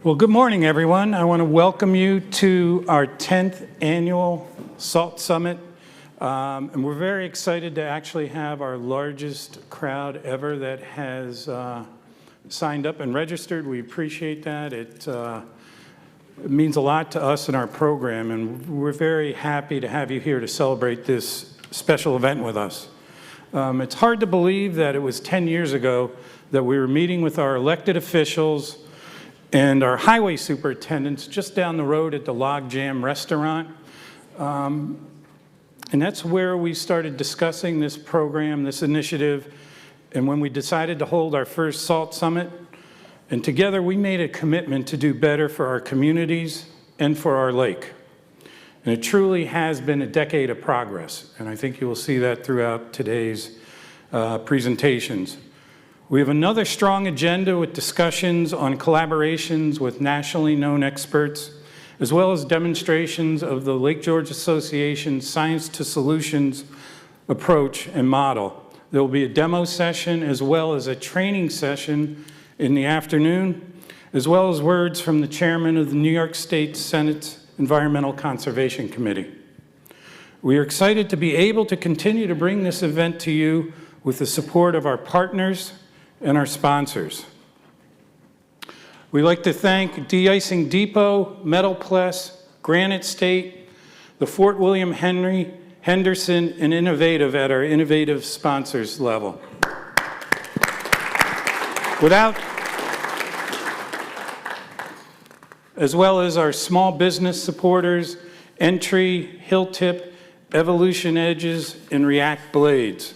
Well, good morning, everyone. I want to welcome you to our 10th annual SALT Summit. And we're very excited to actually have our largest crowd ever that has signed up and registered. We appreciate that. It means a lot to us in our program, and we're very happy to have you here to celebrate this special event with us. It's hard to believe that it was 10 years ago that we were meeting with our elected officials and our highway superintendents just down the road at the Log Jam restaurant. And that's where we started discussing this program, this initiative, and when we decided to hold our first SALT Summit. And together we made a commitment to do better for our communities and for our lake. And it truly has been a decade of progress, and I think you will see that throughout today's presentations. We have another strong agenda with discussions on collaborations with nationally known experts, as well as demonstrations of the Lake George Association Science to Solutions approach and model. There will be a demo session as well as a training session in the afternoon, as well as words from the chairman of the New York State Senate's Environmental Conservation Committee. We are excited to be able to continue to bring this event to you with the support of our partners and our sponsors. We'd like to thank De-icing Depot, Metal Plus, Granite State, the Fort William Henderson, and Innovative at our innovative sponsors level. As well as our small business supporters, Entry, Hilltip, Evolution Edges, and React Blades.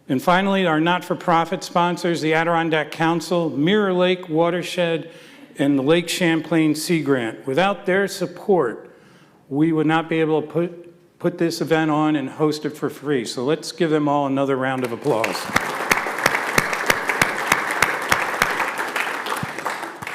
And finally, our not-for-profit sponsors, the Adirondack Council, Mirror Lake Watershed, and the Lake Champlain Sea Grant. Without their support, we would not be able to put this event on and host it for free. So let's give them all another round of applause.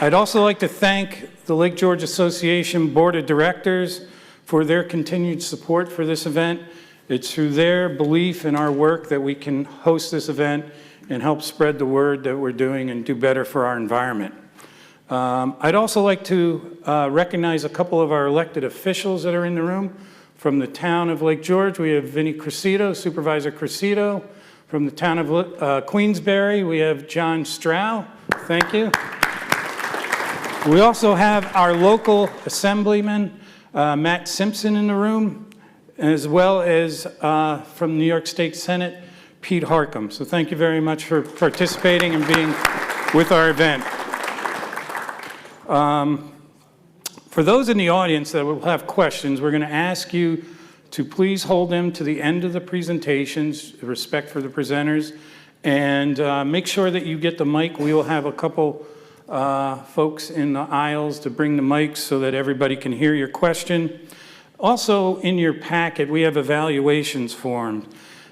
I'd also like to thank the Lake George Association Board of Directors for their continued support for this event. It's through their belief in our work that we can host this event and help spread the word that we're doing and do better for our environment. I'd also like to recognize a couple of our elected officials that are in the room. From the town of Lake George, we have Vinnie Cressito, Supervisor Cressito. From the town of Queensbury, we have John Strow. Thank you. We also have our local assemblyman, Matt Simpson, in the room, as well as from the New York State Senate, Pete Harcum. So thank you very much for participating and being with our event. For those in the audience that will have questions, we're going to ask you to please hold them to the end of the presentations, respect for the presenters, and make sure that you get the mic. We will have a couple folks in the aisles to bring the mics so that everybody can hear your question. Also, in your packet, we have evaluations forms.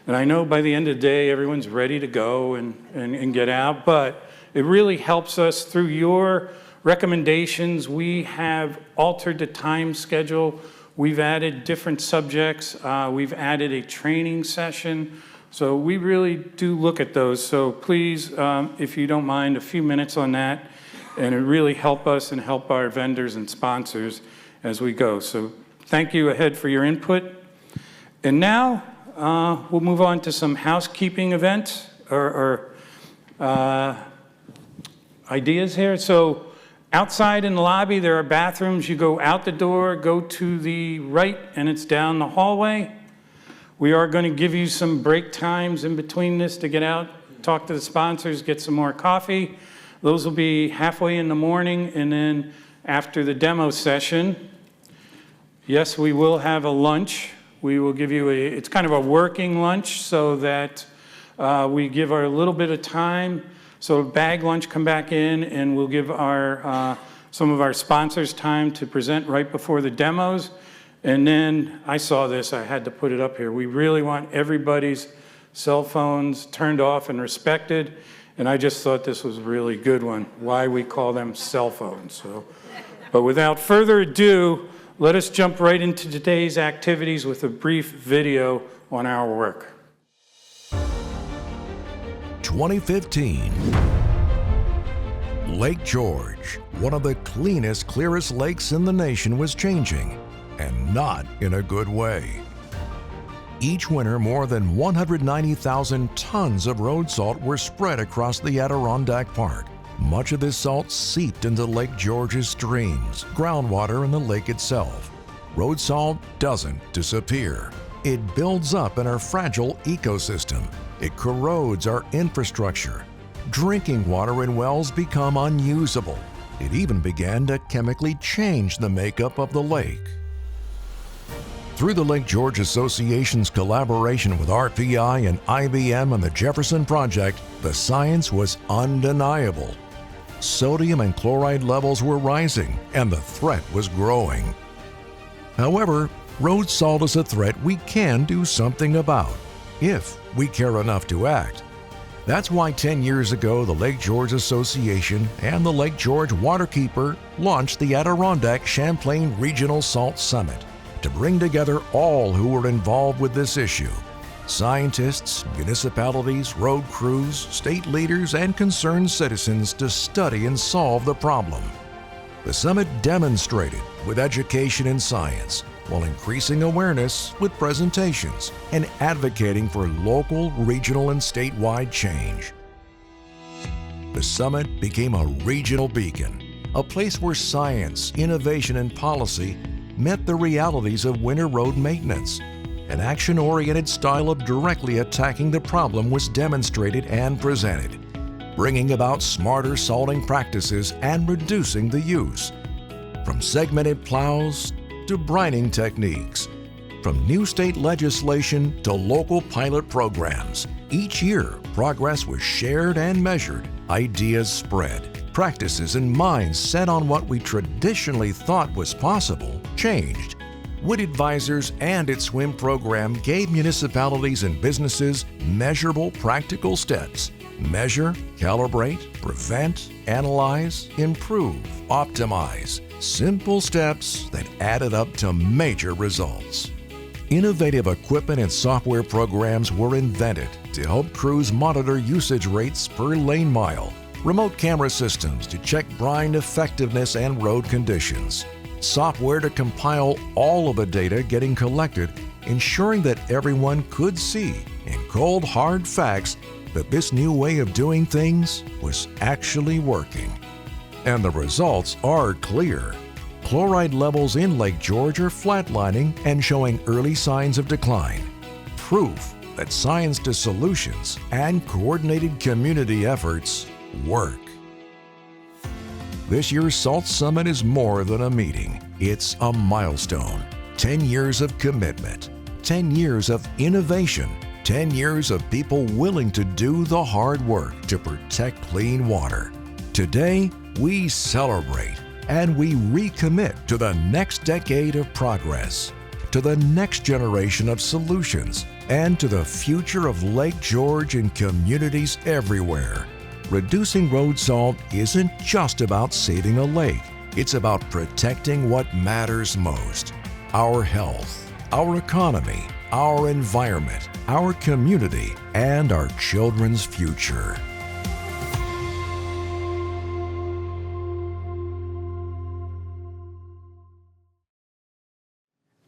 And I know by the end of the day, everyone's ready to go and get out, but it really helps us through your recommendations. We have altered the time schedule. We've added different subjects. We've added a training session. So we really do look at those. So please, if you don't mind, a few minutes on that. And it really help us and help our vendors and sponsors as we go. So thank you ahead for your input. And now we'll move on to some housekeeping events or ideas here. So outside in the lobby, there are bathrooms. You go out the door, go to the right, and it's down the hallway. We are going to give you some break times in between this to get out, talk to the sponsors, get some more coffee. Those will be halfway in the morning, and then after the demo session, yes, we will have a lunch. We will give you it's kind of a working lunch so that we give our little bit of time. So bag lunch, come back in, and we'll give our some of our sponsors time to present right before the demos. And then I saw this, I had to put it up here. We really want everybody's cell phones turned off and respected. And I just thought this was a really good one, why we call them cell phones. So, but without further ado, let us jump right into today's activities with a brief video on our work. 2015. Lake George, one of the cleanest, clearest lakes in the nation, was changing, and not in a good way. Each winter, more than 190,000 tons of road salt were spread across the Adirondack Park. Much of this salt seeped into Lake George's streams, groundwater, and the lake itself. Road salt doesn't disappear. It builds up in our fragile ecosystem. It corrodes our infrastructure. Drinking water in wells become unusable. It even began to chemically change the makeup of the lake. Through the Lake George Association's collaboration with RPI and IBM and the Jefferson Project, the science was undeniable. Sodium and chloride levels were rising, and the threat was growing. However, road salt is a threat we can do something about, if we care enough to act. That's why 10 years ago, the Lake George Association and the Lake George Waterkeeper launched the Adirondack Champlain Regional Salt Summit to bring together all who were involved with this issue: scientists, municipalities, road crews, state leaders, and concerned citizens to study and solve the problem. The summit demonstrated with education and science, while increasing awareness with presentations and advocating for local, regional, and statewide change. The summit became a regional beacon, a place where science, innovation, and policy met the realities of winter road maintenance. An action-oriented style of directly attacking the problem was demonstrated and presented, bringing about smarter salting practices and reducing the use. From segmented plows to brining techniques, from new state legislation to local pilot programs, each year progress was shared and measured, ideas spread. Practices and minds set on what we traditionally thought was possible changed. WIT Advisors and its SWIM program gave municipalities and businesses measurable, practical steps. Measure, calibrate, prevent, analyze, improve, optimize. Simple steps that added up to major results. Innovative equipment and software programs were invented to help crews monitor usage rates per lane mile. Remote camera systems to check brine effectiveness and road conditions. Software to compile all of the data getting collected, ensuring that everyone could see in cold, hard facts that this new way of doing things was actually working. And the results are clear. Chloride levels in Lake George are flatlining and showing early signs of decline. Proof that science to solutions and coordinated community efforts work. This year's Salt Summit is more than a meeting. It's a milestone. 10 years of commitment, 10 years of innovation, 10 years of people willing to do the hard work to protect clean water. Today, we celebrate and we recommit to the next decade of progress, to the next generation of solutions, and to the future of Lake George and communities everywhere. Reducing road salt isn't just about saving a lake. It's about protecting what matters most: our health, our economy, our environment, our community, and our children's future.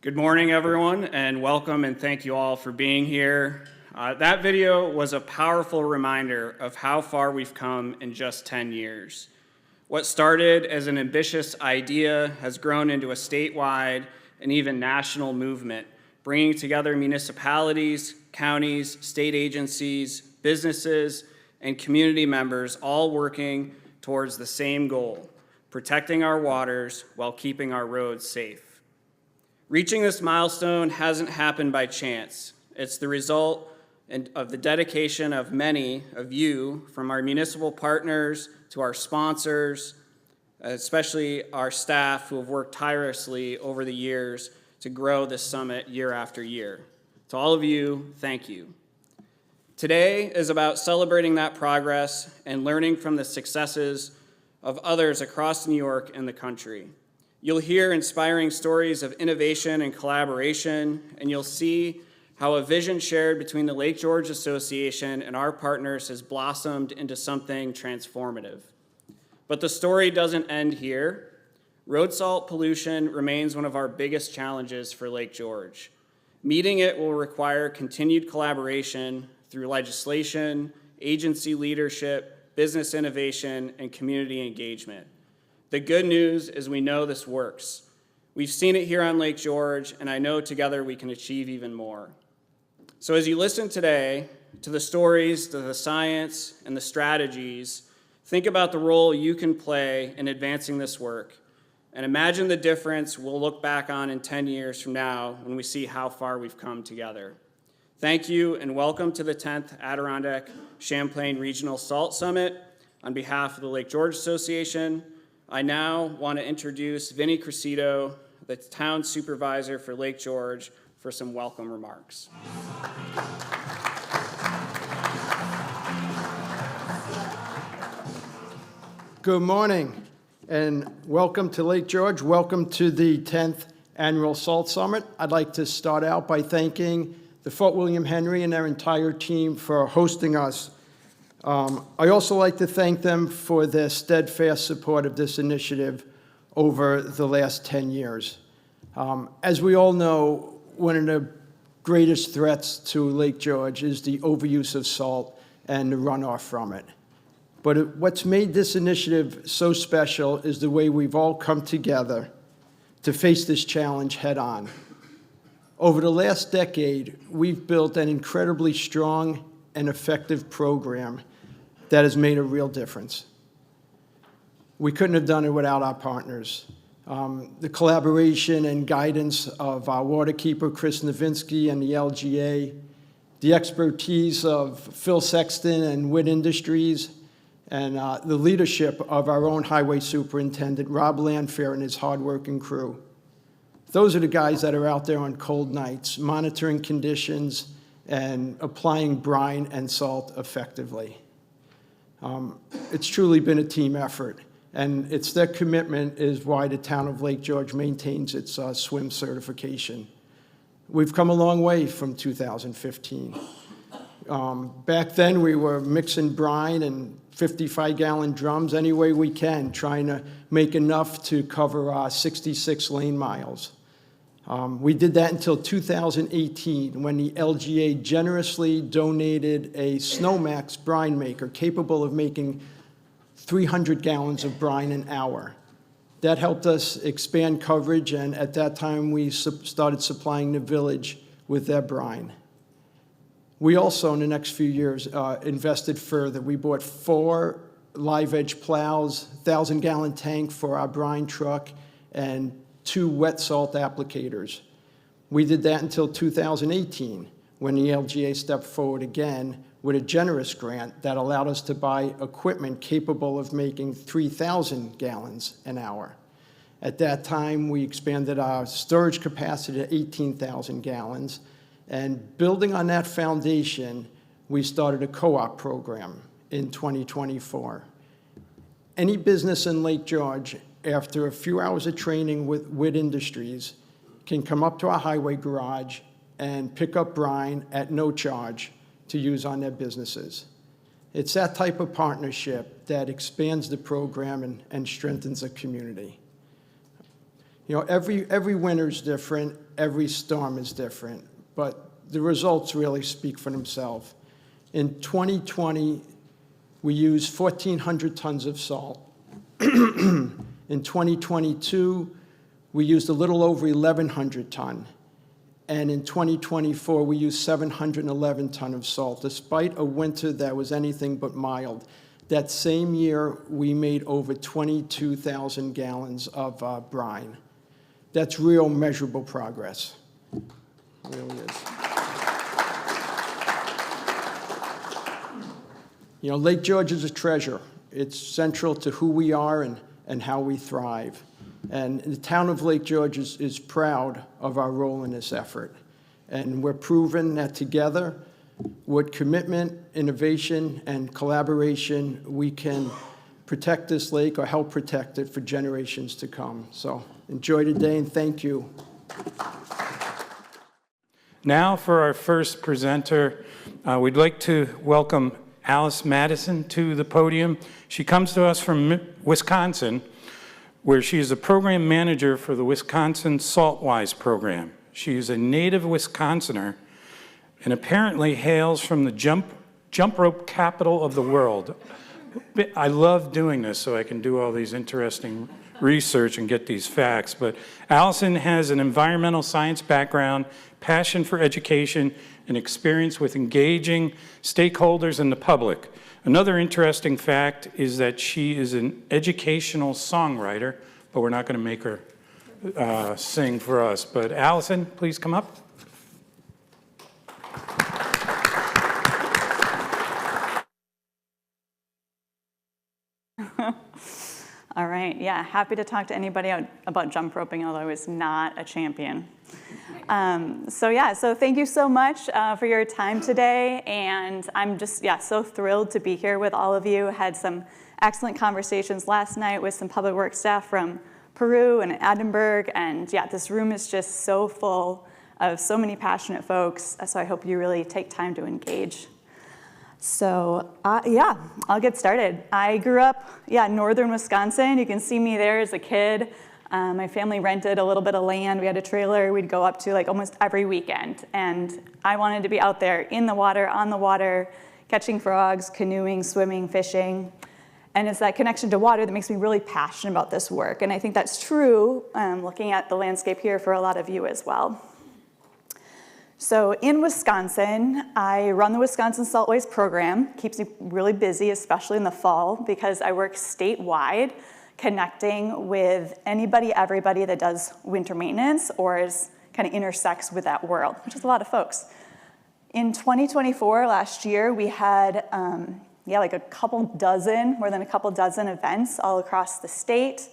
Good morning, everyone, and welcome, and thank you all for being here. That video was a powerful reminder of how far we've come in just 10 years. What started as an ambitious idea has grown into a statewide and even national movement, bringing together municipalities, counties, state agencies, businesses, and community members all working towards the same goal: protecting our waters while keeping our roads safe. Reaching this milestone hasn't happened by chance. It's the result of the dedication of many of you, from our municipal partners to our sponsors, especially our staff who have worked tirelessly over the years to grow this summit year after year. To all of you, thank you. Today is about celebrating that progress and learning from the successes of others across New York and the country. You'll hear inspiring stories of innovation and collaboration, and you'll see how a vision shared between the Lake George Association and our partners has blossomed into something transformative. But the story doesn't end here. Road salt pollution remains one of our biggest challenges for Lake George. Meeting it will require continued collaboration through legislation, agency leadership, business innovation, and community engagement. The good news is we know this works. We've seen it here on Lake George, and I know together we can achieve even more. So as you listen today to the stories, to the science, and the strategies, think about the role you can play in advancing this work, and imagine the difference we'll look back on in 10 years from now when we see how far we've come together. Thank you, and welcome to the 10th Adirondack Champlain Regional Salt Summit. On behalf of the Lake George Association, I now want to introduce Vinny Cressito, the town supervisor for Lake George, for some welcome remarks. Good morning, and welcome to Lake George. Welcome to the 10th Annual Salt Summit. I'd like to start out by thanking the Fort William Henry and their entire team for hosting us. I also like to thank them for their steadfast support of this initiative over the last 10 years. As we all know, one of the greatest threats to Lake George is the overuse of salt and the runoff from it. But what's made this initiative so special is the way we've all come together to face this challenge head on. Over the last decade, we've built an incredibly strong and effective program that has made a real difference. We couldn't have done it without our partners. The collaboration and guidance of our waterkeeper, Chris Novinsky, and the LGA, the expertise of Phil Sexton and Witt Industries, and the leadership of our own highway superintendent, Rob Landfair, and his hardworking crew. Those are the guys that are out there on cold nights, monitoring conditions and applying brine and salt effectively. It's truly been a team effort, and it's their commitment is why the town of Lake George maintains its SWIM certification. We've come a long way from 2015. Back then, we were mixing brine and 55-gallon drums any way we can, trying to make enough to cover our 66 lane miles. We did that until 2018, when the LGA generously donated a Snowmax brine maker capable of making 300 gallons of brine an hour. That helped us expand coverage, and at that time, we started supplying the village with their brine. We also, in the next few years, invested further. We bought 4 live edge plows, 1,000-gallon tank for our brine truck, and 2 wet salt applicators. We did that until 2018, when the LGA stepped forward again with a generous grant that allowed us to buy equipment capable of making 3,000 gallons an hour. At that time, we expanded our storage capacity to 18,000 gallons, and building on that foundation, we started a co-op program in 2024. Any business in Lake George, after a few hours of training with Witt Industries, can come up to our highway garage and pick up brine at no charge to use on their businesses. It's that type of partnership that expands the program and strengthens the community. You know, every winter is different, every storm is different, but the results really speak for themselves. In 2020, we used 1,400 tons of salt. In 2022, we used a little over 1,100 ton. And in 2024, we used 711 ton of salt, despite a winter that was anything but mild. That same year, we made over 22,000 gallons of brine. That's real measurable progress. It really is. You know, Lake George is a treasure. It's central to who we are and how we thrive. And the town of Lake George is proud of our role in this effort. And we're proving that together, with commitment, innovation, and collaboration, we can protect this lake or help protect it for generations to come. So enjoy the day and thank you. Now for our first presenter, we'd like to welcome Alice Madison to the podium. She comes to us from Wisconsin, where she is a program manager for the Wisconsin Saltwise program. She is a native Wisconsinner and apparently hails from the jump rope capital of the world. I love doing this so I can do all these interesting research and get these facts, but Allison has an environmental science background, passion for education, and experience with engaging stakeholders and the public. Another interesting fact is that she is an educational songwriter, but we're not going to make her sing for us. But Allison, please come up. All right, yeah, happy to talk to anybody about jump roping, although I was not a champion. So thank you so much for your time today, and I'm just, so thrilled to be here with all of you. Had some excellent conversations last night with some public works staff from Peru and Edinburgh, and this room is just so full of so many passionate folks, so I hope you really take time to engage. So I'll get started. I grew up, northern Wisconsin. You can see me there as a kid. My family rented a little bit of land. We had a trailer we'd go up to like almost every weekend. And I wanted to be out there in the water, on the water, catching frogs, canoeing, swimming, fishing. And it's that connection to water that makes me really passionate about this work. And I think that's true looking at the landscape here for a lot of you as well. So in Wisconsin, I run the Wisconsin Saltways program. Keeps me really busy, especially in the fall, because I work statewide, connecting with anybody, everybody that does winter maintenance or is kind of intersects with that world, which is a lot of folks. In 2024, last year, we had more than a couple dozen events all across the state.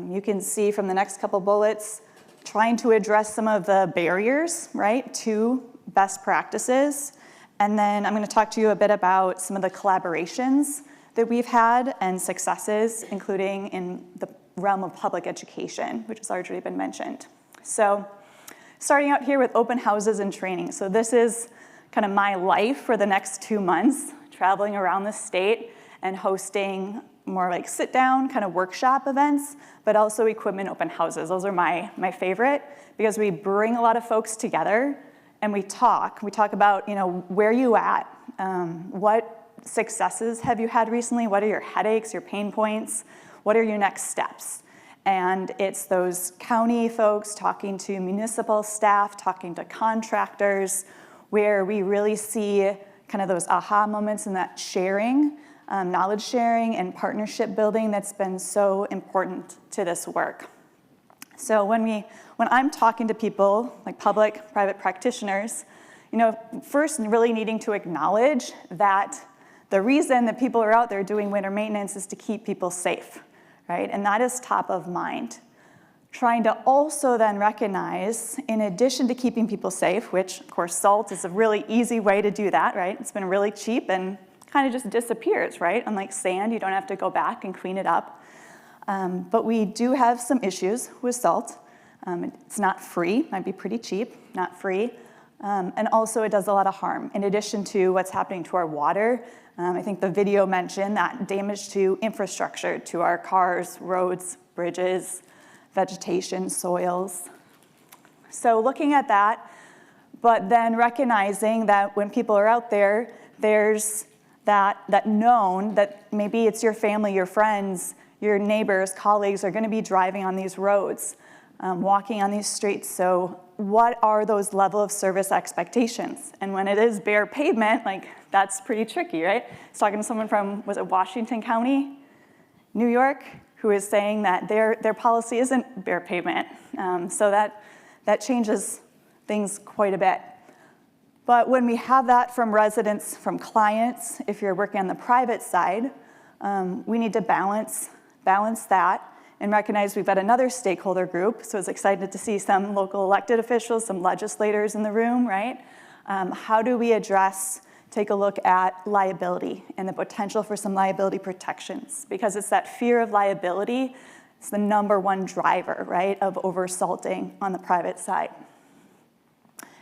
You can see from the next couple bullets, trying to address some of the barriers, right, to best practices. And then I'm going to talk to you a bit about some of the collaborations that we've had and successes, including in the realm of public education, which has already been mentioned. So starting out here with open houses and training. So this is kind of my life for the next 2 months, traveling around the state and hosting more like sit-down kind of workshop events, but also equipment open houses. Those are my favorite because we bring a lot of folks together and we talk. We talk about, where you at? What successes have you had recently? What are your headaches, your pain points? What are your next steps? And it's those county folks talking to municipal staff, talking to contractors, where we really see kind of those aha moments and that sharing, knowledge sharing and partnership building that's been so important to this work. So when I'm talking to people, like public, private practitioners, first really needing to acknowledge that the reason that people are out there doing winter maintenance is to keep people safe, right? And that is top of mind. Trying to also then recognize, in addition to keeping people safe, which of course salt is a really easy way to do that, right? It's been really cheap and kind of just disappears, right? Unlike sand, you don't have to go back and clean it up. But we do have some issues with salt. It's not free, might be pretty cheap, not free. And also it does a lot of harm. In addition to what's happening to our water, I think the video mentioned that damage to infrastructure, to our cars, roads, bridges, vegetation, soils. So looking at that, but then recognizing that when people are out there, there's that known that maybe it's your family, your friends, your neighbors, colleagues are going to be driving on these roads, walking on these streets. So what are those level of service expectations? And when it is bare pavement, that's pretty tricky, right? I was talking to someone from, was it Washington County, New York, who is saying that their policy isn't bare pavement. So that changes things quite a bit. But when we have that from residents, from clients, if you're working on the private side, we need to balance that and recognize we've got another stakeholder group. So I was excited to see some local elected officials, some legislators in the room, right? How do we take a look at liability and the potential for some liability protections? Because it's that fear of liability, it's the #1 driver, right, of oversalting on the private side.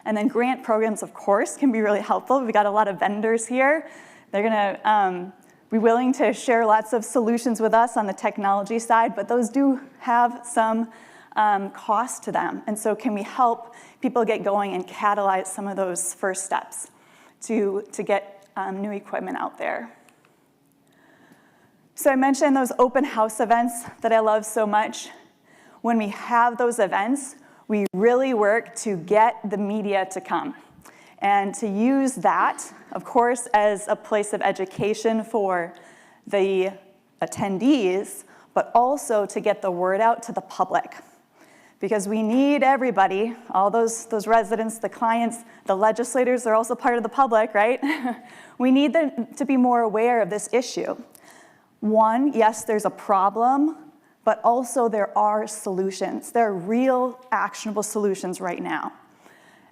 And then grant programs, of course, can be really helpful. We've got a lot of vendors here They're gonna be willing to share lots of solutions with us on the technology side, but those do have some cost to them. And so can we help people get going and catalyze some of those first steps to get new equipment out there? So I mentioned those open house events that I love so much. When we have those events, we really work to get the media to come and to use that, of course, as a place of education for the attendees, but also to get the word out to the public. Because we need everybody, all those residents, the clients, the legislators, they're also part of the public, right? We need them to be more aware of this issue. One, yes, there's a problem, but also there are solutions. There are real, actionable solutions right now.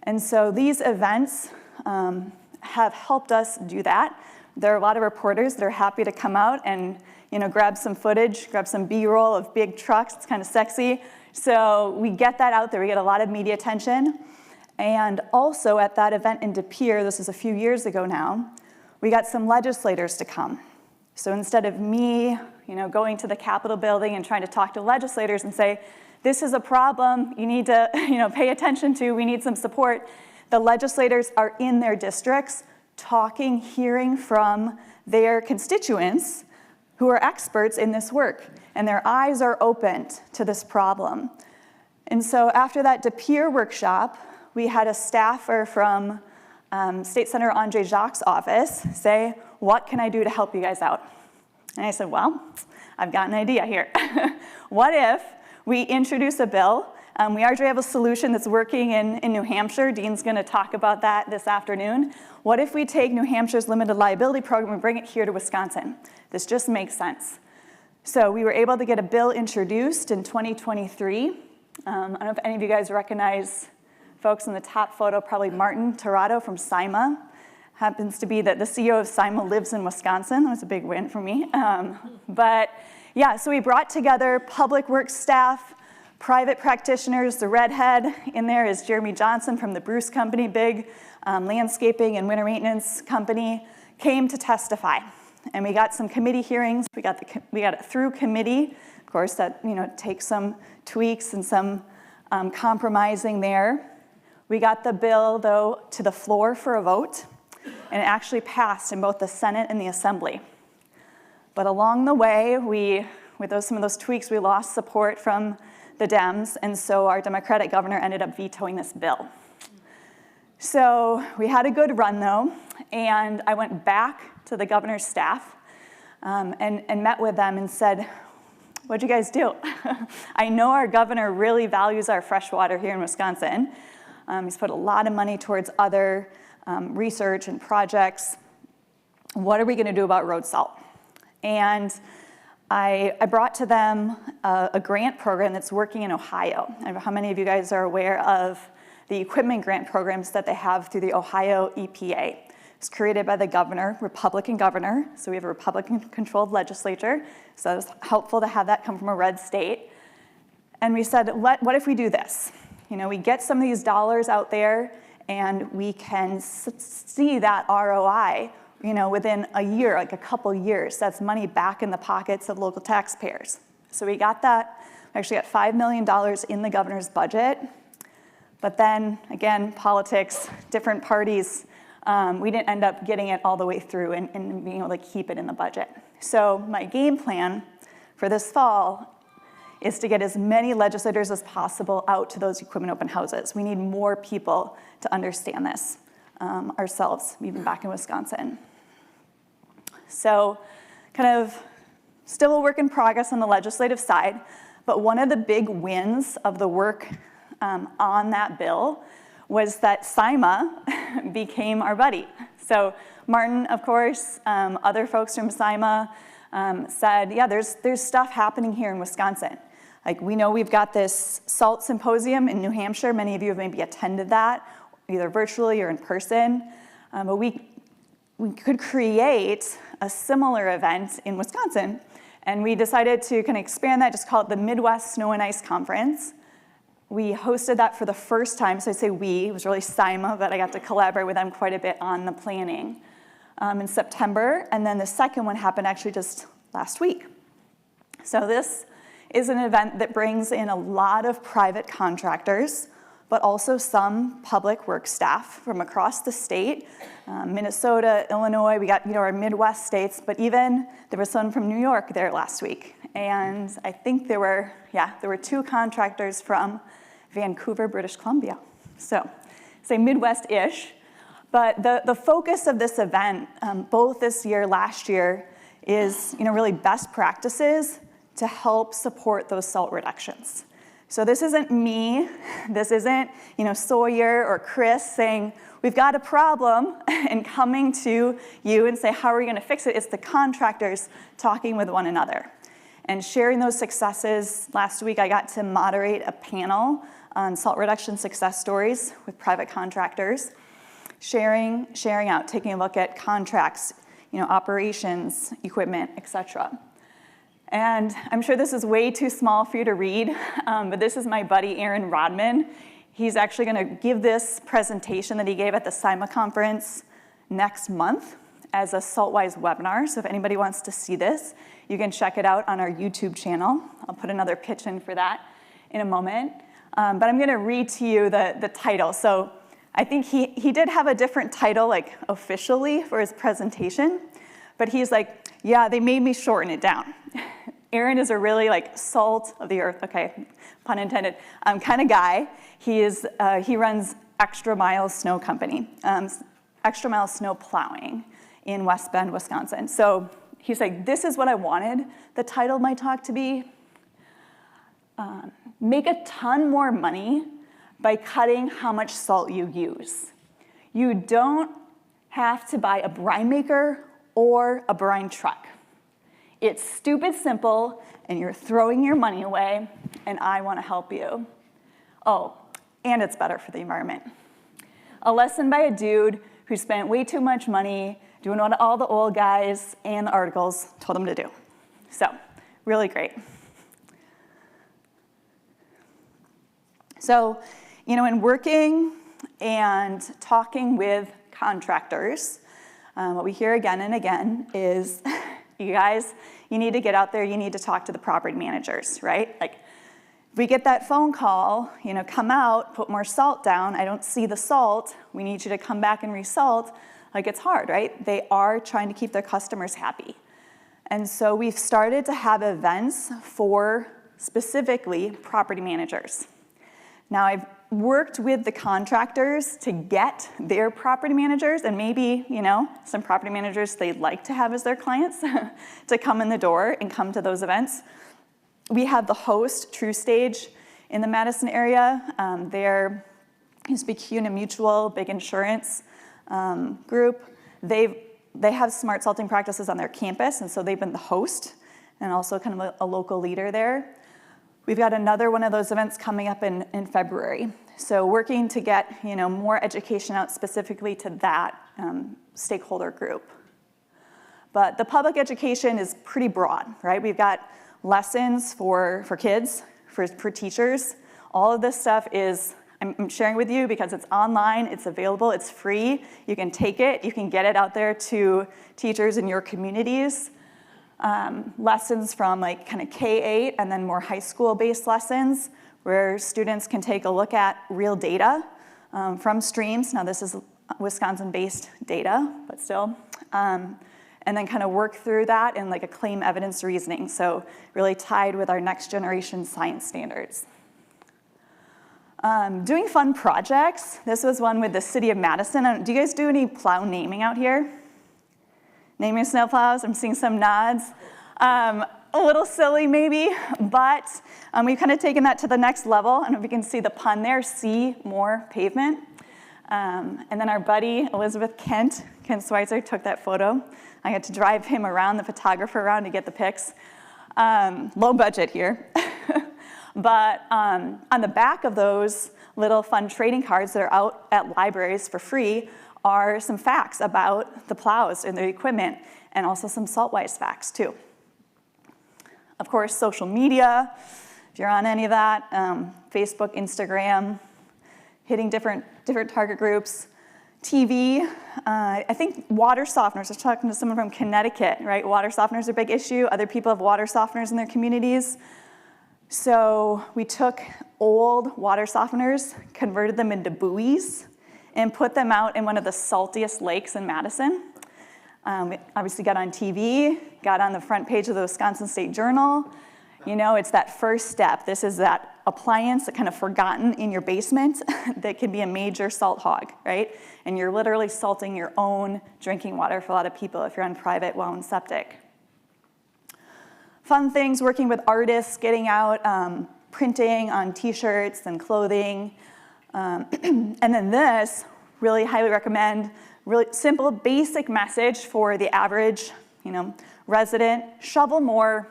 And so these events have helped us do that. There are a lot of reporters that are happy to come out and grab some footage, grab some B-roll of big trucks. It's kind of sexy. So we get that out there. We get a lot of media attention. And also at that event in De Pere, this is a few years ago now, we got some legislators to come. So instead of me, going to the Capitol building and trying to talk to legislators and say, this is a problem you need to, pay attention to, we need some support, the legislators are in their districts talking, hearing from their constituents who are experts in this work, and their eyes are opened to this problem. And so after that De Pere workshop, we had a staffer from State Senator Andre Jacques' office say, what can I do to help you guys out? And I said, well, I've got an idea here. What if we introduce a bill? We already have a solution that's working in New Hampshire. Dean's going to talk about that this afternoon. What if we take New Hampshire's limited liability program and bring it here to Wisconsin? This just makes sense. So we were able to get a bill introduced in 2023. I don't know if any of you guys recognize folks in the top photo, probably Martin Tirado from SIMA. Happens to be that the CEO of SIMA lives in Wisconsin. That was a big win for me. But yeah, so we brought together public works staff, private practitioners. The redhead in there is Jeremy Johnson from the Bruce Company, big landscaping and winter maintenance company, came to testify. And we got some committee hearings. We got it through committee. Of course, that takes some tweaks and some compromising there. We got the bill, though, to the floor for a vote, and it actually passed in both the Senate and the Assembly. But along the way, with some of those tweaks, we lost support from the Dems, and so our Democratic governor ended up vetoing this bill. So we had a good run, though, and I went back to the governor's staff and met with them and said, what'd you guys do? I know our governor really values our fresh water here in Wisconsin. He's put a lot of money towards other research and projects. What are we going to do about road salt? And I brought to them a grant program that's working in Ohio. I don't know how many of you guys are aware of the equipment grant programs that they have through the Ohio EPA. It's created by the governor, Republican governor, so we have a Republican-controlled legislature, so it was helpful to have that come from a red state. And we said, what if we do this? We get some of these dollars out there, and we can see that ROI, within a year, like a couple years. That's money back in the pockets of local taxpayers. So we got that. We actually got $5 million in the governor's budget. But then, again, politics, different parties, we didn't end up getting it all the way through and being able to keep it in the budget. So my game plan for this fall is to get as many legislators as possible out to those equipment open houses. We need more people to understand this ourselves, even back in Wisconsin. So kind of still a work in progress on the legislative side, but one of the big wins of the work on that bill was that SIMA became our buddy. So Martin, of course, other folks from SIMA said, yeah, there's stuff happening here in Wisconsin. Like, we know we've got this SALT symposium in New Hampshire. Many of you have maybe attended that, either virtually or in person. But we could create a similar event in Wisconsin. And we decided to kind of expand that, just call it the Midwest Snow and Ice Conference. We hosted that for the first time, so I say we, it was really SIMA, but I got to collaborate with them quite a bit on the planning. in September, and then the second one happened actually just last week. So this is an event that brings in a lot of private contractors, but also some public work staff from across the state, Minnesota, Illinois, we got our Midwest states, but even there was someone from New York there last week. And I think there were 2 contractors from Vancouver, British Columbia. So say Midwest-ish. But the focus of this event, both this year, last year, is really best practices to help support those salt reductions. So this isn't me, this isn't Sawyer or Chris saying, we've got a problem and coming to you and say, how are we gonna fix it? It's the contractors talking with one another and sharing those successes. Last week I got to moderate a panel on salt reduction success stories with private contractors, sharing out, taking a look at contracts, operations, equipment, etc. And I'm sure this is way too small for you to read, but this is my buddy Aaron Rodman. He's actually going to give this presentation that he gave at the SIMA conference next month as a SaltWise webinar. So if anybody wants to see this, you can check it out on our YouTube channel. I'll put another pitch in for that in a moment. But I'm going to read to you the title. So I think he did have a different title, like officially, for his presentation. But he's like, yeah, they made me shorten it down. Aaron is a really salt of the earth, okay, pun intended, kind of guy. He runs Extra Mile Snow Company, Extra Mile Snow Plowing in West Bend, Wisconsin. So he's like, this is what I wanted the title of my talk to be. Make a ton more money by cutting how much salt you use. You don't have to buy a brine maker or a brine truck. It's stupid simple, and you're throwing your money away, and I want to help you. Oh, and it's better for the environment. A lesson by a dude who spent way too much money doing what all the old guys and the articles told him to do. So, really great. So, in working and talking with contractors, what we hear again and again is, you guys, you need to get out there, you need to talk to the property managers, right? If we get that phone call, come out, put more salt down, I don't see the salt, we need you to come back and resalt, it's hard, right? They are trying to keep their customers happy. And so we've started to have events for specifically property managers. Now I've worked with the contractors to get their property managers, and maybe, some property managers they'd like to have as their clients to come in the door and come to those events. We have the host, TruStage, in the Madison area. They're used to be CUNA Mutual, big insurance group. They have smart salting practices on their campus, and so they've been the host and also kind of a local leader there. We've got another one of those events coming up in February. So working to get more education out specifically to that stakeholder group. But the public education is pretty broad, right? We've got lessons for kids, for teachers. All of this stuff I'm sharing with you because it's online, it's available, it's free. You can take it, you can get it out there to teachers in your communities. Lessons from kind of K-8 and then more high school-based lessons where students can take a look at real data from streams. Now this is Wisconsin-based data, but still. And then kind of work through that in a claim evidence reasoning. So really tied with our next generation science standards. Doing fun projects. This was one with the city of Madison. Do you guys do any plow naming out here? Naming snowplows, I'm seeing some nods. A little silly maybe, but we've kind of taken that to the next level. I don't know if you can see the pun there, see more pavement. And then our buddy, Kent Schweitzer, took that photo. I had to drive him around, the photographer around to get the pics. Low budget here. But on the back of those little fun trading cards that are out at libraries for free are some facts about the plows and the equipment, and also some SaltWise facts too. Of course, social media, if you're on any of that, Facebook, Instagram, hitting different target groups, TV, I think water softeners. I was talking to someone from Connecticut, right? Water softeners are a big issue. Other people have water softeners in their communities. So we took old water softeners, converted them into buoys, and put them out in one of the saltiest lakes in Madison. We obviously got on TV, got on the front page of the Wisconsin State Journal. You know, it's that first step. This is that appliance that kind of forgotten in your basement that can be a major salt hog, right? And you're literally salting your own drinking water for a lot of people if you're on private well and septic. Fun things, working with artists, getting out, printing on t-shirts and clothing. And then this, really highly recommend, really simple, basic message for the average, resident: shovel more,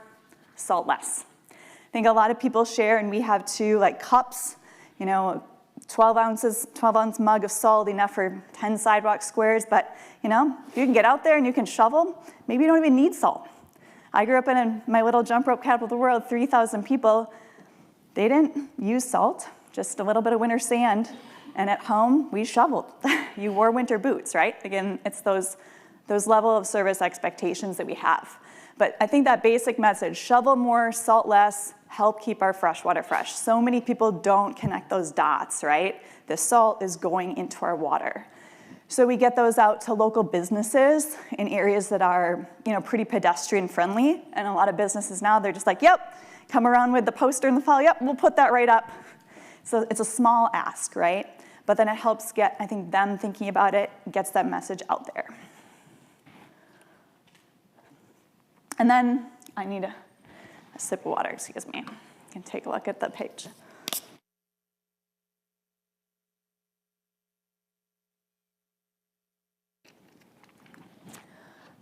salt less. I think a lot of people share, and we have two cups, 12-ounce mug of salt, enough for 10 sidewalk squares. But if you can get out there and you can shovel, maybe you don't even need salt. I grew up in my little jump rope capital of the world, 3,000 people. They didn't use salt, just a little bit of winter sand. And at home, we shoveled. You wore winter boots, right? Again, it's those level of service expectations that we have. But I think that basic message, shovel more, salt less, help keep our fresh water fresh. So many people don't connect those dots, right? The salt is going into our water. So we get those out to local businesses in areas that are, pretty pedestrian friendly. And a lot of businesses now, they're just like, yep, come around with the poster in the fall, yep, we'll put that right up. So it's a small ask, right? But then it helps get, I think, them thinking about it, gets that message out there. And then I need a sip of water, excuse me. You can take a look at the page.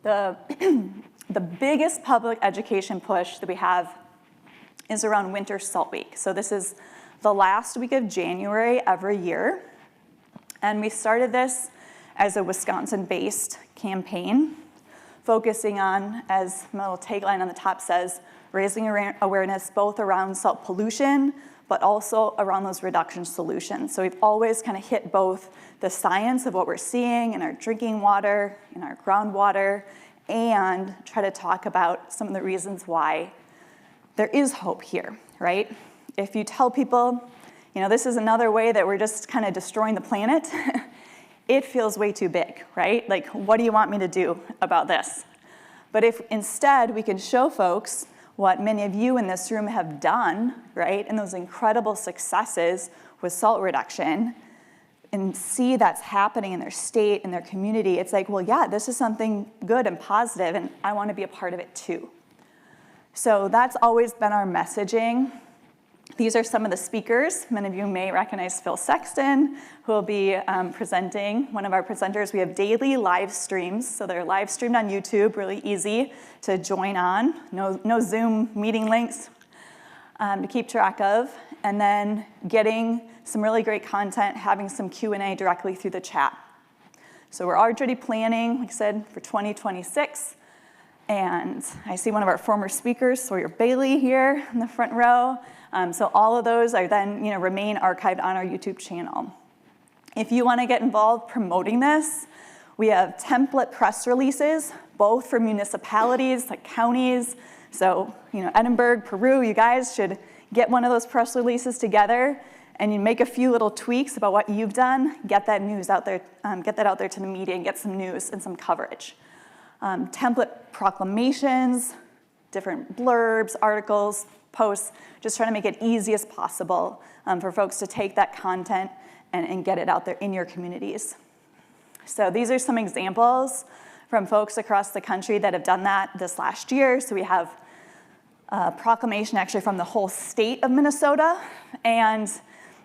The biggest public education push that we have is around Winter Salt Week. So this is the last week of January every year. And we started this as a Wisconsin-based campaign, focusing on, as my little tagline on the top says, raising awareness both around salt pollution, but also around those reduction solutions. So we've always kind of hit both the science of what we're seeing in our drinking water, in our groundwater, and try to talk about some of the reasons why there is hope here, right? If you tell people, this is another way that we're just kind of destroying the planet, it feels way too big, right? Like, what do you want me to do about this? But if instead we can show folks what many of you in this room have done, right, and those incredible successes with salt reduction, and see that's happening in their state, in their community, it's like, well, yeah, this is something good and positive, and I want to be a part of it too. So that's always been our messaging. These are some of the speakers. Many of you may recognize Phil Sexton, who will be presenting, one of our presenters. We have daily live streams, so they're live streamed on YouTube, really easy to join on. No Zoom meeting links to keep track of. And then getting some really great content, having some Q&A directly through the chat. So we're already planning, like I said, for 2026. And I see one of our former speakers, Sawyer Bailey, here in the front row. So all of those are then, remain archived on our YouTube channel. If you want to get involved promoting this, we have template press releases, both for municipalities, like counties. So, Edinburgh, Peru, you guys should get one of those press releases together, and you make a few little tweaks about what you've done, get that news out there, get that out there to the media, and get some news and some coverage. Template proclamations, different blurbs, articles, posts, just trying to make it easy as possible for folks to take that content and get it out there in your communities. So these are some examples from folks across the country that have done that this last year. So we have a proclamation actually from the whole state of Minnesota. And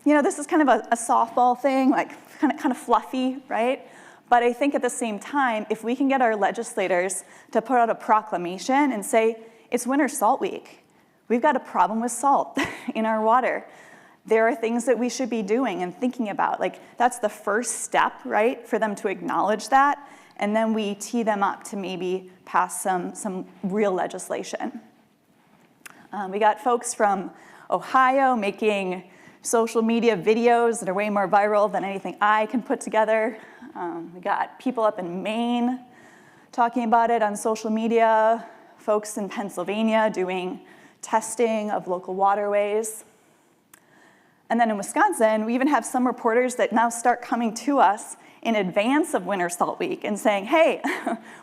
this is kind of a softball thing, like kind of fluffy, right? But I think at the same time, if we can get our legislators to put out a proclamation and say, it's Winter Salt Week. We've got a problem with salt in our water. There are things that we should be doing and thinking about. Like, that's the first step, right, for them to acknowledge that. And then we tee them up to maybe pass some real legislation. We got folks from Ohio making social media videos that are way more viral than anything I can put together. We got people up in Maine talking about it on social media, folks in Pennsylvania doing testing of local waterways. And then in Wisconsin, we even have some reporters that now start coming to us in advance of Winter Salt Week and saying, hey,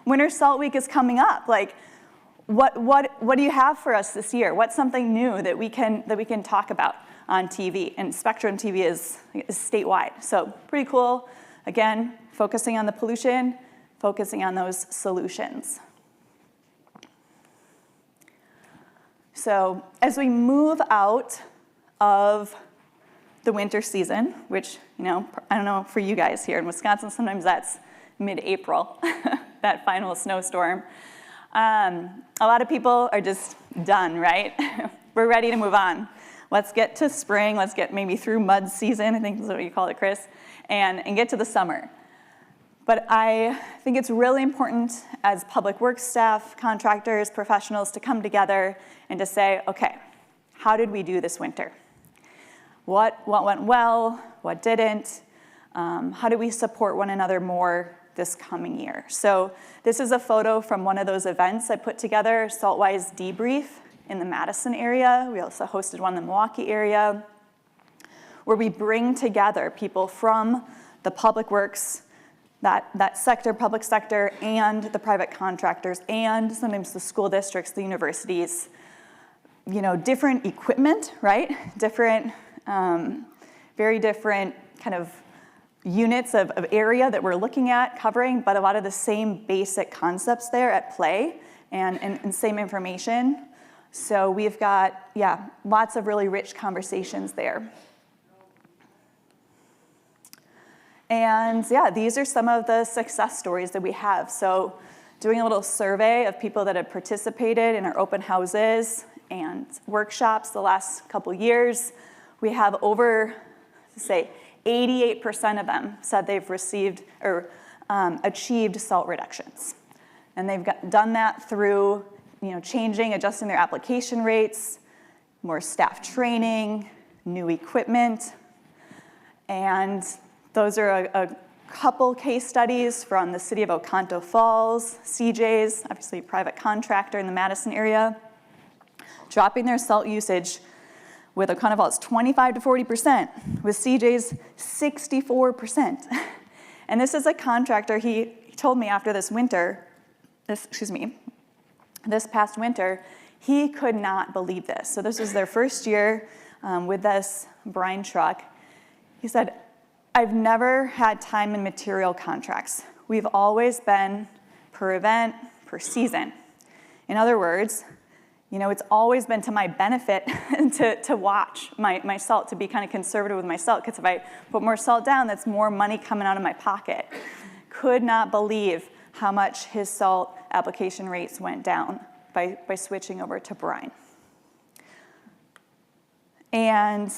Winter Salt Week is coming up. Like, what do you have for us this year? What's something new that we can talk about on TV? And Spectrum TV is statewide, so pretty cool. Again, focusing on the pollution, focusing on those solutions. So as we move out of the winter season, which, I don't know for you guys here in Wisconsin, sometimes that's mid-April, that final snowstorm. A lot of people are just done, right? We're ready to move on. Let's get to spring, let's get maybe through mud season, I think is what you call it, Chris, and get to the summer. But I think it's really important as public works staff, contractors, professionals to come together and to say, okay, how did we do this winter? What went well, what didn't? How do we support one another more this coming year? So this is a photo from one of those events I put together, Saltwise Debrief in the Madison area. We also hosted one in the Milwaukee area, where we bring together people from the public works, that sector, public sector, and the private contractors, and sometimes the school districts, the universities, different equipment, right? Different, very different kind of units of area that we're looking at covering, but a lot of the same basic concepts there at play and same information. So we've got, lots of really rich conversations there. And these are some of the success stories that we have. So doing a little survey of people that have participated in our open houses and workshops the last couple years, we have over, say, 88% of them said they've received or achieved salt reductions. And they've done that through adjusting their application rates, more staff training, new equipment. And those are a couple case studies from the city of Oconto Falls, CJ's, obviously a private contractor in the Madison area, dropping their salt usage with Oconto Falls 25 to 40%, with CJ's 64%. And this is a contractor, he told me after this past winter, he could not believe this. So this was their first year with this brine truck. He said, I've never had time and material contracts. We've always been per event, per season. In other words, it's always been to my benefit to watch my salt, to be kind of conservative with my salt, because if I put more salt down, that's more money coming out of my pocket. Could not believe how much his salt application rates went down by switching over to brine. And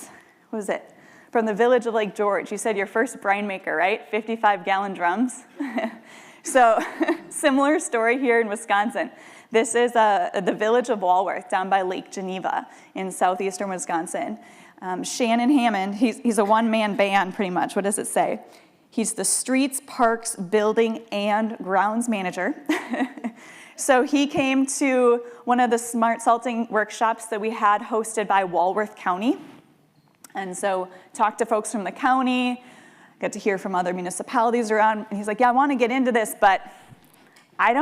what was it? From the village of Lake George, you said your first brine maker, right? 55-gallon drums. So similar story here in Wisconsin. This is the village of Walworth down by Lake Geneva in southeastern Wisconsin. Shannon Hammond, he's a one-man band pretty much. What does it say? He's the streets, parks, building, and grounds manager. So he came to one of the smart salting workshops that we had hosted by Walworth County. And so talked to folks from the county, got to hear from other municipalities around, and he's like, I want to get into this, but I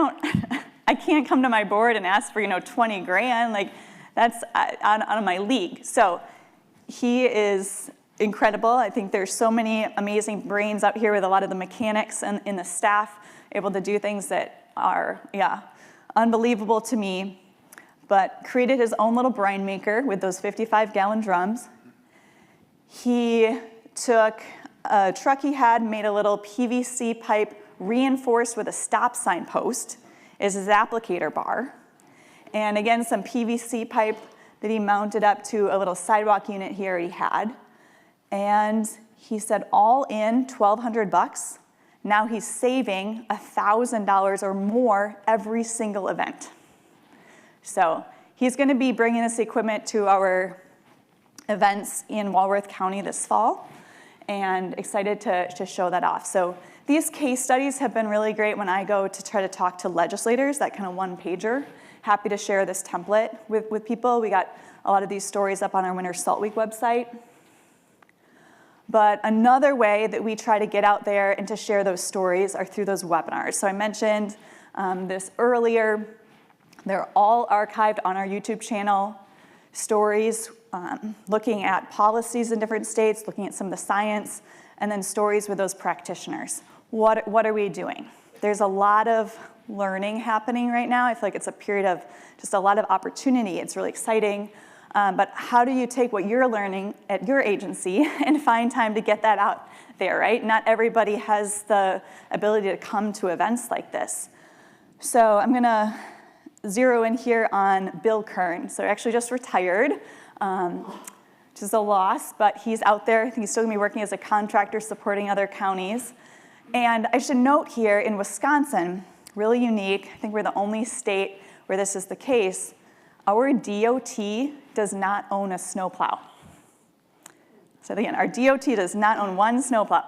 can't come to my board and ask for, 20 grand, like that's out of my league. So he is incredible. I think there's so many amazing brains out here with a lot of the mechanics and in the staff able to do things that are, unbelievable to me, but created his own little brine maker with those 55-gallon drums. He took a truck he had, made a little PVC pipe reinforced with a stop sign post as his applicator bar. And again, some PVC pipe that he mounted up to a little sidewalk unit he already had. And he said, all in $1,200. Now he's saving $1,000 or more every single event. So he's going to be bringing this equipment to our events in Walworth County this fall. and excited to show that off. So these case studies have been really great when I go to try to talk to legislators, that kind of one-pager. Happy to share this template with people. We got a lot of these stories up on our Winter Salt Week website. But another way that we try to get out there and to share those stories are through those webinars. So I mentioned this earlier. They're all archived on our YouTube channel. Stories looking at policies in different states, looking at some of the science, and then stories with those practitioners. What are we doing? There's a lot of learning happening right now. I feel like it's a period of just a lot of opportunity. It's really exciting. But how do you take what you're learning at your agency and find time to get that out there, right? Not everybody has the ability to come to events like this. So I'm going to zero in here on Bill Kern. So he actually just retired, which is a loss, but he's out there. I think he's still going to be working as a contractor supporting other counties. And I should note here in Wisconsin, really unique, I think we're the only state where this is the case, our DOT does not own a snowplow. So again, our DOT does not own one snowplow.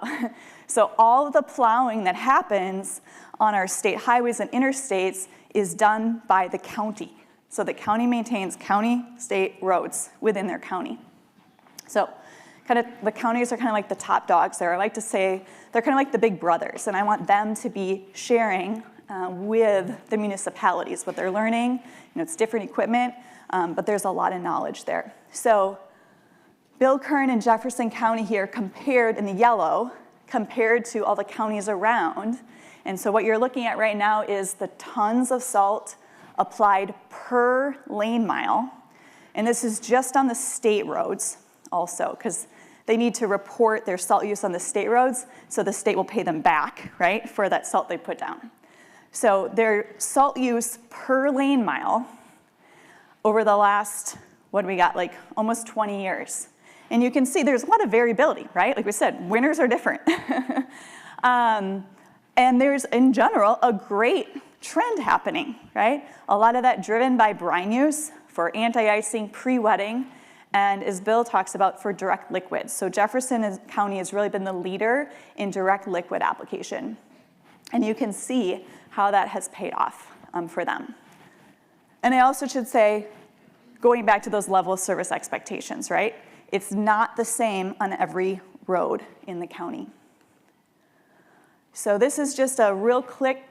So all of the plowing that happens on our state highways and interstates is done by the county. So the county maintains county, state roads within their county. So kind of the counties are kind of like the top dogs there. I like to say they're kind of like the big brothers, and I want them to be sharing with the municipalities what they're learning. You know, it's different equipment, but there's a lot of knowledge there. So Bill Kern in Jefferson County here compared in the yellow, compared to all the counties around. And so what you're looking at right now is the tons of salt applied per lane mile. And this is just on the state roads also, because they need to report their salt use on the state roads, so the state will pay them back, right, for that salt they put down. So their salt use per lane mile over the last, what do we got, like almost 20 years. And you can see there's a lot of variability, right? Like we said, winters are different. And there's, in general, a great trend happening, right? A lot of that driven by brine use for anti-icing, pre-wetting, and as Bill talks about, for direct liquids. So Jefferson County has really been the leader in direct liquid application. And you can see how that has paid off for them. And I also should say, going back to those level of service expectations, right? It's not the same on every road in the county. So this is just a real quick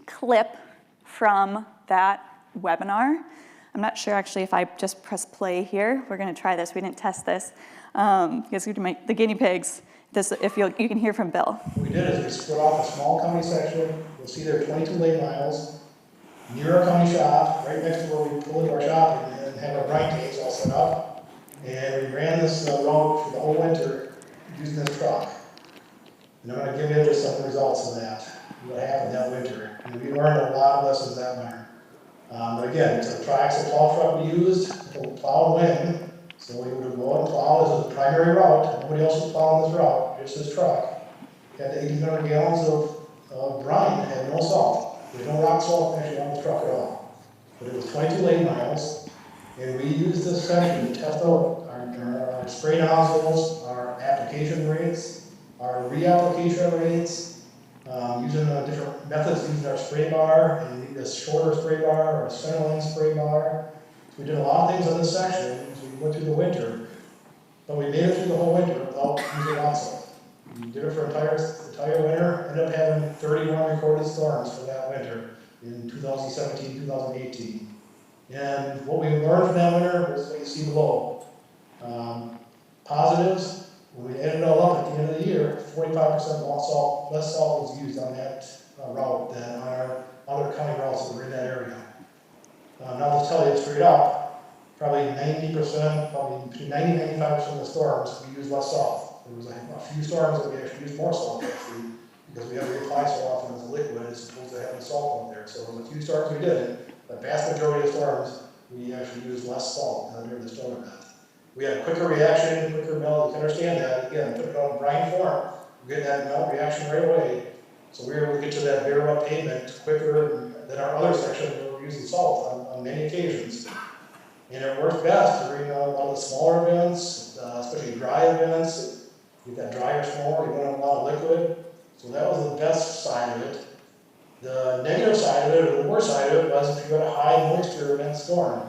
clip from that webinar. I'm not sure actually if I just press play here. We're going to try this. We didn't test this. You guys can do the guinea pigs. This, if you can hear from Bill. What we did is we split off a small county section. You'll see there are 22 lane miles near our county shop, right next to where we pull into our shop and have our brine tanks all set up. And we ran this road for the whole winter using this truck. And I'm going to give you just some results of that, what happened that winter. And we learned a lot of lessons that winter. But again, it's a triaxle plow truck we used to plow and win. So we would go and plow. This was the primary route. Nobody else was plowing this route, just this truck. We had 1,800 gallons of brine that had no salt. There's no rock salt actually on the truck at all. But it was 22 lane miles. And we used this section to test out our spray nozzles, our application rates, our reapplication rates, using different methods, using our spray bar, and a shorter spray bar or a center line spray bar. So we did a lot of things on this section as we went through the winter, but we made it through the whole winter without using rock salt. We did it for the entire winter, ended up having 31 recorded storms for that winter in 2017, 2018. And what we learned from that winter was what you see below. Positives, when we added it all up at the end of the year, 45% less salt was used on that route than on our other county routes that were in that area. Now to tell you straight up, probably 90%, probably between 90 and 95% of the storms, we used less salt. There was a few storms that we actually used more salt actually, because we have to reapply so often as a liquid as opposed to having salt out there. So there was a few storms we did, the vast majority of storms, we actually used less salt during the storm event. We had a quicker reaction, quicker melt. You can understand that. Again, put it on brine form, we get that melt reaction right away. So we were able to get to that bare up pavement quicker than our other section where we're using salt on many occasions. And it worked best during a lot of the smaller events, especially dry events. You've got dryer snow, you want a lot of liquid. So that was the best side of it. The negative side of it, or the worst side of it, was if you had a high moisture event storm.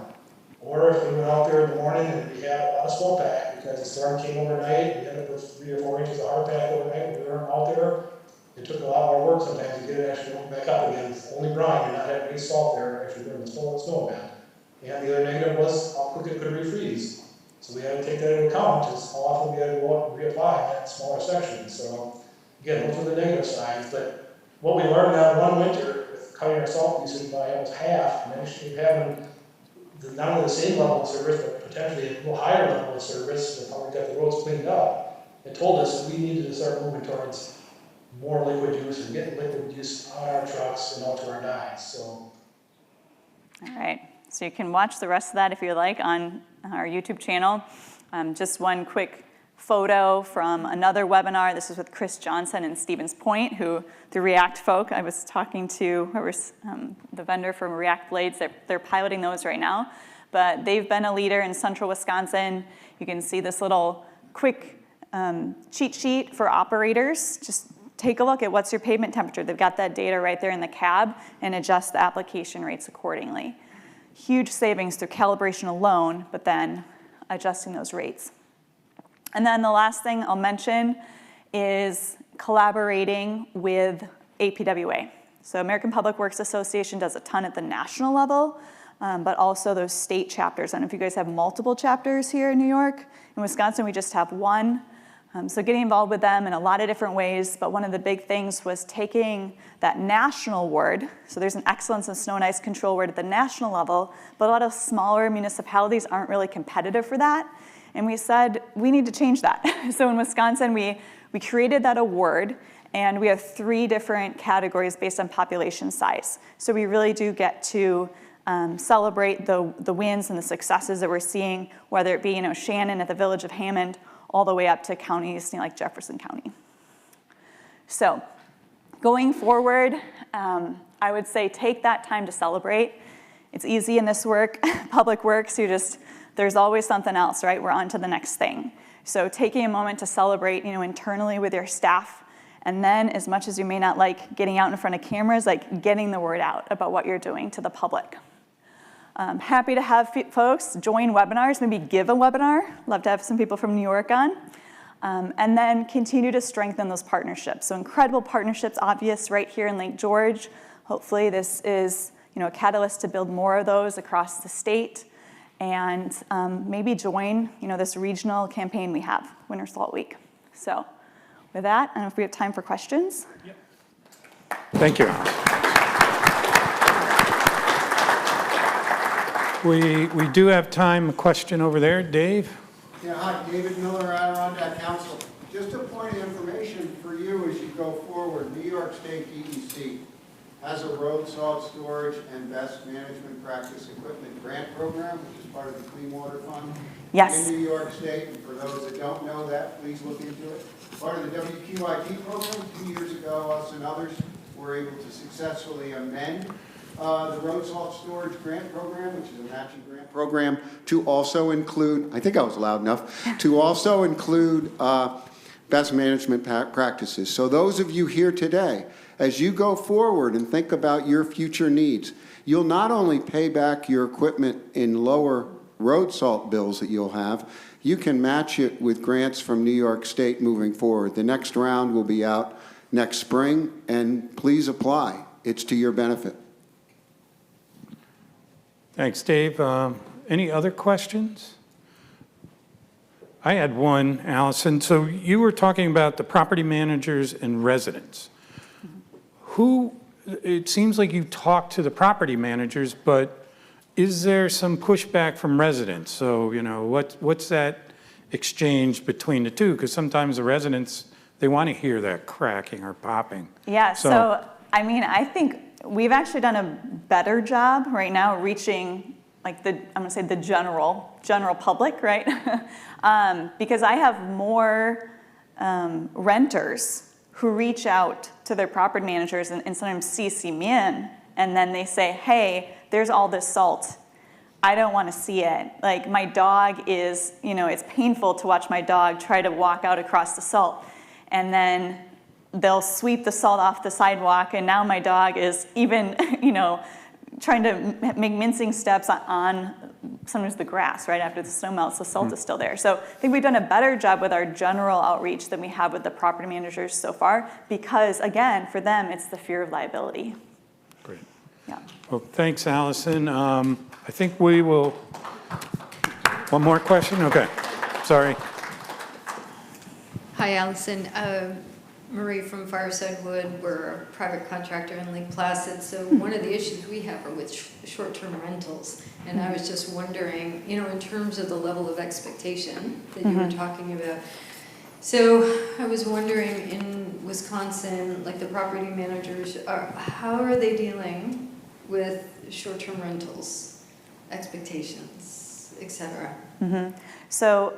Or if we went out there in the morning and we had a lot of snowpack because the storm came overnight, we had to put 3 or 4 inches of hard pack overnight, we weren't out there. It took a lot more work sometimes to get it actually back up again. It's only brine, you're not having any salt there actually during the snow event. And the other negative was how quick it could refreeze. So we had to take that into account, just how often we had to go out and reapply in that smaller section. So again, those were the negative sides, but what we learned that one winter with cutting our salt usage by almost half, and actually having not only the same level of service, but potentially a little higher level of service with how we got the roads cleaned up, it told us that we needed to start moving towards more liquid use and getting liquid use on our trucks and out to our dyes. So. All right, so you can watch the rest of that if you like on our YouTube channel. Just one quick photo from another webinar. This is with Chris Johnson and Stevens Point, who the React folk, I was talking to whoever's the vendor from React Blades. They're piloting those right now, but they've been a leader in central Wisconsin. You can see this little quick cheat sheet for operators. Just take a look at what's your pavement temperature. They've got that data right there in the cab and adjust the application rates accordingly. Huge savings through calibration alone, but then adjusting those rates. And then the last thing I'll mention is collaborating with APWA. So American Public Works Association does a ton at the national level, but also those state chapters. I don't know if you guys have multiple chapters here in New York. In Wisconsin, we just have one. So getting involved with them in a lot of different ways, but one of the big things was taking that national award. So there's an excellence in snow and ice control award at the national level, but a lot of smaller municipalities aren't really competitive for that. And we said, we need to change that. So in Wisconsin, we created that award, and we have 3 different categories based on population size. So we really do get to celebrate the wins and the successes that we're seeing, whether it be Shannon at the Village of Hammond, all the way up to counties like Jefferson County. So going forward, I would say take that time to celebrate. It's easy in this work, public works, there's always something else, right? We're on to the next thing. So taking a moment to celebrate, internally with your staff, and then as much as you may not like getting out in front of cameras, like getting the word out about what you're doing to the public. Happy to have folks join webinars, maybe give a webinar. Love to have some people from New York on. And then continue to strengthen those partnerships. So incredible partnerships, obvious right here in Lake George. Hopefully this is a catalyst to build more of those across the state. And maybe join this regional campaign we have, Winter Salt Week. So with that, I don't know if we have time for questions. Yep. Thank you. We do have time. A question over there, Dave. Yeah, hi, David Miller, Adirondack Council. Just a point of information for you as you go forward. New York State DEC has a road salt storage and best management practice equipment grant program, which is part of the Clean Water Fund. Yes. In New York State, and for those that don't know that, please look into it. Part of the WQIP program, 2 years ago, us and others were able to successfully amend the road salt storage grant program, which is a matching grant program, to also include, I think I was loud enough, to also include best management practices. So those of you here today, as you go forward and think about your future needs, you'll not only pay back your equipment in lower road salt bills that you'll have, you can match it with grants from New York State moving forward. The next round will be out next spring, and please apply. It's to your benefit. Thanks, Dave. Any other questions? I had one, Allison. So you were talking about the property managers and residents. It seems like you talked to the property managers, but is there some pushback from residents? So, what's that exchange between the two? Because sometimes the residents, they want to hear that cracking or popping. Yeah, so I think we've actually done a better job right now reaching I'm gonna say the general public, right? Because I have more renters who reach out to their property managers and sometimes CC me in, and then they say, hey, there's all this salt. I don't want to see it. Like my dog is, it's painful to watch my dog try to walk out across the salt. And then they'll sweep the salt off the sidewalk, and now my dog is even, trying to make mincing steps on sometimes the grass right after the snow melts. The salt is still there. So I think we've done a better job with our general outreach than we have with the property managers so far, because again, for them, it's the fear of liability. Great. Yeah. Well, thanks, Allison. I think we will, one more question? Okay, sorry. Hi, Allison. Marie from Fireside Wood. We're a private contractor in Lake Placid. So one of the issues we have are with short-term rentals. And I was just wondering, in terms of the level of expectation that you were talking about. So I was wondering, in Wisconsin, like the property managers, how are they dealing with short-term rentals, expectations, et cetera? So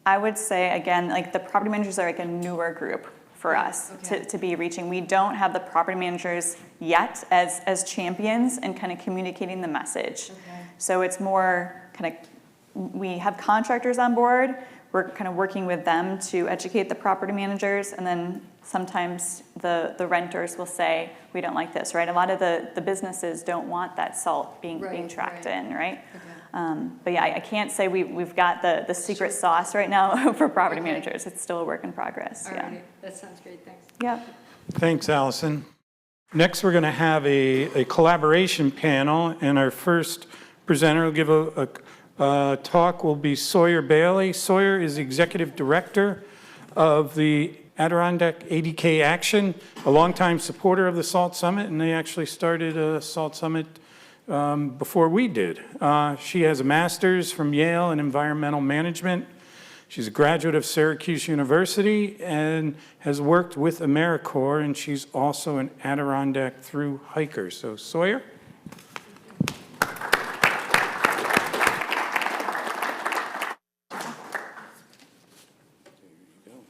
I would say, again, like the property managers are like a newer group for us to be reaching. We don't have the property managers yet as champions and kind of communicating the message. So it's more kind of, we have contractors on board. We're kind of working with them to educate the property managers, and then sometimes the renters will say, we don't like this, right? A lot of the businesses don't want that salt being tracked in, right? But yeah, I can't say we've got the secret sauce right now for property managers. It's still a work in progress. All right, that sounds great, thanks. Yeah. Thanks, Allison. Next, we're going to have a collaboration panel, and our first presenter will give a talk will be Sawyer Bailey. Sawyer is the Executive Director of the Adirondack ADK Action, a longtime supporter of the SALT Summit, and they actually started a SALT Summit before we did. She has a master's from Yale in environmental management. She's a graduate of Syracuse University and has worked with AmeriCorps, and she's also an Adirondack thru hiker. So Sawyer?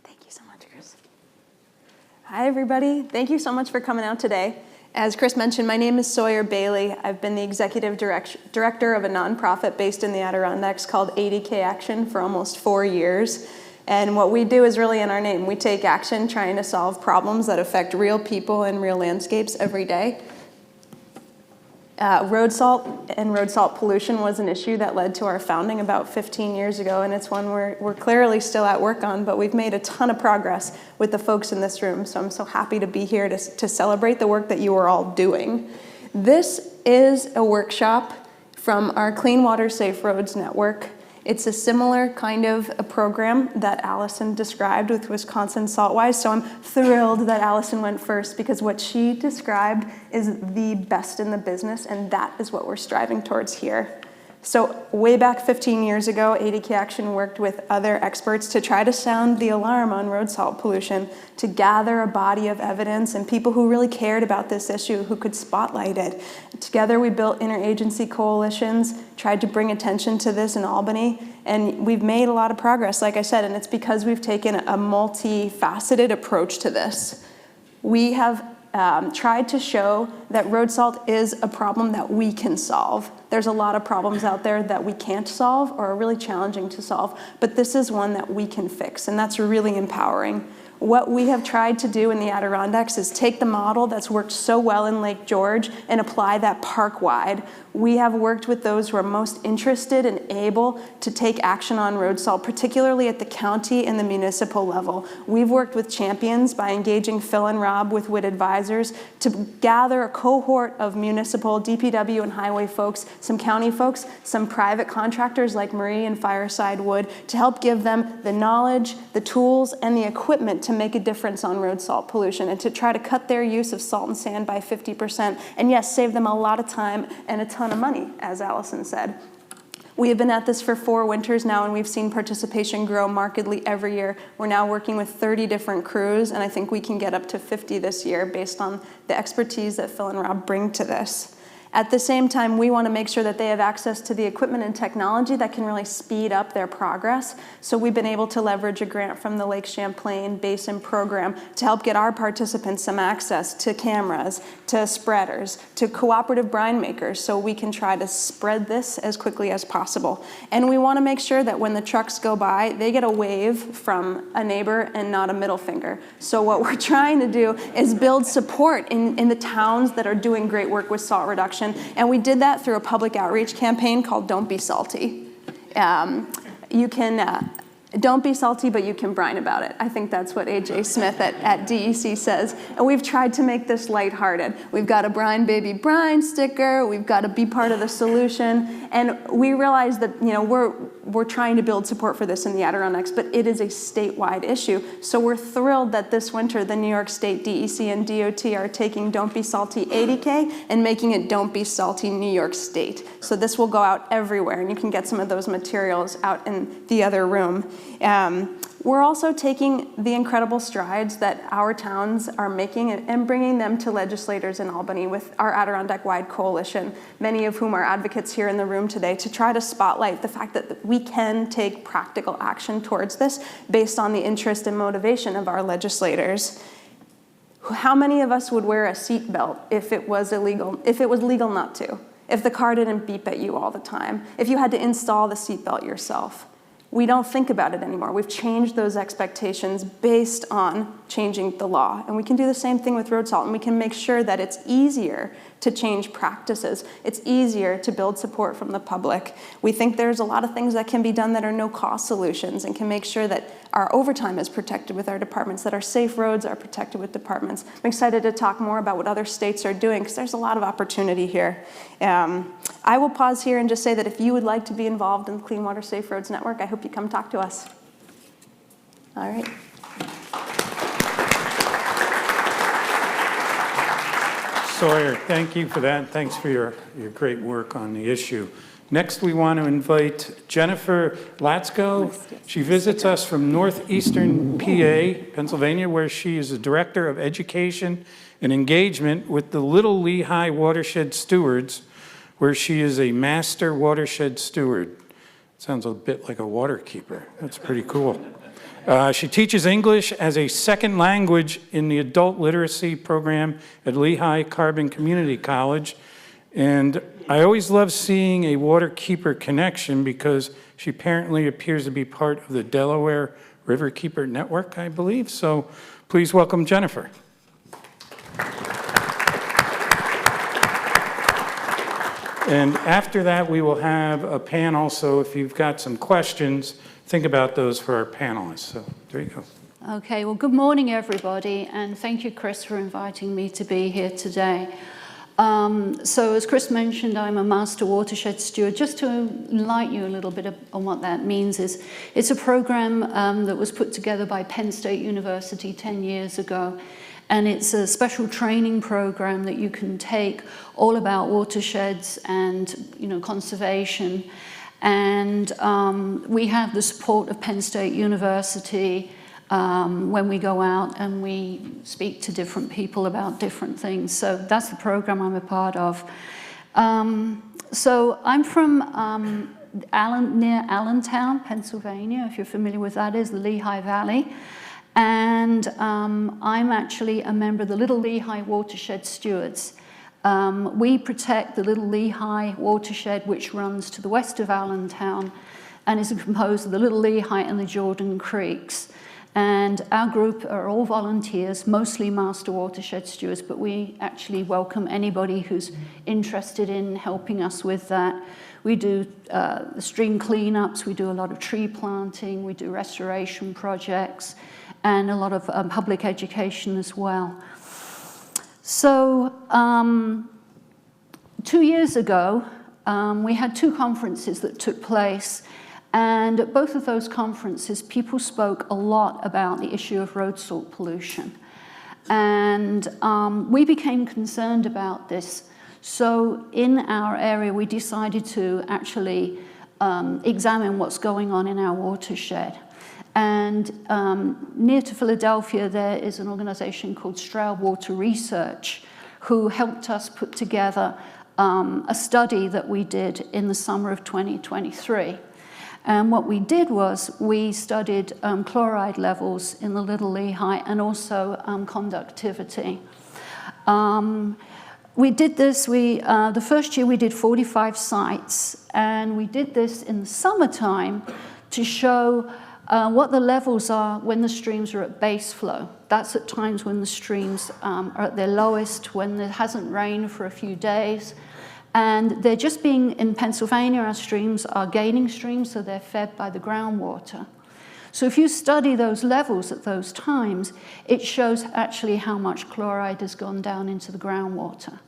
Thank you so much, Chris. Hi, everybody. Thank you so much for coming out today. As Chris mentioned, my name is Sawyer Bailey. I've been the executive director of a nonprofit based in the Adirondacks called ADK Action for almost 4 years. And what we do is really in our name. We take action trying to solve problems that affect real people and real landscapes every day. Road salt and road salt pollution was an issue that led to our founding about 15 years ago, and it's one we're clearly still at work on, but we've made a ton of progress with the folks in this room, so I'm so happy to be here to celebrate the work that you are all doing. This is a workshop from our Clean Water Safe Roads Network. It's a similar kind of a program that Allison described with Wisconsin Saltwise, so I'm thrilled that Allison went first because what she described is the best in the business, and that is what we're striving towards here. So way back 15 years ago, ADK Action worked with other experts to try to sound the alarm on road salt pollution, to gather a body of evidence and people who really cared about this issue who could spotlight it. Together we built interagency coalitions, tried to bring attention to this in Albany, and we've made a lot of progress, like I said, and it's because we've taken a multifaceted approach to this. We have tried to show that road salt is a problem that we can solve. There's a lot of problems out there that we can't solve or are really challenging to solve, but this is one that we can fix, and that's really empowering. What we have tried to do in the Adirondacks is take the model that's worked so well in Lake George and apply that park-wide. We have worked with those who are most interested and able to take action on road salt, particularly at the county and the municipal level. We've worked with champions by engaging Phil and Rob with WIT Advisors to gather a cohort of municipal, DPW and highway folks, some county folks, some private contractors like Marie and Fireside Wood to help give them the knowledge, the tools, and the equipment to make a difference on road salt pollution and to try to cut their use of salt and sand by 50%, and yes, save them a lot of time and a ton of money, as Allison said. We have been at this for 4 winters now, and we've seen participation grow markedly every year. We're now working with 30 different crews, and I think we can get up to 50 this year based on the expertise that Phil and Rob bring to this. At the same time, we want to make sure that they have access to the equipment and technology that can really speed up their progress. So we've been able to leverage a grant from the Lake Champlain Basin Program to help get our participants some access to cameras, to spreaders, to cooperative brine makers, so we can try to spread this as quickly as possible. And we want to make sure that when the trucks go by, they get a wave from a neighbor and not a middle finger. So what we're trying to do is build support in the towns that are doing great work with salt reduction. And we did that through a public outreach campaign called Don't Be Salty. Don't be salty, but you can brine about it. I think that's what A.J. Smith at DEC says. And we've tried to make this lighthearted. We've got a Brine Baby Brine sticker. We've got to be part of the solution. And we realize that, we're trying to build support for this in the Adirondacks, but it is a statewide issue. So we're thrilled that this winter, the New York State DEC and DOT are taking Don't Be Salty 80K and making it Don't Be Salty New York State. So this will go out everywhere, and you can get some of those materials out in the other room. We're also taking the incredible strides that our towns are making and bringing them to legislators in Albany with our Adirondack-wide coalition, many of whom are advocates here in the room today, to try to spotlight the fact that we can take practical action towards this based on the interest and motivation of our legislators. How many of us would wear a seatbelt if it was legal not to? If the car didn't beep at you all the time? If you had to install the seatbelt yourself? We don't think about it anymore. We've changed those expectations based on changing the law. And we can do the same thing with road salt, and we can make sure that it's easier to change practices. It's easier to build support from the public. We think there's a lot of things that can be done that are no-cost solutions and can make sure that our overtime is protected with our departments, that our safe roads are protected with departments. I'm excited to talk more about what other states are doing because there's a lot of opportunity here. I will pause here and just say that if you would like to be involved in the Clean Water Safe Roads Network, I hope you come talk to us. All right. Sawyer, thank you for that. Thanks for your great work on the issue. Next, we want to invite Jennifer Latsko. She visits us from northeastern PA, Pennsylvania, where she is the Director of Education and Engagement with the Little Lehigh Watershed Stewards, where she is a Master Watershed Steward. Sounds a bit like a water keeper. That's pretty cool. She teaches English as a second language in the adult literacy program at Lehigh Carbon Community College. And I always love seeing a water keeper connection because she apparently appears to be part of the Delaware River Keeper Network, I believe. So please welcome Jennifer. And after that, we will have a panel. So if you've got some questions, think about those for our panelists. So there you go. Okay, well, good morning, everybody, and thank you, Chris, for inviting me to be here today. So as Chris mentioned, I'm a Master Watershed Steward. Just to enlighten you a little bit on what that means is, it's a program that was put together by Penn State University 10 years ago. And it's a special training program that you can take all about watersheds and, conservation. And we have the support of Penn State University when we go out and we speak to different people about different things. So that's the program I'm a part of. So I'm from near Allentown, Pennsylvania, if you're familiar with that, is the Lehigh Valley. And I'm actually a member of the Little Lehigh Watershed Stewards. We protect the Little Lehigh watershed, which runs to the west of Allentown and is composed of the Little Lehigh and the Jordan Creeks. And our group are all volunteers, mostly Master Watershed Stewards, but we actually welcome anybody who's interested in helping us with that. We do stream cleanups, we do a lot of tree planting, we do restoration projects, and a lot of public education as well. So 2 years ago, we had two conferences that took place, and at both of those conferences, people spoke a lot about the issue of road salt pollution. And we became concerned about this. So in our area, we decided to actually examine what's going on in our watershed. And near to Philadelphia, there is an organization called Stroud Water Research, who helped us put together a study that we did in the summer of 2023. And what we did was we studied chloride levels in the Little Lehigh and also conductivity. We did this, the first year we did 45 sites, and we did this in the summertime to show what the levels are when the streams are at base flow. That's at times when the streams are at their lowest, when there hasn't rained for a few days. And they're just being, in Pennsylvania, our streams are gaining streams, so they're fed by the groundwater. So if you study those levels at those times, it shows actually how much chloride has gone down into the groundwater.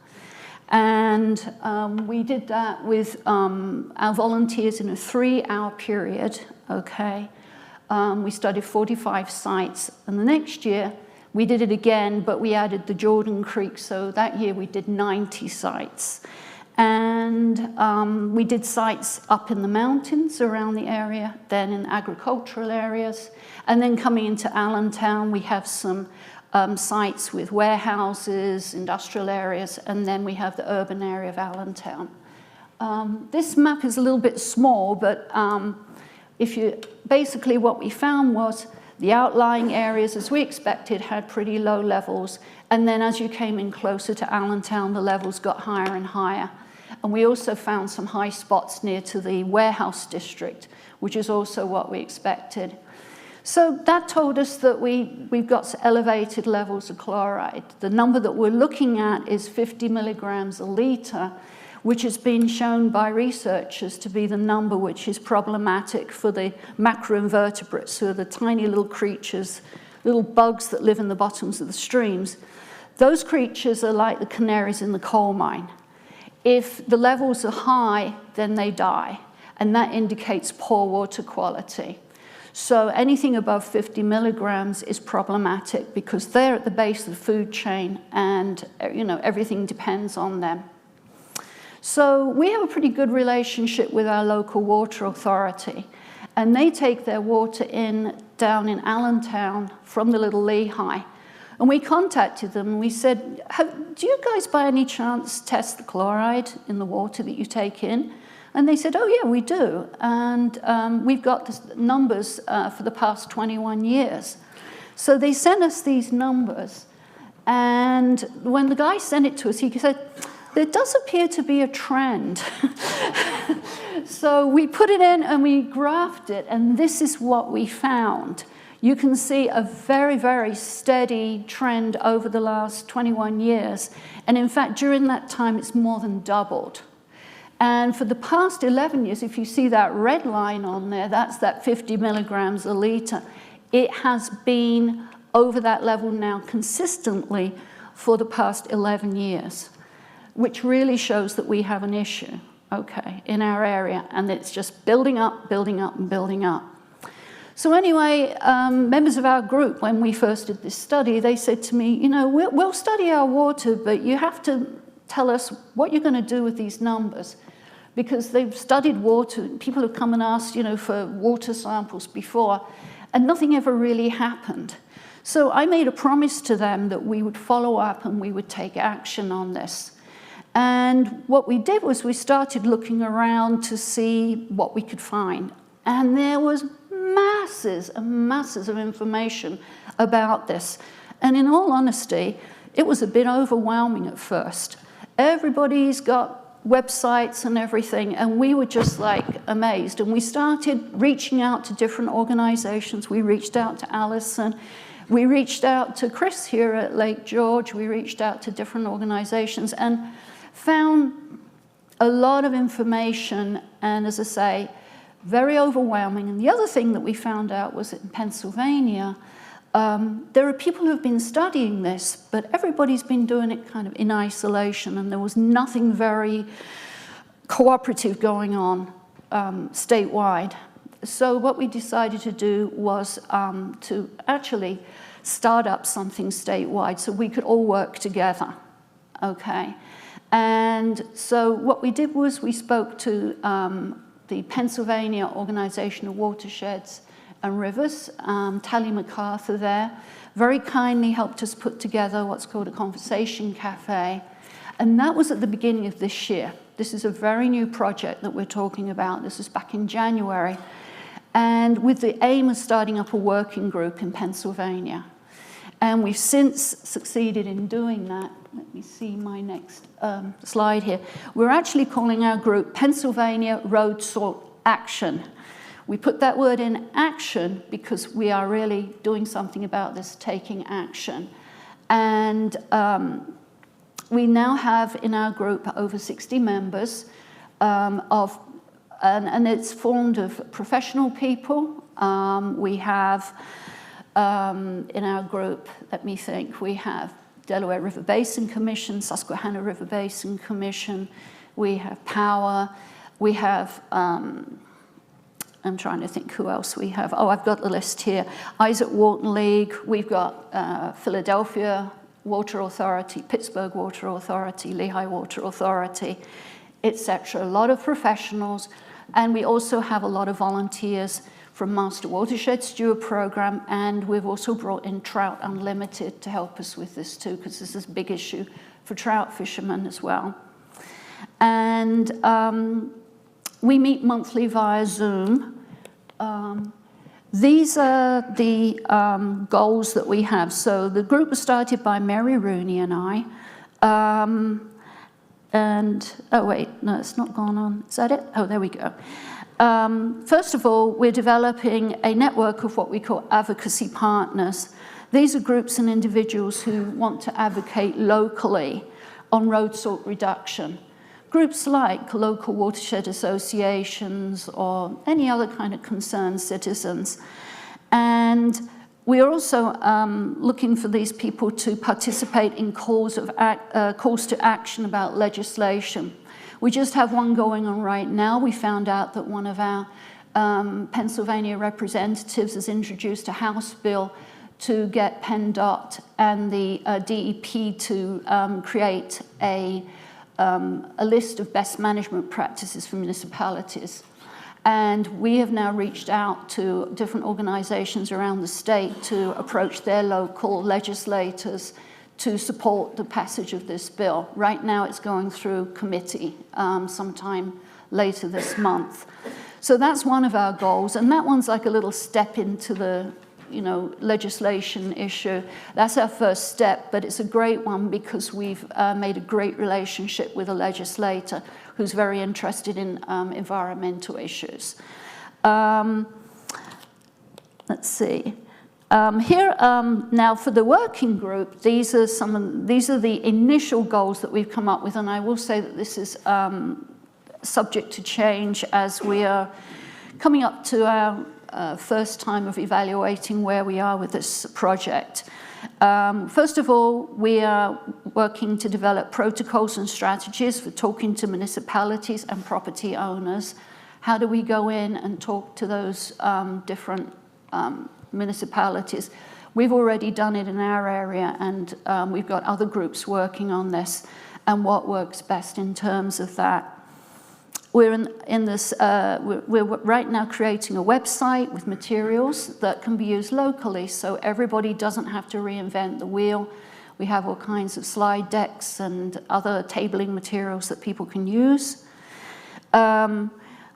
And we did that with our volunteers in a 3-hour period, okay? We studied 45 sites, and the next year we did it again, but we added the Jordan Creek, so that year we did 90 sites. And we did sites up in the mountains around the area, then in agricultural areas, and then coming into Allentown, we have some sites with warehouses, industrial areas, and then we have the urban area of Allentown. This map is a little bit small, but basically what we found was the outlying areas, as we expected, had pretty low levels, and then as you came in closer to Allentown, the levels got higher and higher. And we also found some high spots near to the warehouse district, which is also what we expected. So that told us that we've got elevated levels of chloride. The number that we're looking at is 50 milligrams a liter, which has been shown by researchers to be the number which is problematic for the macroinvertebrates, who are the tiny little creatures, little bugs that live in the bottoms of the streams. Those creatures are like the canaries in the coal mine. If the levels are high, then they die, and that indicates poor water quality. So anything above 50 milligrams is problematic because they're at the base of the food chain, and everything depends on them. So we have a pretty good relationship with our local water authority, and they take their water down in Allentown from the Little Lehigh. And we contacted them and we said, do you guys by any chance test the chloride in the water that you take in? And they said, oh yeah, we do. And we've got the numbers for the past 21 years. So they sent us these numbers. And when the guy sent it to us, he said, there does appear to be a trend. So we put it in and we graphed it, and this is what we found. You can see a very, very steady trend over the last 21 years. And in fact, during that time, it's more than doubled. And for the past 11 years, if you see that red line on there, that's that 50 milligrams a liter. It has been over that level now consistently for the past 11 years, which really shows that we have an issue, okay, in our area. And it's just building up, building up, and building up. So anyway, members of our group, when we first did this study, they said to me, we'll study our water, but you have to tell us what you're going to do with these numbers. Because they've studied water, people have come and asked, for water samples before, and nothing ever really happened. So I made a promise to them that we would follow up and we would take action on this. And what we did was we started looking around to see what we could find. And there was masses and masses of information about this. And in all honesty, it was a bit overwhelming at first. Everybody's got websites and everything, and we were just like amazed. And we started reaching out to different organizations. We reached out to Allison. We reached out to Chris here at Lake George. We reached out to different organizations and found a lot of information, and as I say, very overwhelming. And the other thing that we found out was that in Pennsylvania, there are people who have been studying this, but everybody's been doing it kind of in isolation, and there was nothing very cooperative going on statewide. So what we decided to do was to actually start up something statewide so we could all work together, okay? And so what we did was we spoke to the Pennsylvania Organization of Watersheds and Rivers, Tally MacArthur there, very kindly helped us put together what's called a conversation cafe. And that was at the beginning of this year. This is a very new project that we're talking about. This is back in January. And with the aim of starting up a working group in Pennsylvania. And we've since succeeded in doing that. Let me see my next slide here. We're actually calling our group Pennsylvania Road Salt Action. We put that word in action because we are really doing something about this, taking action. And we now have in our group over 60 members and it's formed of professional people. We have in our group, let me think, we have Delaware River Basin Commission, Susquehanna River Basin Commission, we have Power, we have, I'm trying to think who else we have. Oh, I've got the list here. Isaac Walton League, we've got Philadelphia Water Authority, Pittsburgh Water Authority, Lehigh Water Authority, etc. A lot of professionals, and we also have a lot of volunteers from Master Watershed Steward Program, and we've also brought in Trout Unlimited to help us with this too, because this is a big issue for trout fishermen as well. And we meet monthly via Zoom. These are the goals that we have. So the group was started by Mary Rooney and I. Oh wait, no, it's not gone on. Is that it? Oh, there we go. First of all, we're developing a network of what we call advocacy partners. These are groups and individuals who want to advocate locally on road salt reduction. Groups like local watershed associations or any other kind of concerned citizens. And we are also looking for these people to participate in calls to action about legislation. We just have one going on right now. We found out that one of our Pennsylvania representatives has introduced a House bill to get PennDOT and the DEP to create a list of best management practices for municipalities. And we have now reached out to different organizations around the state to approach their local legislators to support the passage of this bill. Right now it's going through committee sometime later this month. So that's one of our goals, and that one's like a little step into the legislation issue. That's our first step, but it's a great one because we've made a great relationship with a legislator who's very interested in environmental issues. Let's see. Here now for the working group, these are the initial goals that we've come up with, and I will say that this is subject to change as we are coming up to our first time of evaluating where we are with this project. First of all, we are working to develop protocols and strategies for talking to municipalities and property owners. How do we go in and talk to those different municipalities? We've already done it in our area, and we've got other groups working on this and what works best in terms of that. We're we're right now creating a website with materials that can be used locally, so everybody doesn't have to reinvent the wheel. We have all kinds of slide decks and other tabling materials that people can use.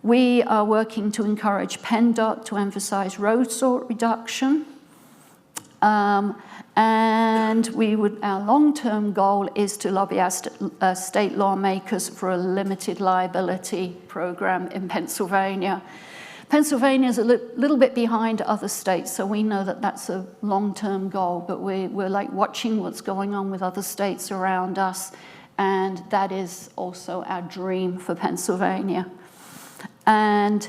We are working to encourage PennDOT to emphasize road salt reduction. And our long-term goal is to lobby our state lawmakers for a limited liability program in Pennsylvania. Pennsylvania is a little bit behind other states, so we know that that's a long-term goal, but we're like watching what's going on with other states around us, and that is also our dream for Pennsylvania. And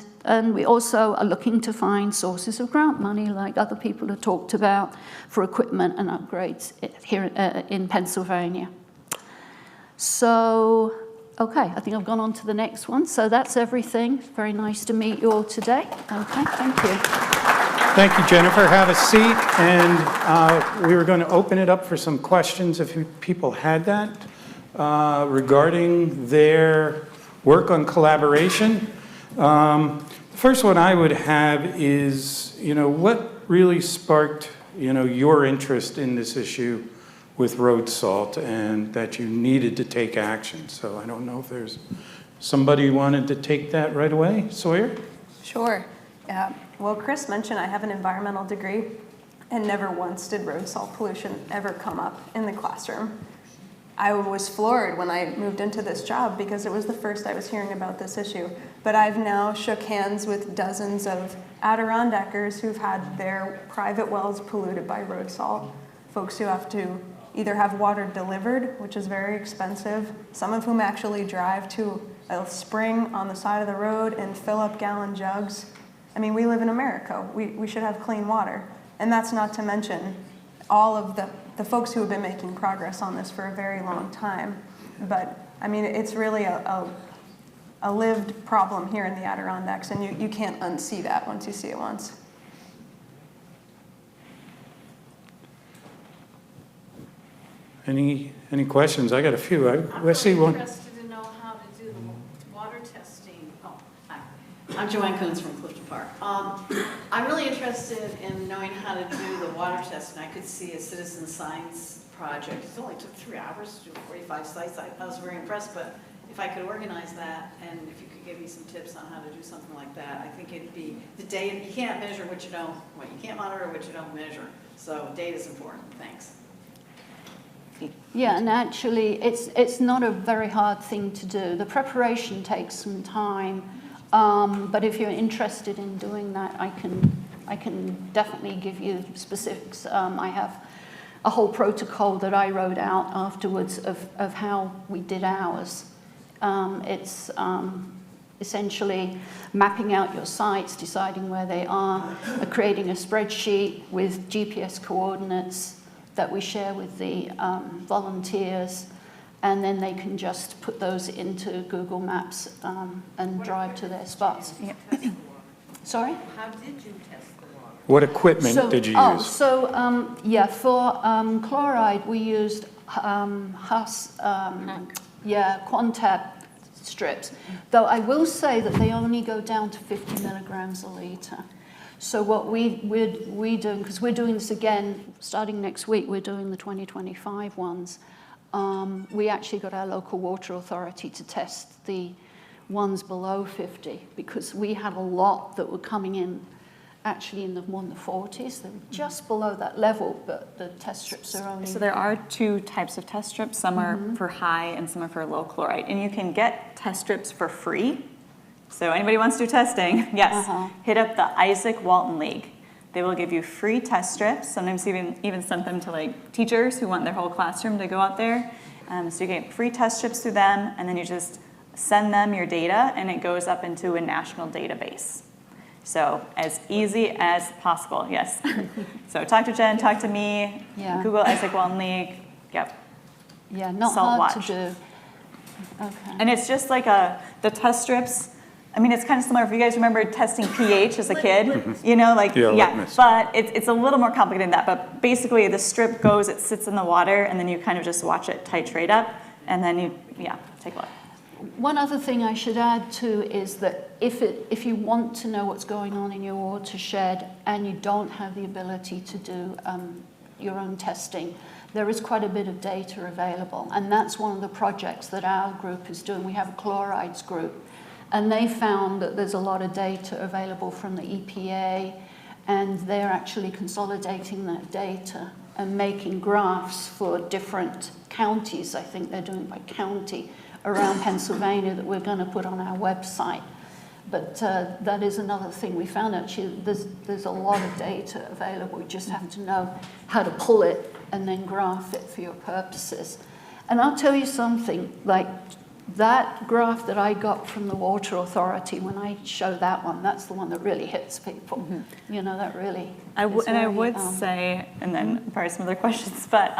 we also are looking to find sources of grant money, like other people have talked about, for equipment and upgrades here in Pennsylvania. So, okay, I think I've gone on to the next one. So that's everything. Very nice to meet you all today. Okay, thank you. Thank you, Jennifer. Have a seat, and we were going to open it up for some questions if people had that regarding their work on collaboration. The first one I would have is, what really sparked, your interest in this issue with road salt and that you needed to take action. So I don't know if there's somebody who wanted to take that right away. Sawyer? Sure. Well, Chris mentioned I have an environmental degree, and never once did road salt pollution ever come up in the classroom. I was floored when I moved into this job because it was the first I was hearing about this issue. But I've now shook hands with dozens of Adirondackers who've had their private wells polluted by road salt, folks who have to either have water delivered, which is very expensive, some of whom actually drive to a spring on the side of the road and fill up gallon jugs. I mean, we live in America. We should have clean water. And that's not to mention all of the folks who have been making progress on this for a very long time. But, I mean, it's really a lived problem here in the Adirondacks, and you can't unsee that once you see it once. Any questions? I got a few. Let's see one. I'm really interested to know how to do the water testing. Oh, hi. I'm Joanne Coons from Clifton Park. I'm really interested in knowing how to do the water testing. I could see a citizen science project. It only took 3 hours to do 45 sites. I was very impressed, but if I could organize that and if you could give me some tips on how to do something like that, I think it'd be the data. You can't measure what you don't, you can't monitor what you don't measure. So data is important. Thanks. Yeah, and actually, it's not a very hard thing to do. The preparation takes some time, but if you're interested in doing that, I can definitely give you specifics. I have a whole protocol that I wrote out afterwards of how we did ours. It's essentially mapping out your sites, deciding where they are, creating a spreadsheet with GPS coordinates that we share with the volunteers, and then they can just put those into Google Maps and drive to their spots. Sorry? How did you test the water? What equipment did you use? For chloride, we used Huss, Quantep strips. Though I will say that they only go down to 50 milligrams a litre. So what we're doing, because we're doing this again, starting next week, we're doing the 2025 ones. We actually got our local water authority to test the ones below 50, because we had a lot that were coming in actually in the 40s. They're just below that level, but the test strips are only... So there are 2 types of test strips. Some are for high and some are for low chloride. And you can get test strips for free. So anybody wants to do testing, yes, hit up the Isaac Walton League. They will give you free test strips. Sometimes even send them to like teachers who want their whole classroom to go out there. So you get free test strips through them, and then you just send them your data, and it goes up into a national database. So as easy as possible, yes. So talk to Jen, talk to me, Google Isaac Walton League, yep. Yeah, not Salt hard watch. to do. Okay. And it's just like the test strips. I mean, it's kind of similar. If you guys remember testing pH as a kid, you know, like, but it's a little more complicated than that. But basically, the strip goes, it sits in the water, and then you kind of just watch it titrate up, and then you, take a look. One other thing I should add too is that if you want to know what's going on in your watershed and you don't have the ability to do your own testing, there is quite a bit of data available, and that's one of the projects that our group is doing. We have a chlorides group, and they found that there's a lot of data available from the EPA, and they're actually consolidating that data and making graphs for different counties. I think they're doing it by county around Pennsylvania that we're going to put on our website. But that is another thing we found. Actually, there's a lot of data available. You just have to know how to pull it and then graph it for your purposes. And I'll tell you something, like that graph that I got from the Water Authority, when I show that one, that's the one that really hits people. You know, that really... I would say, and then probably some other questions, but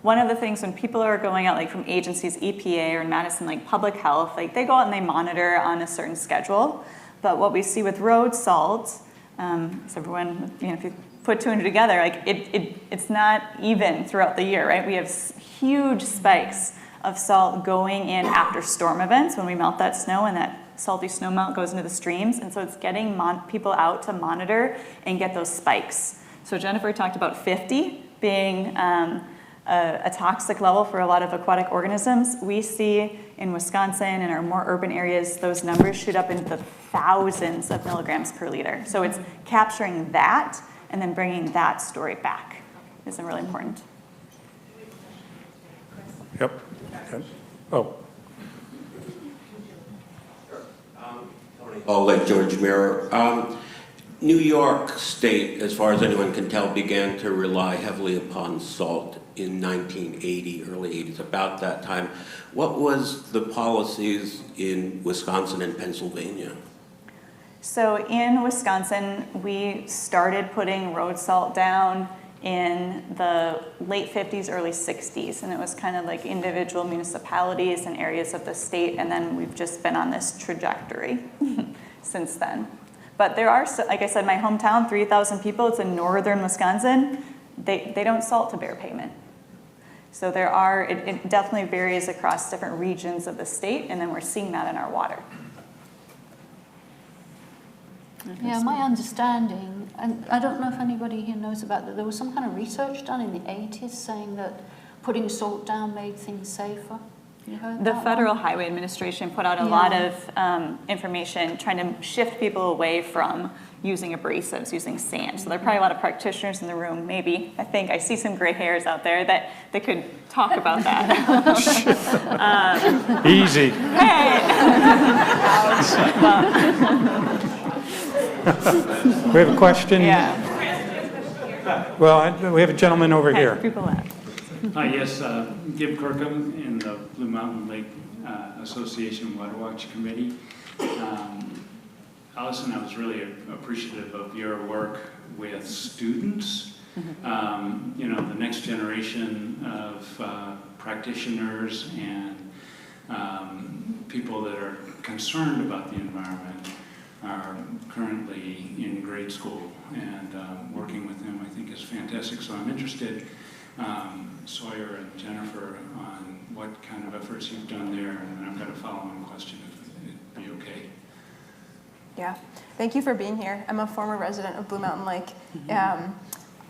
one of the things when people are going out, like from agencies, EPA or in Madison, like public health, like they go out and they monitor on a certain schedule. But what we see with road salt, so everyone, if you put 2 and 2 together, like it's not even throughout the year, right? We have huge spikes of salt going in after storm events when we melt that snow, and that salty snow melt goes into the streams. And so it's getting people out to monitor and get those spikes. So Jennifer talked about 50 being a toxic level for a lot of aquatic organisms. We see in Wisconsin and our more urban areas, those numbers shoot up into the thousands of milligrams per liter. So it's capturing that and then bringing that story back is really important. Yep. Okay. Oh, Lake George Mirror. New York State, as far as anyone can tell, began to rely heavily upon salt in 1980, early 80s, about that time. What was the policies in Wisconsin and Pennsylvania? So in Wisconsin, we started putting road salt down in the late 50s, early 60s, and it was kind of like individual municipalities and areas of the state, and then we've just been on this trajectory since then. But there are, like I said, my hometown, 3,000 people, it's in northern Wisconsin, they don't salt to bear payment. So there are, it definitely varies across different regions of the state, and then we're seeing that in our water. Yeah, my understanding, and I don't know if anybody here knows about that, there was some kind of research done in the 80s saying that putting salt down made things safer. You heard The that Federal one? Highway Administration put out a lot of information trying to shift people away from using abrasives, using sand. So there are probably a lot of practitioners in the room, maybe, I think, I see some gray hairs out there that could talk about that. easy. We have a question? Yeah. Well, we have a gentleman over here. People laugh. Hi, yes, Gib Kirkham in the Blue Mountain Lake Association Water Watch Committee. Allison, I was really appreciative of your work with students. You know, the next generation of practitioners and people that are concerned about the environment are currently in grade school, and working with them I think is fantastic. So I'm interested, Sawyer and Jennifer, on what kind of efforts you've done there, and then I've got a follow-on question if it'd be okay. Yeah, thank you for being here. I'm a former resident of Blue Mountain Lake.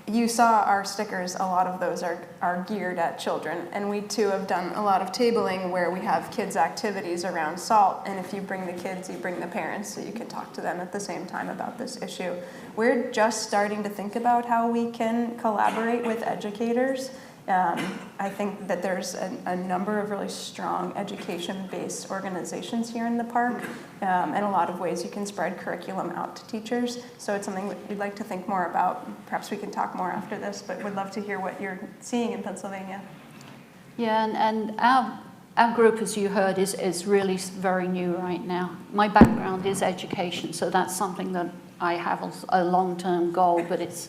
You saw our stickers, a lot of those are geared at children, and we too have done a lot of tabling where we have kids' activities around salt, and if you bring the kids, you bring the parents, so you can talk to them at the same time about this issue. We're just starting to think about how we can collaborate with educators. I think that there's a number of really strong education-based organizations here in the park, and a lot of ways you can spread curriculum out to teachers. So it's something that we'd like to think more about. Perhaps we can talk more after this, but would love to hear what you're seeing in Pennsylvania. Yeah, and our group, as you heard, is really very new right now. My background is education, so that's something that I have a long-term goal, but it's,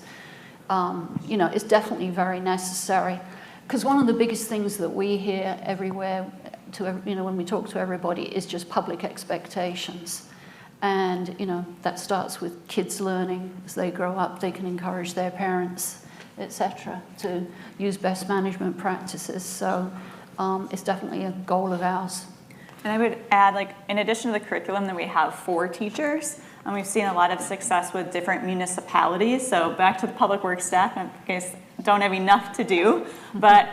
you know, it's definitely very necessary. Because one of the biggest things that we hear everywhere, you know, when we talk to everybody, is just public expectations. And, you know, that starts with kids learning. As they grow up, they can encourage their parents, etc., to use best management practices. So it's definitely a goal of ours. And I would add, like, in addition to the curriculum that we have for teachers, we've seen a lot of success with different municipalities. So back to the public works staff, in case don't have enough to do, but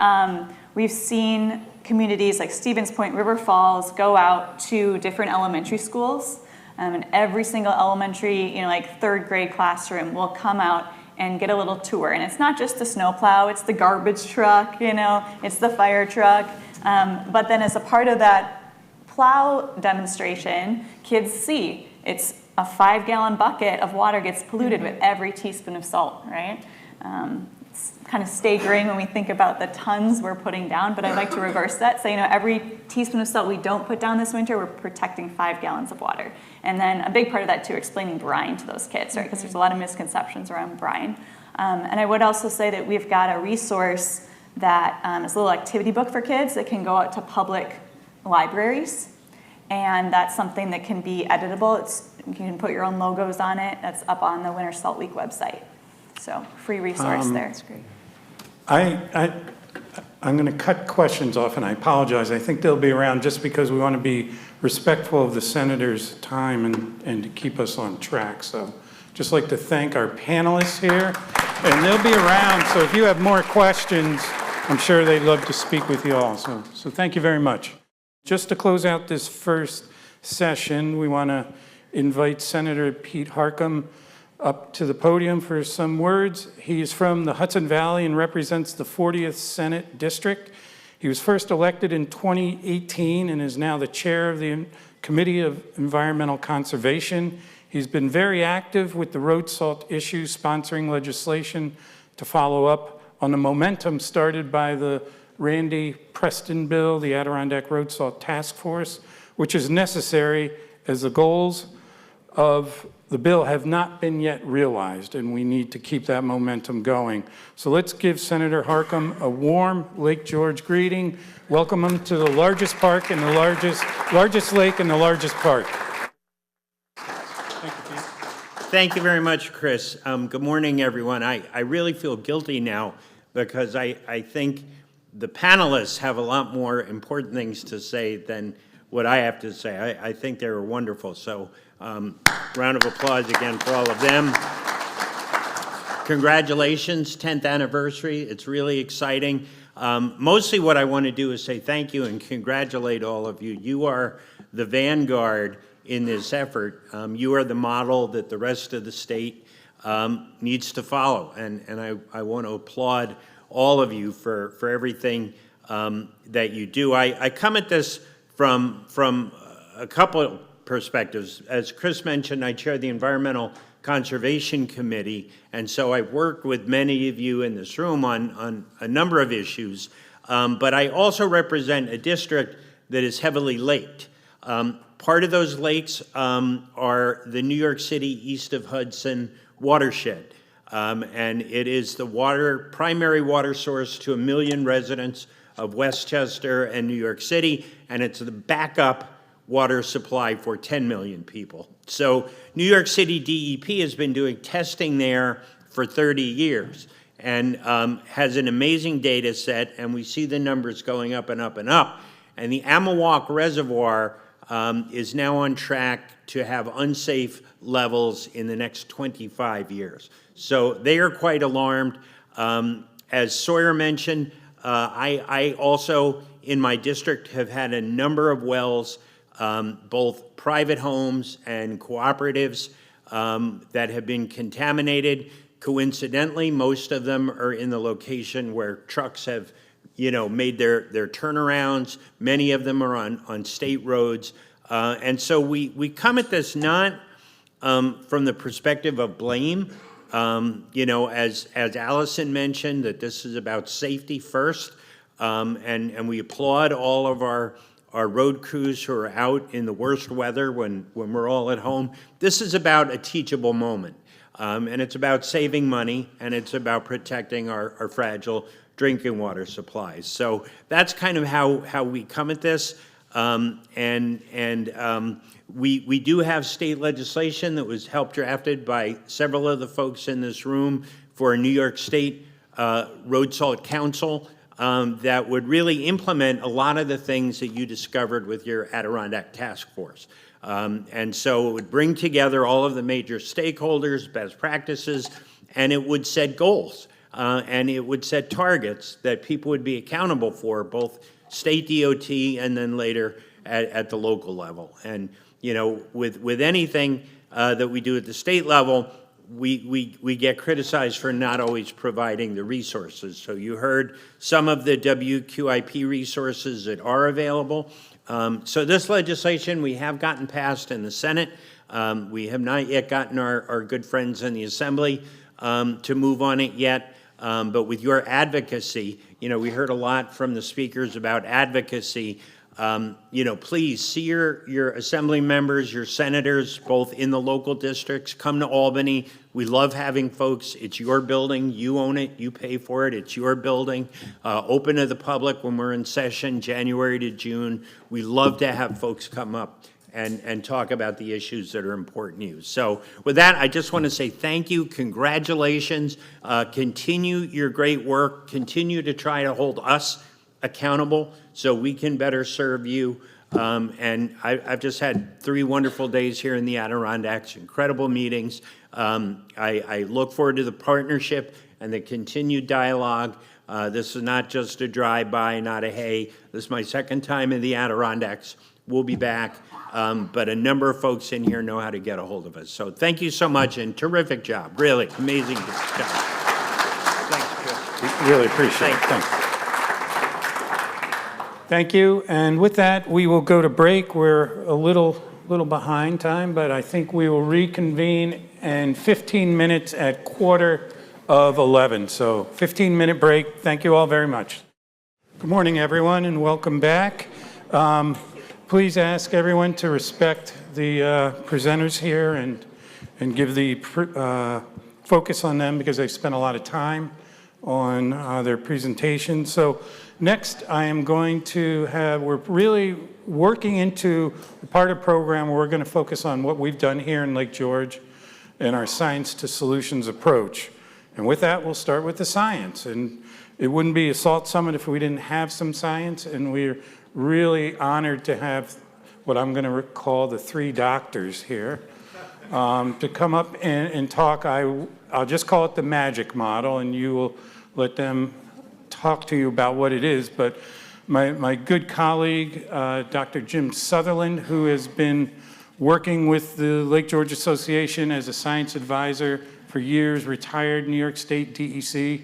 we've seen communities like Stevens Point, River Falls go out to different elementary schools, and every single elementary, you know, like third grade classroom will come out and get a little tour. And it's not just the snowplow, it's the garbage truck, you know, it's the fire truck. But then as a part of that plow demonstration, kids see it's a 5-gallon bucket of water gets polluted with every teaspoon of salt, right? It's kind of staggering when we think about the tons we're putting down, but I'd like to reverse that. So, you know, every teaspoon of salt we don't put down this winter, we're protecting 5 gallons of water. And then a big part of that too, explaining brine to those kids, right? Because there's a lot of misconceptions around brine. And I would also say that we've got a resource that is a little activity book for kids that can go out to public libraries. And that's something that can be editable. You can put your own logos on it. That's up on the Winter Salt Week website. So free resource there. It's great. I'm going to cut questions off, and I apologize. I think they'll be around just because we want to be respectful of the senator's time and to keep us on track. So just like to thank our panelists here, and they'll be around. So if you have more questions, I'm sure they'd love to speak with you all. So thank you very much. Just to close out this first session, we want to invite Senator Pete Harckham up to the podium for some words. He is from the Hudson Valley and represents the 40th Senate District. He was first elected in 2018 and is now the chair of the Committee of Environmental Conservation. He's been very active with the road salt issue, sponsoring legislation to follow up on the momentum started by the Randy Preston bill, the Adirondack Road Salt Task Force, which is necessary as the goals of the bill have not been yet realized, and we need to keep that momentum going. So let's give Senator Harckham a warm Lake George greeting. Welcome him to the largest park and the largest lake and the largest park. Thank you, Pete. Thank you very much, Chris. Good morning, everyone. I really feel guilty now because I think the panelists have a lot more important things to say than what I have to say. I think they were wonderful. So round of applause again for all of them. Congratulations, 10th anniversary. It's really exciting. Mostly what I want to do is say thank you and congratulate all of you. You are the vanguard in this effort. You are the model that the rest of the state needs to follow. And I want to applaud all of you for everything that you do. I come at this from a couple of perspectives. As Chris mentioned, I chair the Environmental Conservation Committee, and so I've worked with many of you in this room on a number of issues, but I also represent a district that is heavily laked. Part of those lakes are the New York City East of Hudson watershed, and it is the primary water source to 1 million residents of Westchester and New York City, and it's the backup water supply for 10 million people. So New York City DEP has been doing testing there for 30 years and has an amazing data set, and we see the numbers going up and up and up. And the Amawalk Reservoir is now on track to have unsafe levels in the next 25 years. So they are quite alarmed. As Sawyer mentioned, I also, in my district, have had a number of wells, both private homes and cooperatives that have been contaminated. Coincidentally, most of them are in the location where trucks have, made their turnarounds. Many of them are on state roads. And so we come at this not from the perspective of blame. As Allison mentioned, that this is about safety first. And we applaud all of our road crews who are out in the worst weather when we're all at home. This is about a teachable moment. And it's about saving money, and it's about protecting our fragile drinking water supplies. So that's kind of how we come at this. We do have state legislation that was helped drafted by several of the folks in this room for a New York State Road Salt Council that would really implement a lot of the things that you discovered with your Adirondack Task Force. And so it would bring together all of the major stakeholders, best practices, and it would set goals. And it would set targets that people would be accountable for, both state DOT and then later at the local level. And with anything that we do at the state level, we get criticized for not always providing the resources. So you heard some of the WQIP resources that are available. So this legislation we have gotten passed in the Senate. We have not yet gotten our good friends in the Assembly to move on it yet. But with your advocacy, we heard a lot from the speakers about advocacy. Please see your assembly members, your senators, both in the local districts. Come to Albany. We love having folks. It's your building. You own it. You pay for it. It's your building. Open to the public when we're in session, January to June. We love to have folks come up and talk about the issues that are important to you. So with that, I just want to say thank you, congratulations, continue your great work, continue to try to hold us accountable so we can better serve you. And I've just had 3 wonderful days here in the Adirondacks, incredible meetings. I look forward to the partnership and the continued dialogue. This is not just a drive-by, not a hey. This is my second time in the Adirondacks. We'll be back, but a number of folks in here know how to get a hold of us. So thank you so much, and terrific job, really amazing job. Thanks, Chris. Really appreciate it. Thanks. Thank you. And with that, we will go to break. We're a little behind time, but I think we will reconvene in 15 minutes at 11:15. So 15-minute break. Thank you all very much. Good morning, everyone, and welcome back. Please ask everyone to respect the presenters here and give the focus on them because they've spent a lot of time on their presentation. So next I am going to have, we're really working into the part of the program where we're going to focus on what we've done here in Lake George and our science to solutions approach. And with that, we'll start with the science. And it wouldn't be a SALT Summit if we didn't have some science, and we're really honored to have what I'm going to call the three doctors here to come up and talk. I'll just call it the magic model, and you will let them talk to you about what it is. But my good colleague, Dr. Jim Sutherland, who has been working with the Lake George Association as a science advisor for years, retired New York State DEC,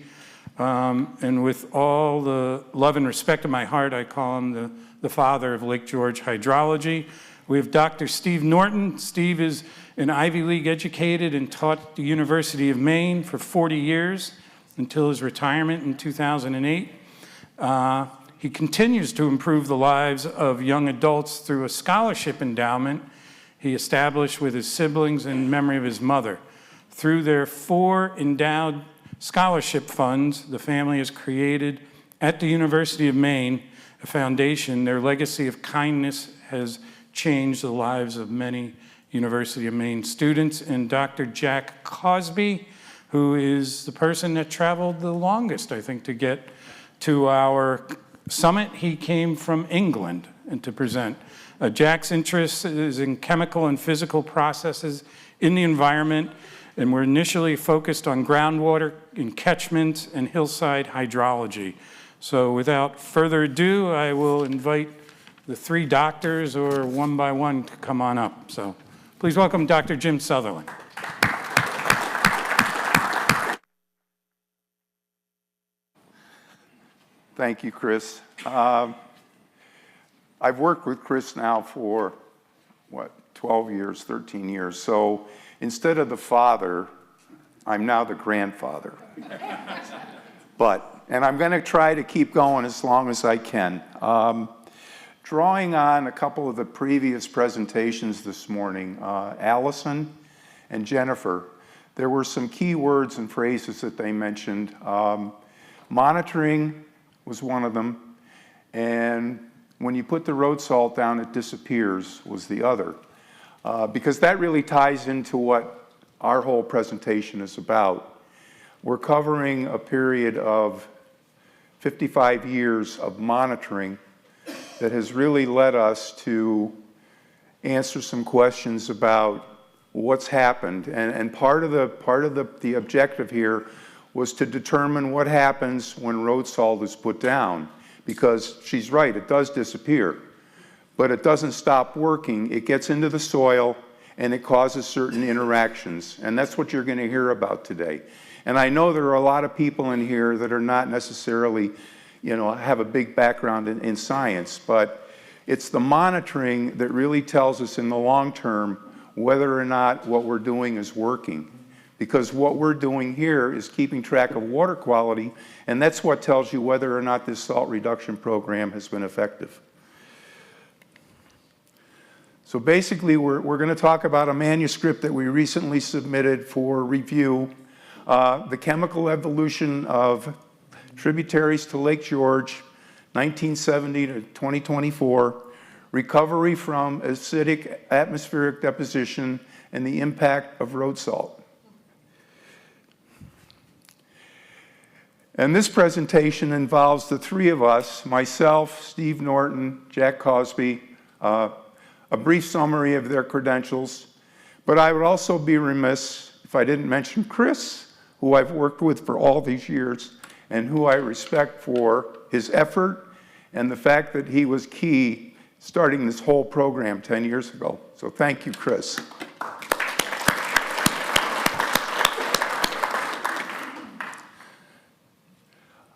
and with all the love and respect in my heart, I call him the father of Lake George hydrology. We have Dr. Steve Norton. Steve is an Ivy League educated and taught at the University of Maine for 40 years until his retirement in 2008. He continues to improve the lives of young adults through a scholarship endowment he established with his siblings in memory of his mother. Through their 4 endowed scholarship funds, the family has created at the University of Maine a foundation. Their legacy of kindness has changed the lives of many University of Maine students. And Dr. Jack Cosby, who is the person that traveled the longest, I think, to get to our summit. He came from England and to present. Jack's interest is in chemical and physical processes in the environment, and we're initially focused on groundwater in catchments and hillside hydrology. So without further ado, I will invite the three doctors, or one by one, to come on up. So please welcome Dr. Jim Sutherland. Thank you, Chris. I've worked with Chris now for, 12 years, 13 years. So instead of the father, I'm now the grandfather. And I'm going to try to keep going as long as I can. Drawing on a couple of the previous presentations this morning, Allison and Jennifer, there were some key words and phrases that they mentioned. Monitoring was one of them, and when you put the road salt down, it disappears was the other. Because that really ties into what our whole presentation is about. We're covering a period of 55 years of monitoring that has really led us to answer some questions about what's happened. And part of the objective here was to determine what happens when road salt is put down. Because she's right, it does disappear, but it doesn't stop working. It gets into the soil and it causes certain interactions. And that's what you're going to hear about today. And I know there are a lot of people in here that are not necessarily, have a big background in science, but it's the monitoring that really tells us in the long term whether or not what we're doing is working. Because what we're doing here is keeping track of water quality, and that's what tells you whether or not this salt reduction program has been effective. So basically, we're going to talk about a manuscript that we recently submitted for review, The Chemical Evolution of Tributaries to Lake George, 1970 to 2024, Recovery from Acidic Atmospheric Deposition and the Impact of Road Salt. And this presentation involves the three of us, myself, Steve Norton, Jack Cosby, a brief summary of their credentials. But I would also be remiss if I didn't mention Chris, who I've worked with for all these years, and who I respect for his effort and the fact that he was key starting this whole program 10 years ago. So thank you, Chris.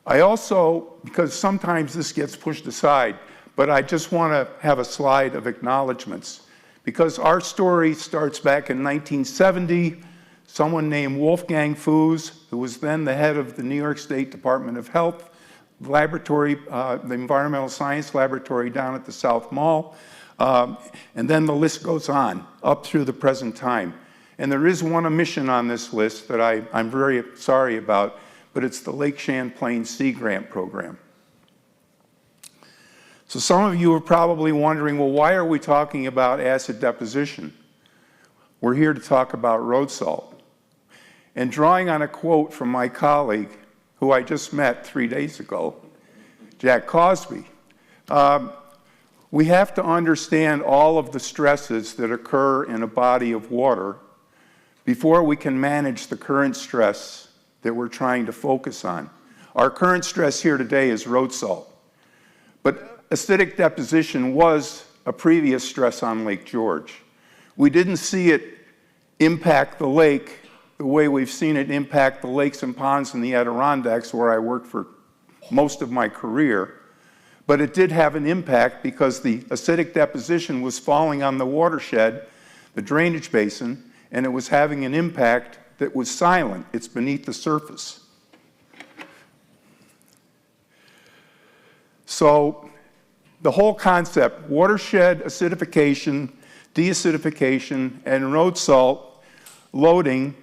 I also, because sometimes this gets pushed aside, but I just want to have a slide of acknowledgments. Because our story starts back in 1970. Someone named Wolfgang Fuß, who was then the head of the New York State Department of Health laboratory, the Environmental Science Laboratory down at the South Mall, and then the list goes on up through the present time. And there is one omission on this list that I'm very sorry about, but it's the Lake Champlain Sea Grant Program. So some of you are probably wondering, well, why are we talking about acid deposition? We're here to talk about road salt. And drawing on a quote from my colleague, who I just met 3 days ago, Jack Cosby, we have to understand all of the stresses that occur in a body of water before we can manage the current stress that we're trying to focus on. Our current stress here today is road salt. But acidic deposition was a previous stress on Lake George. We didn't see it impact the lake the way we've seen it impact the lakes and ponds in the Adirondacks, where I worked for most of my career. But it did have an impact because the acidic deposition was falling on the watershed, the drainage basin, and it was having an impact that was silent. It's beneath the surface. So the whole concept, watershed acidification, deacidification, and road salt loading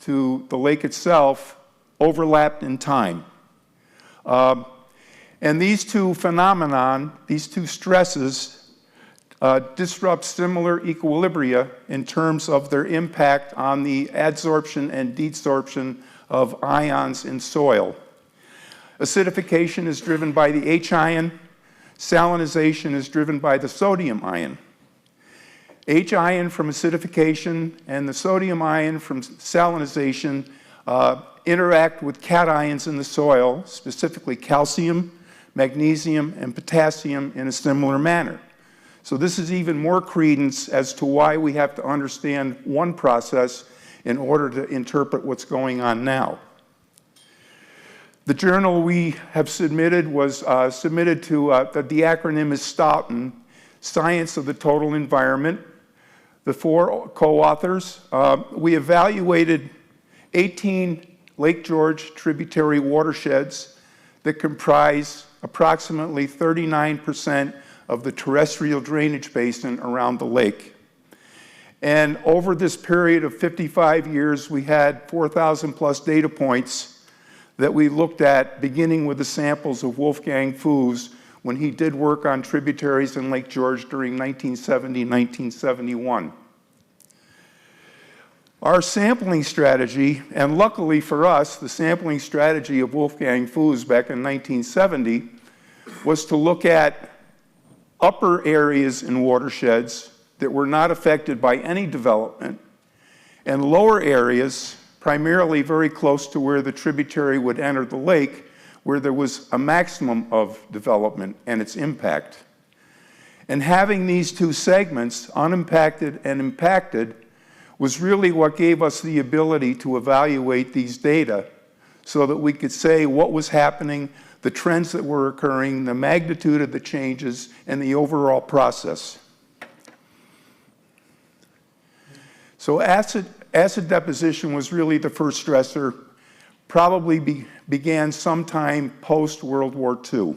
to the lake itself overlapped in time. And these two phenomenon, these two stresses, disrupt similar equilibria in terms of their impact on the adsorption and desorption of ions in soil. Acidification is driven by the H ion. Salinization is driven by the sodium ion. H ion from acidification and the sodium ion from salinization interact with cations in the soil, specifically calcium, magnesium, and potassium, in a similar manner. So this is even more credence as to why we have to understand one process in order to interpret what's going on now. The journal we have submitted was submitted to, the acronym is STOUGHTON, Science of the Total Environment. The 4 co-authors, we evaluated 18 Lake George tributary watersheds that comprise approximately 39% of the terrestrial drainage basin around the lake. And over this period of 55 years, we had 4,000 plus data points that we looked at, beginning with the samples of Wolfgang Fuß when he did work on tributaries in Lake George during 1970, 1971. Our sampling strategy, and luckily for us, the sampling strategy of Wolfgang Fuß back in 1970, was to look at upper areas in watersheds that were not affected by any development, and lower areas, primarily very close to where the tributary would enter the lake, where there was a maximum of development and its impact. And having these two segments, unimpacted and impacted, was really what gave us the ability to evaluate these data so that we could say what was happening, the trends that were occurring, the magnitude of the changes, and the overall process. So acid deposition was really the first stressor, probably began sometime post-World War II.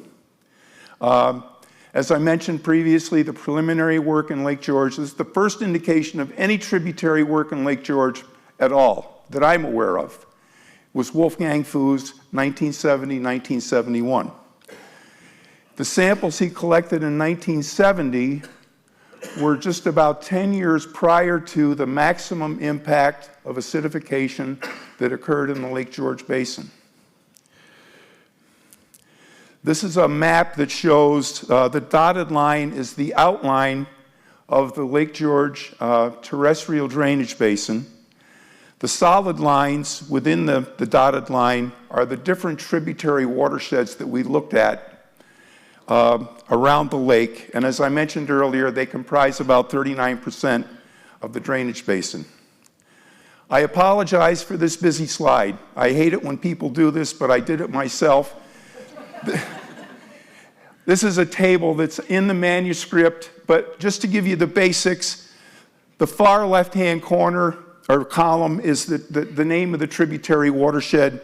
As I mentioned previously, the preliminary work in Lake George is the first indication of any tributary work in Lake George at all that I'm aware of. It was Wolfgang Fuß, 1970, 1971. The samples he collected in 1970 were just about 10 years prior to the maximum impact of acidification that occurred in the Lake George Basin. This is a map that shows the dotted line is the outline of the Lake George terrestrial drainage basin. The solid lines within the dotted line are the different tributary watersheds that we looked at around the lake. And as I mentioned earlier, they comprise about 39% of the drainage basin. I apologize for this busy slide. I hate it when people do this, but I did it myself. This is a table that's in the manuscript, but just to give you the basics, the far left-hand corner or column is the name of the tributary watershed.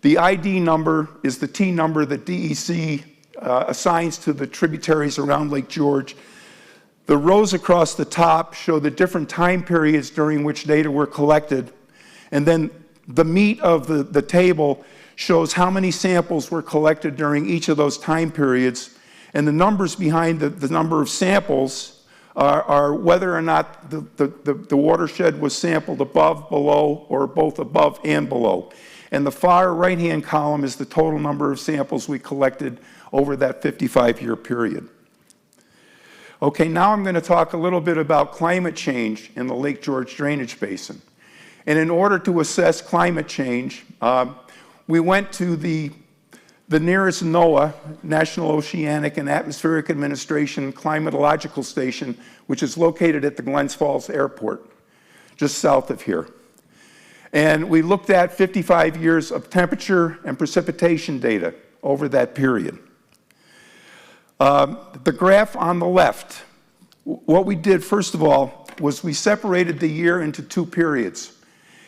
The ID number is the T number that DEC assigns to the tributaries around Lake George. The rows across the top show the different time periods during which data were collected. And then the meat of the table shows how many samples were collected during each of those time periods. And the numbers behind the number of samples are whether or not the watershed was sampled above, below, or both above and below. And the far right-hand column is the total number of samples we collected over that 55-year period. Okay, now I'm going to talk a little bit about climate change in the Lake George drainage basin. And in order to assess climate change, we went to the nearest NOAA, National Oceanic and Atmospheric Administration climatological station, which is located at the Glens Falls Airport, just south of here. And we looked at 55 years of temperature and precipitation data over that period. The graph on the left, what we did first of all was we separated the year into two periods.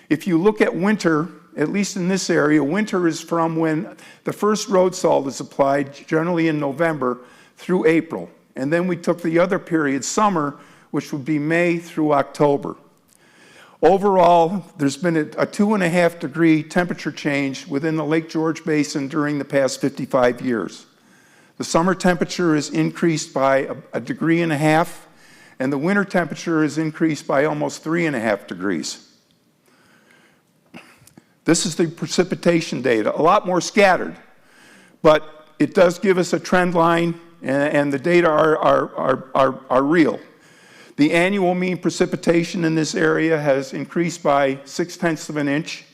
If you look at winter, at least in this area, winter is from when the first road salt is applied, generally in November, through April. And then we took the other period, summer, which would be May through October. Overall, there's been a 2.5 degree temperature change within the Lake George Basin during the past 55 years. The summer temperature is increased by 1.5 degrees, and the winter temperature is increased by almost 3.5 degrees. This is the precipitation data, a lot more scattered, but it does give us a trend line, and the data are real. The annual mean precipitation in this area has increased by 0.6 of an inch.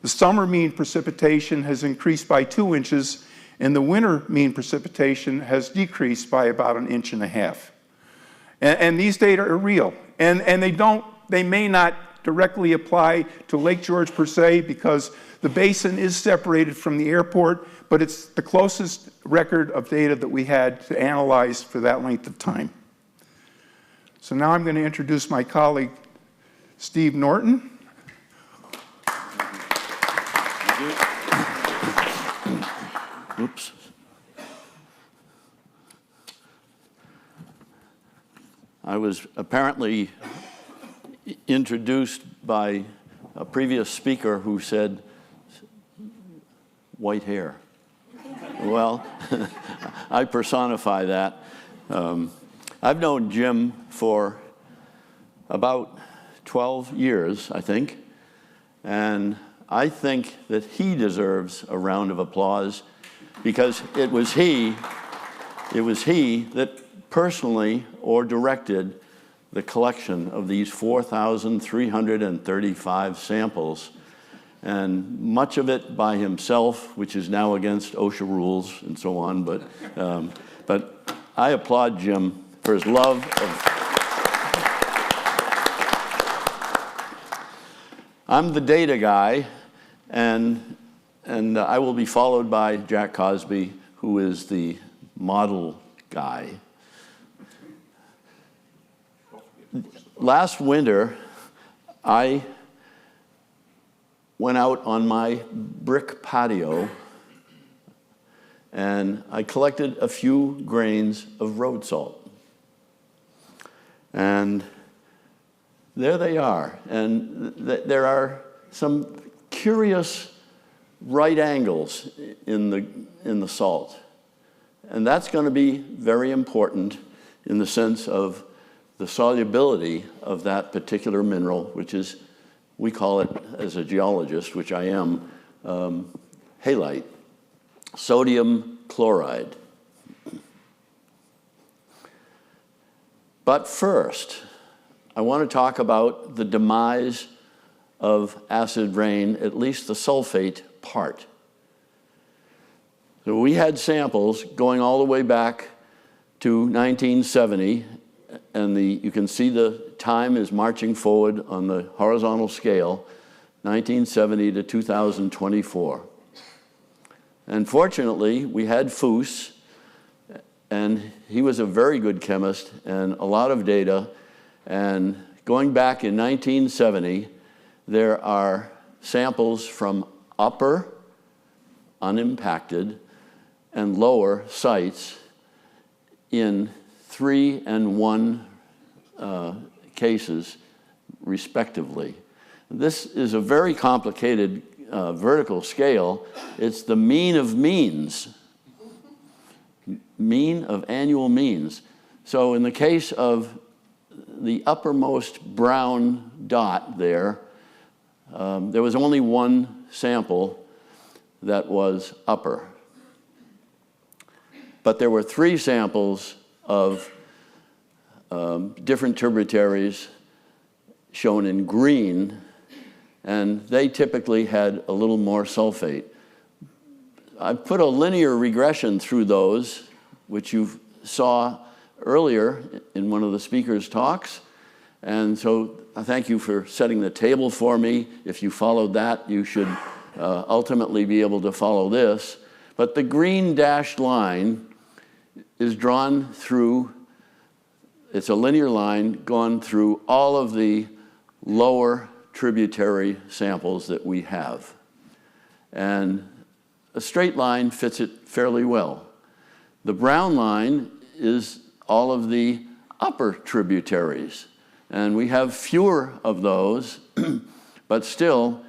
The summer mean precipitation has increased by 2 inches, and the winter mean precipitation has decreased by about 1.5 inches. And these data are real. And they may not directly apply to Lake George per se, because the basin is separated from the airport, but it's the closest record of data that we had to analyze for that length of time. So now I'm going to introduce my colleague, Steve Norton. Oops. I was apparently introduced by a previous speaker who said white hair. Well, I personify that. I've known Jim for about 12 years, I think, and I think that he deserves a round of applause, because it was he that personally or directed the collection of these 4,335 samples, and much of it by himself, which is now against OSHA rules and so on, but I applaud Jim for his love of... I'm the data guy, and I will be followed by Jack Cosby, who is the model guy. Last winter, I went out on my brick patio and I collected a few grains of road salt. And there they are. And there are some curious right angles in the salt. And that's going to be very important in the sense of the solubility of that particular mineral, which is, we call it, as a geologist, which I am, halite, sodium chloride. But first, I want to talk about the demise of acid rain, at least the sulfate part. So we had samples going all the way back to 1970, and you can see the time is marching forward on the horizontal scale, 1970 to 2024. And fortunately, we had Foose, and he was a very good chemist and a lot of data. And going back in 1970, there are samples from upper, unimpacted, and lower sites in 3 and 1 cases, respectively. This is a very complicated vertical scale. It's the mean of means, mean of annual means. So in the case of the uppermost brown dot there, there was only one sample that was upper. But there were 3 samples of different tributaries shown in green, and they typically had a little more sulfate. I put a linear regression through those, which you saw earlier in one of the speakers' talks. And so I thank you for setting the table for me. If you followed that, you should ultimately be able to follow this. But the green dashed line is drawn through, it's a linear line gone through all of the lower tributary samples that we have. And a straight line fits it fairly well. The brown line is all of the upper tributaries. And we have fewer of those, but still,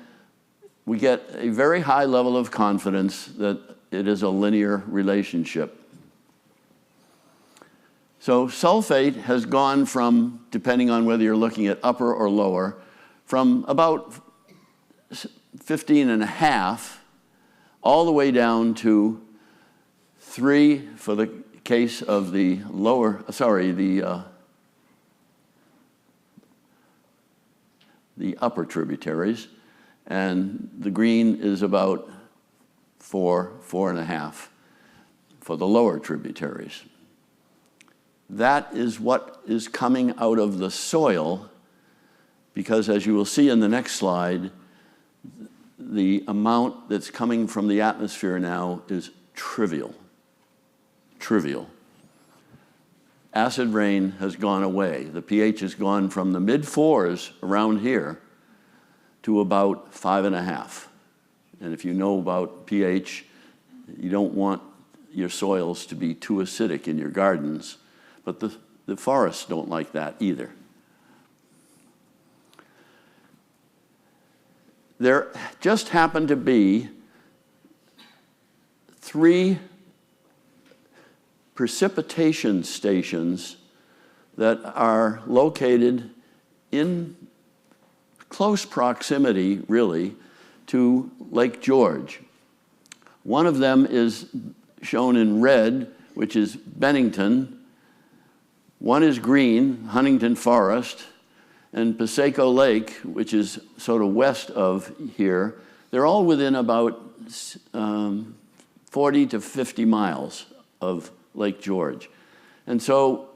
we get a very high level of confidence that it is a linear relationship. So sulfate has gone from, depending on whether you're looking at upper or lower, from about 15.5 all the way down to 3 for the case of the lower, the upper tributaries, and the green is about 4.5 for the lower tributaries. That is what is coming out of the soil, because as you will see in the next slide, the amount that's coming from the atmosphere now is trivial. Trivial. Acid rain has gone away. The pH has gone from the mid-4s around here to about 5.5. And if you know about pH, you don't want your soils to be too acidic in your gardens, but the forests don't like that either. There just happened to be 3 precipitation stations that are located in close proximity, really, to Lake George. One of them is shown in red, which is Bennington. One is green, Huntington Forest, and Piseco Lake, which is sort of west of here. They're all within about 40 to 50 miles of Lake George. And so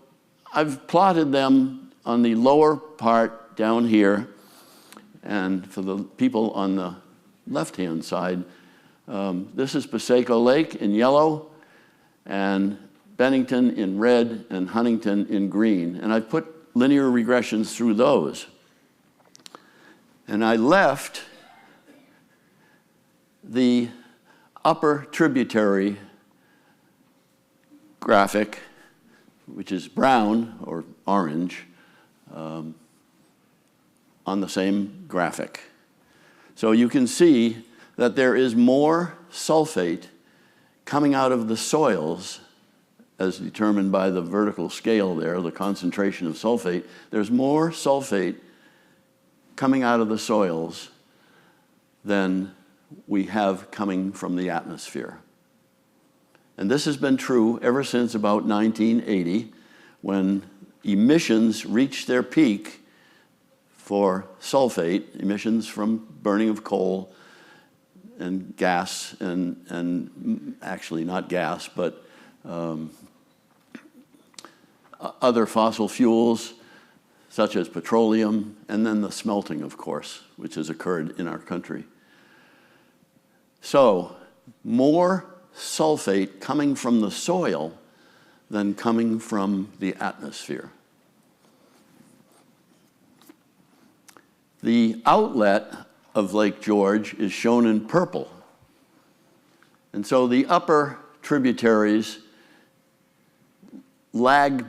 I've plotted them on the lower part down here, and for the people on the left-hand side, this is Piseco Lake in yellow, and Bennington in red, and Huntington in green. And I put linear regressions through those. And I left the upper tributary graphic, which is brown or orange, on the same graphic. So you can see that there is more sulfate coming out of the soils, as determined by the vertical scale there, the concentration of sulfate. There's more sulfate coming out of the soils than we have coming from the atmosphere. And this has been true ever since about 1980, when emissions reached their peak for sulfate emissions from burning of coal and gas, and actually not gas, but other fossil fuels such as petroleum, and then the smelting, of course, which has occurred in our country. So, more sulfate coming from the soil than coming from the atmosphere. The outlet of Lake George is shown in purple. And so the upper tributaries lag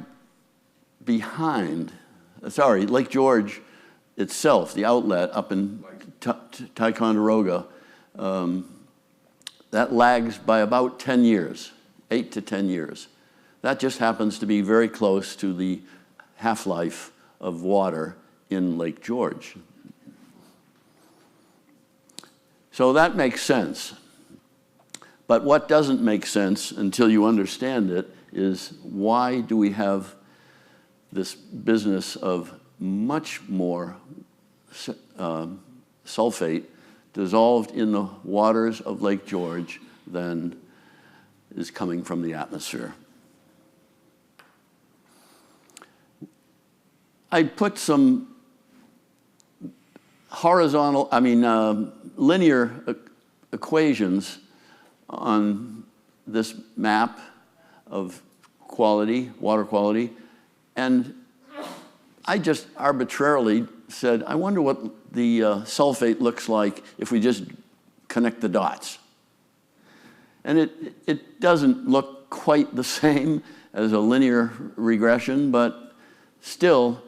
behind. Lake George itself, the outlet up in Ticonderoga, that lags by about 10 years, 8 to 10 years. That just happens to be very close to the half-life of water in Lake George. So that makes sense. But what doesn't make sense until you understand it is, why do we have this business of much more sulfate dissolved in the waters of Lake George than is coming from the atmosphere? I put some linear equations on this map of quality, water quality, and I just arbitrarily said, I wonder what the sulfate looks like if we just connect the dots. And it doesn't look quite the same as a linear regression, but still,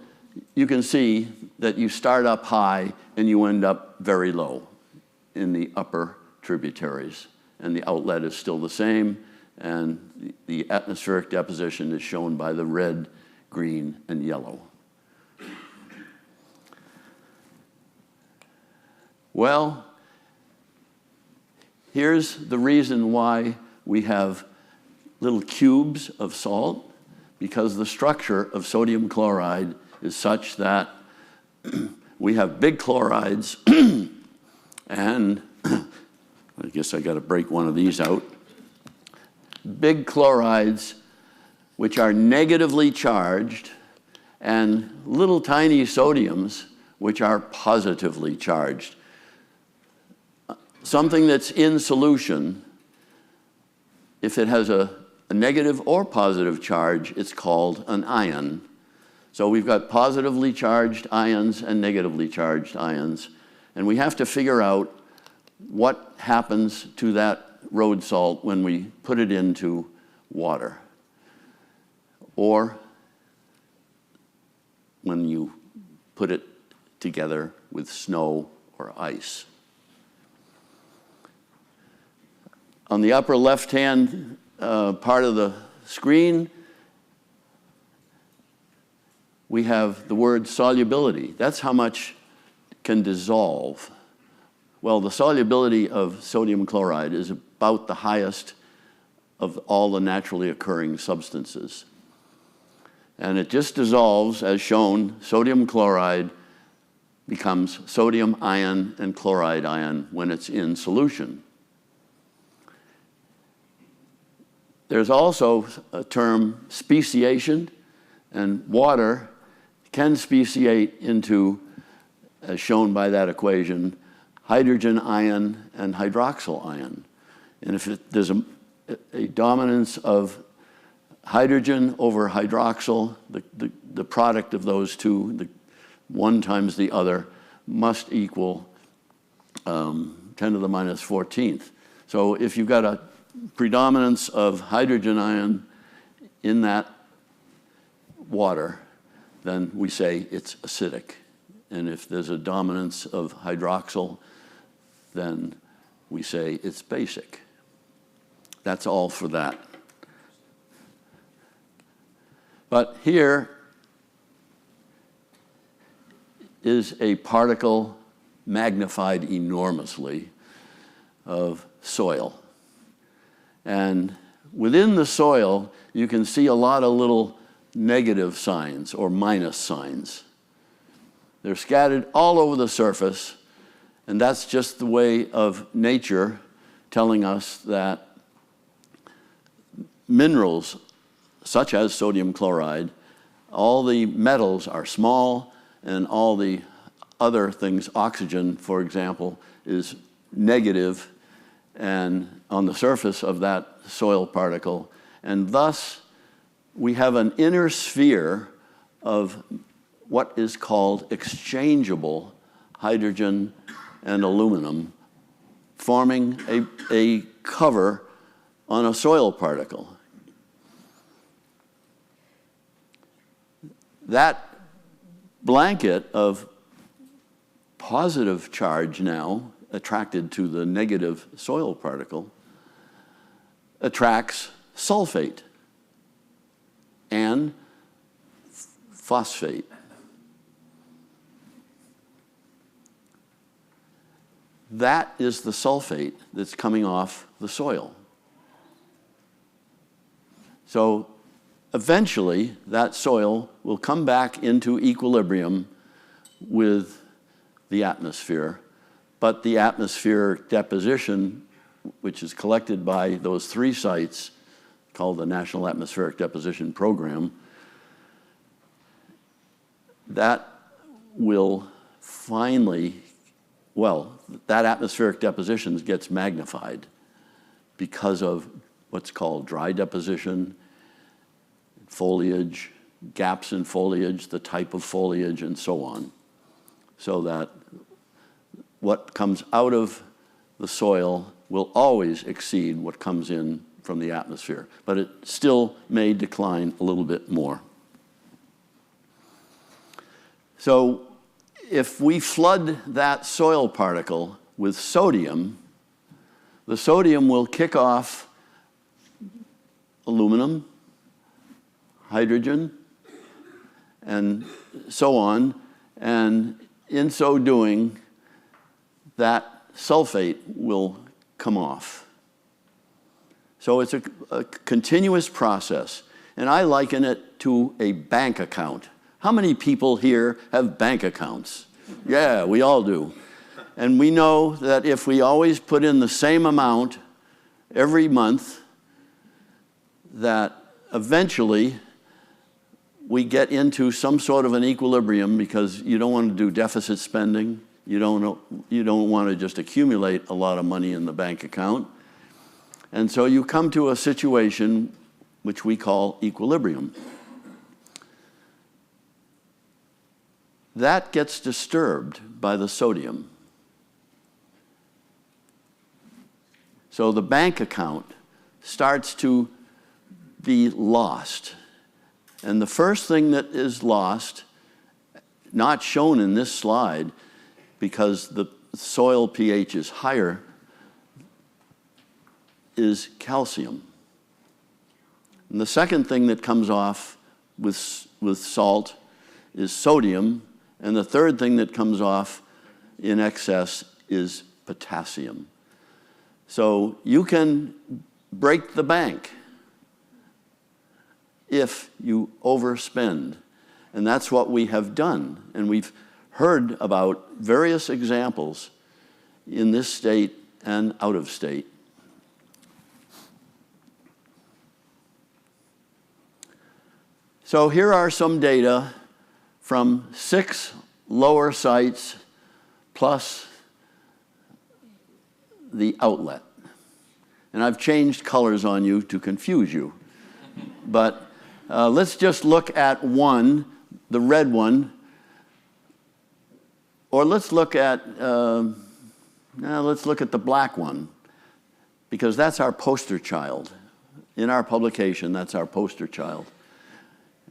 you can see that you start up high and you end up very low in the upper tributaries. And the outlet is still the same, and the atmospheric deposition is shown by the red, green, and yellow. Well, here's the reason why we have little cubes of salt, because the structure of sodium chloride is such that we have big chlorides, and I guess I got to break one of these out. Big chlorides, which are negatively charged, and little tiny sodiums, which are positively charged. Something that's in solution, if it has a negative or positive charge, it's called an ion. So we've got positively charged ions and negatively charged ions, and we have to figure out what happens to that road salt when we put it into water, or when you put it together with snow or ice. On the upper left-hand part of the screen, we have the word solubility. That's how much can dissolve. Well, the solubility of sodium chloride is about the highest of all the naturally occurring substances. And it just dissolves, as shown. Sodium chloride becomes sodium ion and chloride ion when it's in solution. There's also a term, speciation, and water can speciate into, as shown by that equation, hydrogen ion and hydroxyl ion. And if there's a dominance of hydrogen over hydroxyl, the product of those two, the one times the other, must equal 10 to the minus 14th. So if you've got a predominance of hydrogen ion in that water, then we say it's acidic. And if there's a dominance of hydroxyl, then we say it's basic. That's all for that. But here is a particle magnified enormously of soil. And within the soil, you can see a lot of little negative signs or minus signs. They're scattered all over the surface, and that's just the way of nature telling us that minerals, such as sodium chloride, all the metals are small, and all the other things, oxygen, for example, is negative and on the surface of that soil particle. And thus, we have an inner sphere of what is called exchangeable hydrogen and aluminum, forming a cover on a soil particle. That blanket of positive charge now attracted to the negative soil particle attracts sulfate and phosphate. That is the sulfate that's coming off the soil. So eventually, that soil will come back into equilibrium with the atmosphere, but the atmospheric deposition, which is collected by those 3 sites called the National Atmospheric Deposition Program, that will finally, well, that atmospheric deposition gets magnified because of what's called dry deposition, foliage, gaps in foliage, the type of foliage, and so on. So that what comes out of the soil will always exceed what comes in from the atmosphere, but it still may decline a little bit more. So if we flood that soil particle with sodium, the sodium will kick off aluminum, hydrogen, and so on, and in so doing, that sulfate will come off. So it's a continuous process, and I liken it to a bank account. How many people here have bank accounts? Yeah, we all do. And we know that if we always put in the same amount every month, that eventually we get into some sort of an equilibrium, because you don't want to do deficit spending. You don't want to just accumulate a lot of money in the bank account. And so you come to a situation which we call equilibrium. That gets disturbed by the sodium. So the bank account starts to be lost. And the first thing that is lost, not shown in this slide, because the soil pH is higher, is calcium. And the second thing that comes off with salt is sodium, and the third thing that comes off in excess is potassium. So you can break the bank if you overspend. And that's what we have done. And we've heard about various examples in this state and out of state. So here are some data from 6 lower sites plus the outlet. And I've changed colors on you to confuse you. But let's just look at one, the red one. Or let's look at the black one, because that's our poster child. In our publication, that's our poster child.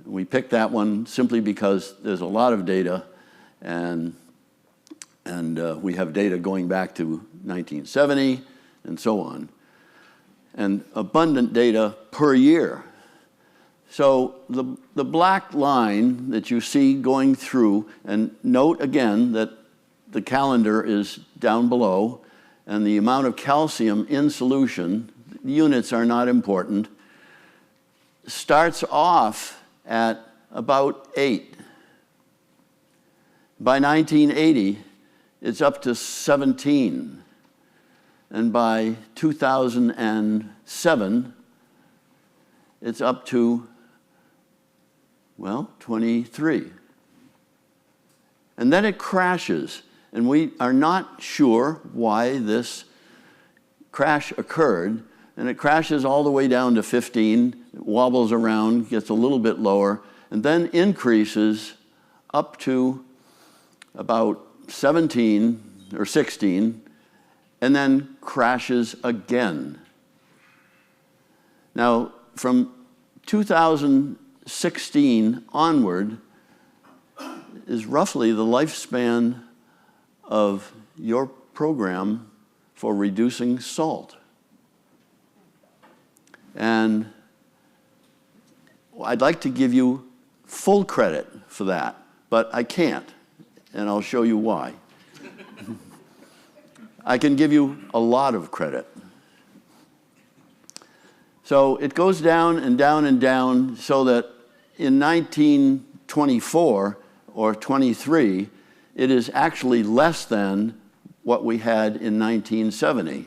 We picked that one simply because there's a lot of data, and we have data going back to 1970 and so on, and abundant data per year. So the black line that you see going through, and note again that the calendar is down below, and the amount of calcium in solution, the units are not important, starts off at about 8. By 1980, it's up to 17. And by 2007, it's up to, well, 23. And then it crashes, and we are not sure why this crash occurred, and it crashes all the way down to 15, it wobbles around, gets a little bit lower, and then increases up to about 17 or 16, and then crashes again. Now, from 2016 onward is roughly the lifespan of your program for reducing salt. And I'd like to give you full credit for that, but I can't, and I'll show you why. I can give you a lot of credit. So it goes down and down and down so that in 1924 or 23, it is actually less than what we had in 1970.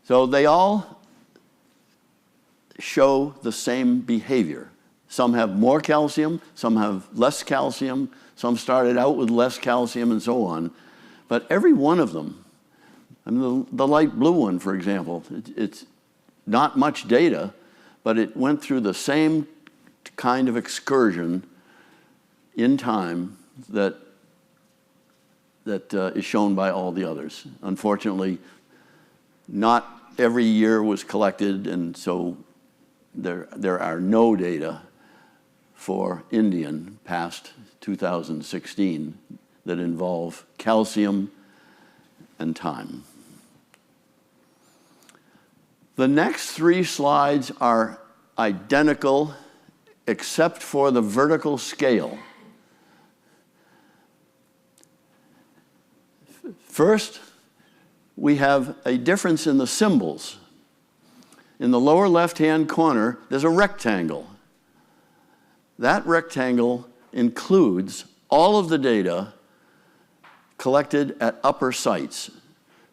So they all show the same behavior. Some have more calcium, some have less calcium, some started out with less calcium and so on. But every one of them, I mean, the light blue one, for example, it's not much data, but it went through the same kind of excursion in time that is shown by all the others. Unfortunately, not every year was collected, and so there are no data for Indian past 2016 that involve calcium and time. The next three slides are identical except for the vertical scale. First, we have a difference in the symbols. In the lower left-hand corner, there's a rectangle. That rectangle includes all of the data collected at upper sites.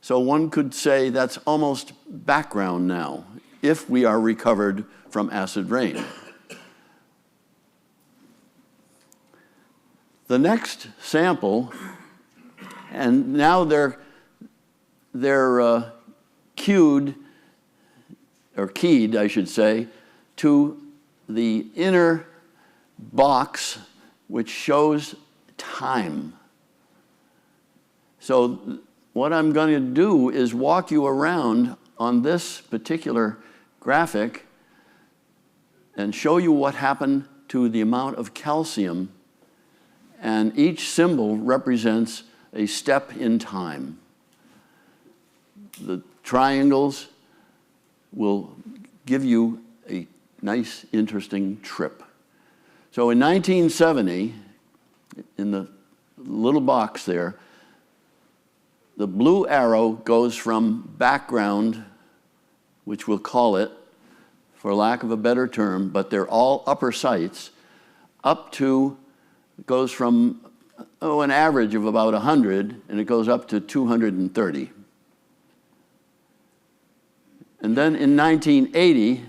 So one could say that's almost background now, if we are recovered from acid rain. The next sample, and now they're keyed, I should say, to the inner box which shows time. So what I'm going to do is walk you around on this particular graphic and show you what happened to the amount of calcium, and each symbol represents a step in time. The triangles will give you a nice, interesting trip. So in 1970, in the little box there, the blue arrow goes from background, which we'll call it, for lack of a better term, but they're all upper sites, up to, it goes from an average of about 100, and it goes up to 230. And then in 1980,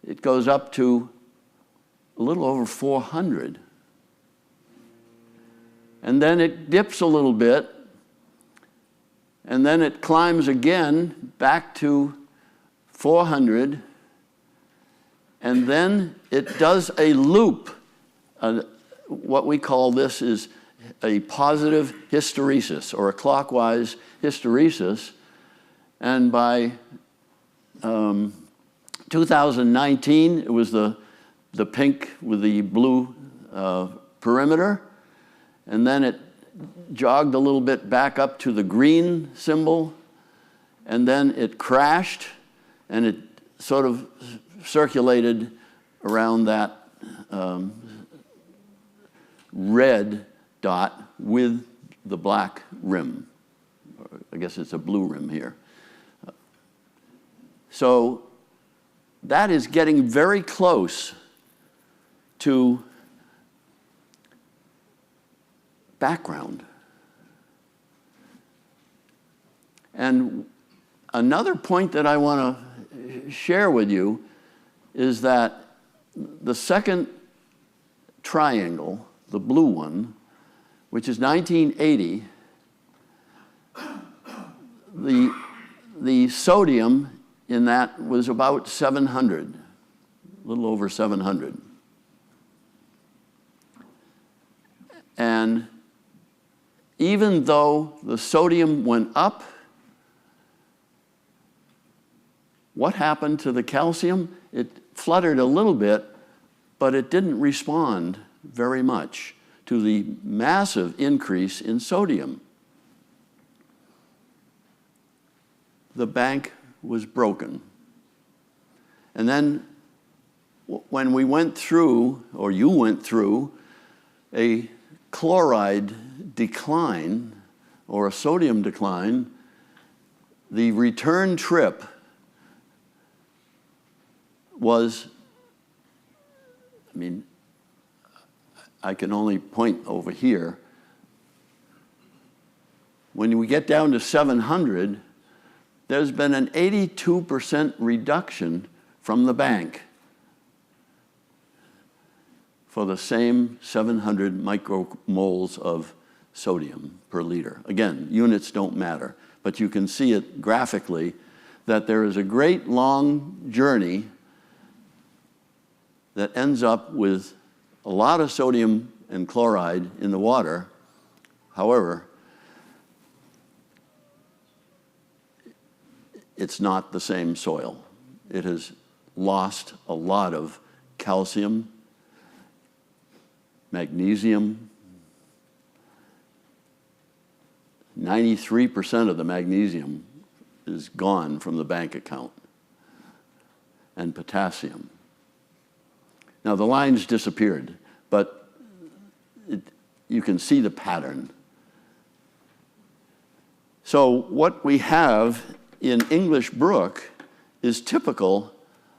it goes up to a little over 400. And then it dips a little bit, and then it climbs again back to 400, and then it does a loop. What we call this is a positive hysteresis, or a clockwise hysteresis, and by 2019, it was the pink with the blue perimeter, and then it jogged a little bit back up to the green symbol, and then it crashed, and it sort of circulated around that red dot with the black rim. I guess it's a blue rim here. So that is getting very close to background. And another point that I want to share with you is that the second triangle, the blue one, which is 1980, the sodium in that was about 700, a little over 700. And even though the sodium went up, what happened to the calcium? It fluttered a little bit, but it didn't respond very much to the massive increase in sodium. The bank was broken. And then when we went through, or you went through, a chloride decline or a sodium decline, the return trip was, I mean, I can only point over here. When we get down to 700, there's been an 82% reduction from the bank for the same 700 micromoles of sodium per liter. Again, units don't matter, but you can see it graphically that there is a great long journey that ends up with a lot of sodium and chloride in the water. However, it's not the same soil. It has lost a lot of calcium, magnesium. 93% of the magnesium is gone from the bank account, and potassium. Now the lines disappeared, but you can see the pattern. So what we have in English Brook is typical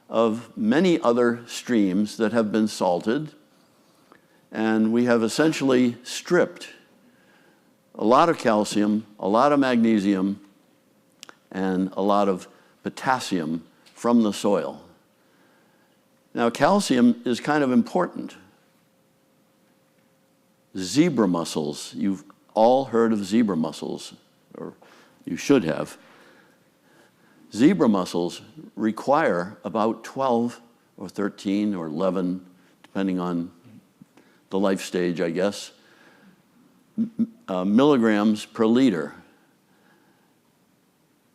of many other streams that have been salted, and we have essentially stripped a lot of calcium, a lot of magnesium, and a lot of potassium from the soil. Now, calcium is kind of important. Zebra mussels, you've all heard of zebra mussels, or you should have. Zebra mussels require about 12 or 13 or 11, depending on the life stage, I guess, milligrams per liter.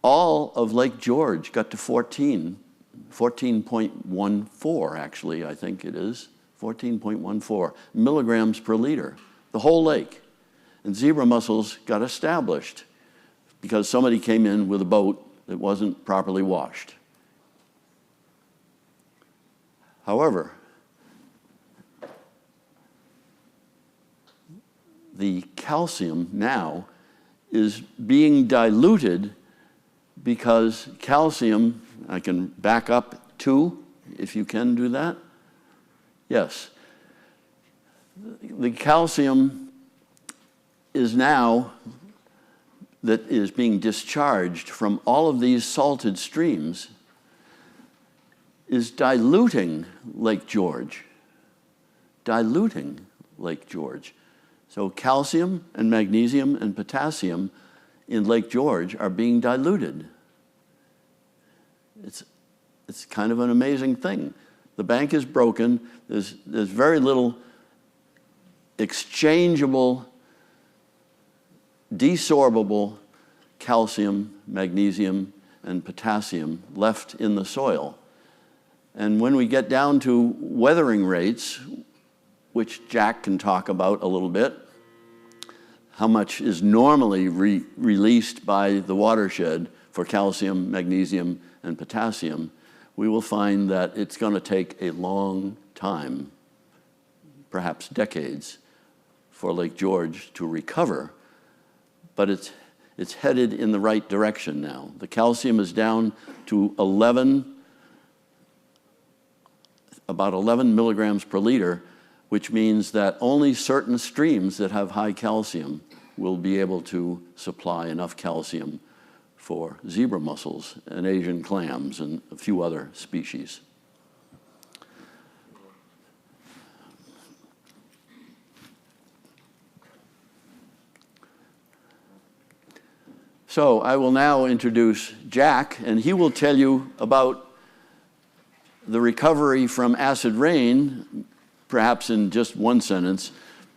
All of Lake George got to 14.14 actually, I think it is, 14.14 milligrams per liter, the whole lake. And zebra mussels got established because somebody came in with a boat that wasn't properly washed. However, the calcium now is being diluted because calcium, I can back up 2, if you can do that. Yes. The calcium is now, that is being discharged from all of these salted streams, is diluting Lake George. Diluting Lake George. So calcium and magnesium and potassium in Lake George are being diluted. It's kind of an amazing thing. The bank is broken. There's very little exchangeable, desorbable calcium, magnesium, and potassium left in the soil. And when we get down to weathering rates, which Jack can talk about a little bit, how much is normally released by the watershed for calcium, magnesium, and potassium, we will find that it's going to take a long time, perhaps decades, for Lake George to recover, but it's headed in the right direction now. The calcium is down to 11 about 11 milligrams per liter, which means that only certain streams that have high calcium will be able to supply enough calcium for zebra mussels and Asian clams and a few other species. So I will now introduce Jack, and he will tell you about the recovery from acid rain, perhaps in just one sentence,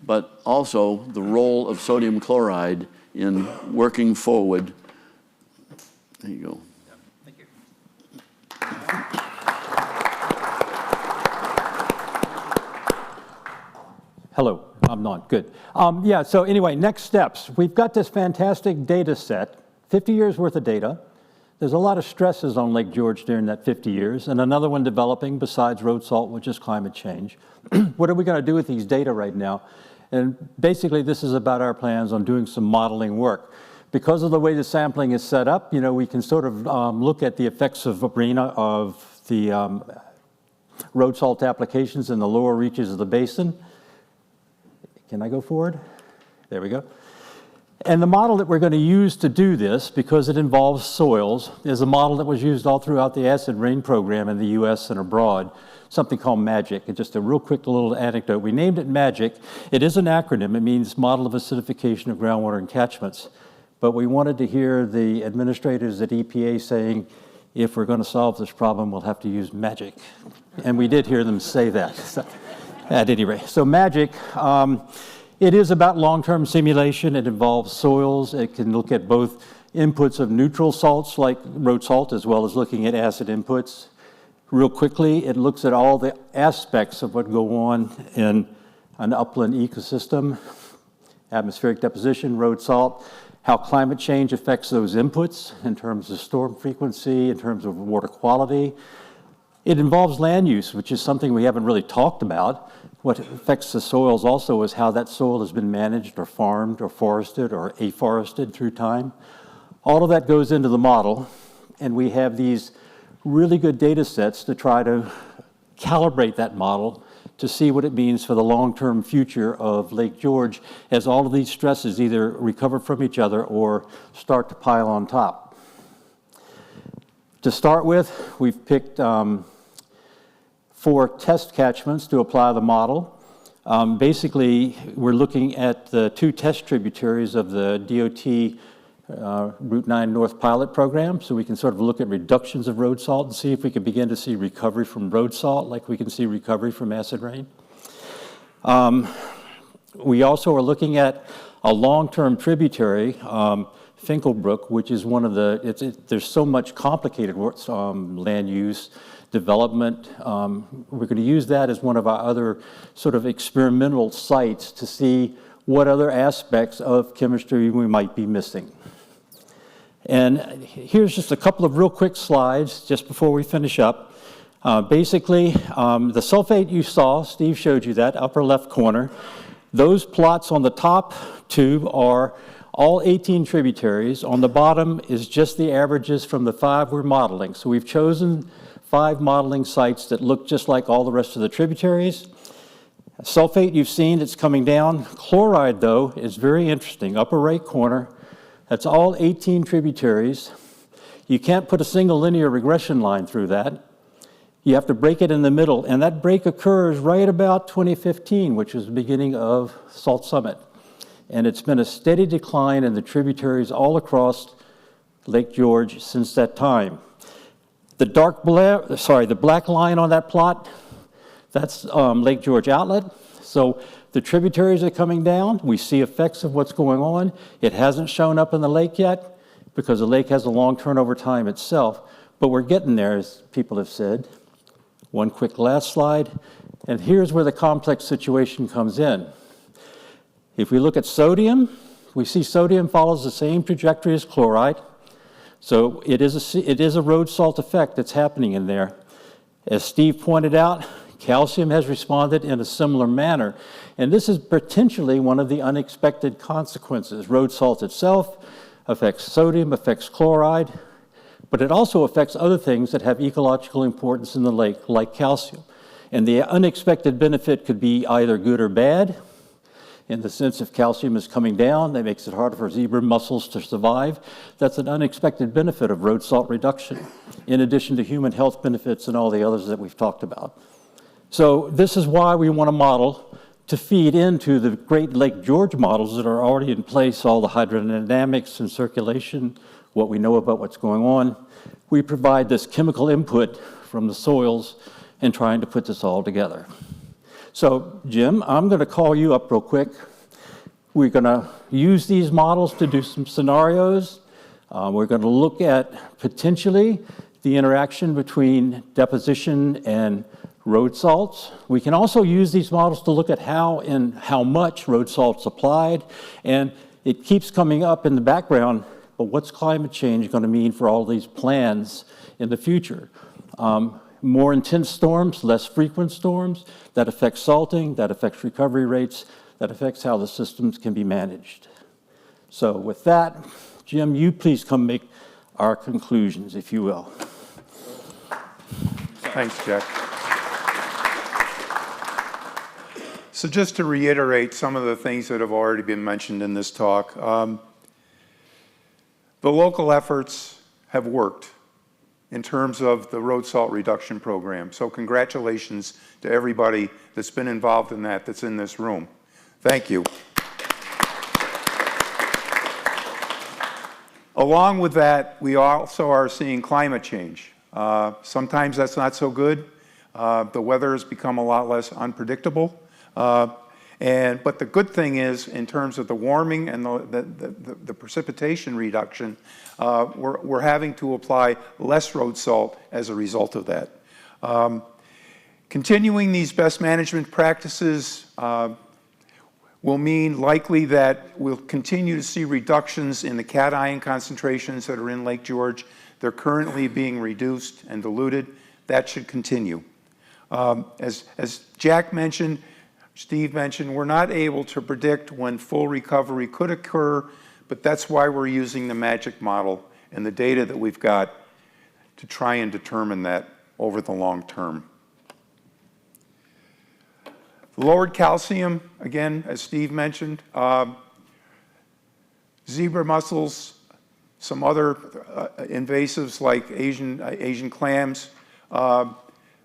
but also the role of sodium chloride in working forward. There you go. Thank you. Hello, I'm not, good. Yeah, so anyway, next steps. We've got this fantastic data set, 50 years worth of data. There's a lot of stresses on Lake George during that 50 years, and another one developing besides road salt, which is climate change. What are we going to do with these data right now? And basically, this is about our plans on doing some modeling work. Because of the way the sampling is set up, we can sort of look at the effects of the road salt applications in the lower reaches of the basin. Can I go forward? There we go. And the model that we're going to use to do this, because it involves soils, is a model that was used all throughout the acid rain program in the US and abroad, something called MAGIC. And just a real quick little anecdote. We named it MAGIC. It is an acronym. It means Model of Acidification of Groundwater and Catchments. But we wanted to hear the administrators at EPA saying, if we're going to solve this problem, we'll have to use MAGIC. And we did hear them say that, so, at any rate. So MAGIC, it is about long-term simulation. It involves soils. It can look at both inputs of neutral salts like road salt, as well as looking at acid inputs. Real quickly, it looks at all the aspects of what go on in an upland ecosystem, atmospheric deposition, road salt, how climate change affects those inputs in terms of storm frequency, in terms of water quality. It involves land use, which is something we haven't really talked about. What affects the soils also is how that soil has been managed or farmed or forested or afforested through time. All of that goes into the model, and we have these really good data sets to try to calibrate that model to see what it means for the long-term future of Lake George as all of these stresses either recover from each other or start to pile on top. To start with, we've picked 4 test catchments to apply the model. Basically, we're looking at the 2 test tributaries of the DOT Route 9 North pilot program, so we can sort of look at reductions of road salt and see if we can begin to see recovery from road salt like we can see recovery from acid rain. We also are looking at a long-term tributary, Finkelbrook, which is one of the, there's so much complicated land use, development. We're going to use that as one of our other sort of experimental sites to see what other aspects of chemistry we might be missing. And here's just a couple of real quick slides just before we finish up. Basically, the sulfate you saw, Steve showed you that, upper left corner. Those plots on the top 2 are all 18 tributaries. On the bottom is just the averages from the 5 we're modeling. So we've chosen 5 modeling sites that look just like all the rest of the tributaries. Sulfate, you've seen, it's coming down. Chloride, though, is very interesting. Upper right corner, that's all 18 tributaries. You can't put a single linear regression line through that. You have to break it in the middle, and that break occurs right about 2015, which was the beginning of Salt Summit. And it's been a steady decline in the tributaries all across Lake George since that time. The the black line on that plot, that's Lake George outlet. So the tributaries are coming down. We see effects of what's going on. It hasn't shown up in the lake yet because the lake has a long turnover time itself, but we're getting there, as people have said. One quick last slide, and here's where the complex situation comes in. If we look at sodium, we see sodium follows the same trajectory as chloride. So it is a road salt effect that's happening in there. As Steve pointed out, calcium has responded in a similar manner. And this is potentially one of the unexpected consequences. Road salt itself affects sodium, affects chloride, but it also affects other things that have ecological importance in the lake, like calcium. And the unexpected benefit could be either good or bad. In the sense if calcium is coming down, that makes it harder for zebra mussels to survive. That's an unexpected benefit of road salt reduction, in addition to human health benefits and all the others that we've talked about. So this is why we want a model to feed into the Great Lake George models that are already in place, all the hydrodynamics and circulation, what we know about what's going on. We provide this chemical input from the soils and trying to put this all together. So, Jim, I'm going to call you up real quick. We're going to use these models to do some scenarios. We're going to look at potentially the interaction between deposition and road salts. We can also use these models to look at how and how much road salt's applied. And it keeps coming up in the background, but what's climate change going to mean for all these plans in the future? More intense storms, less frequent storms, that affects salting, that affects recovery rates, that affects how the systems can be managed. So with that, Jim, you please come make our conclusions, if you will. Thanks, Jack. So just to reiterate some of the things that have already been mentioned in this talk, the local efforts have worked in terms of the road salt reduction program. So congratulations to everybody that's been involved in that, that's in this room. Thank you. Along with that, we also are seeing climate change. Sometimes that's not so good. The weather has become a lot less unpredictable. But the good thing is, in terms of the warming and the precipitation reduction, we're having to apply less road salt as a result of that. Continuing these best management practices will mean likely that we'll continue to see reductions in the cation concentrations that are in Lake George. They're currently being reduced and diluted. That should continue. As Jack mentioned, Steve mentioned, we're not able to predict when full recovery could occur, but that's why we're using the MAGIC model and the data that we've got to try and determine that over the long term. The lowered calcium, again, as Steve mentioned, zebra mussels, some other invasives like Asian clams.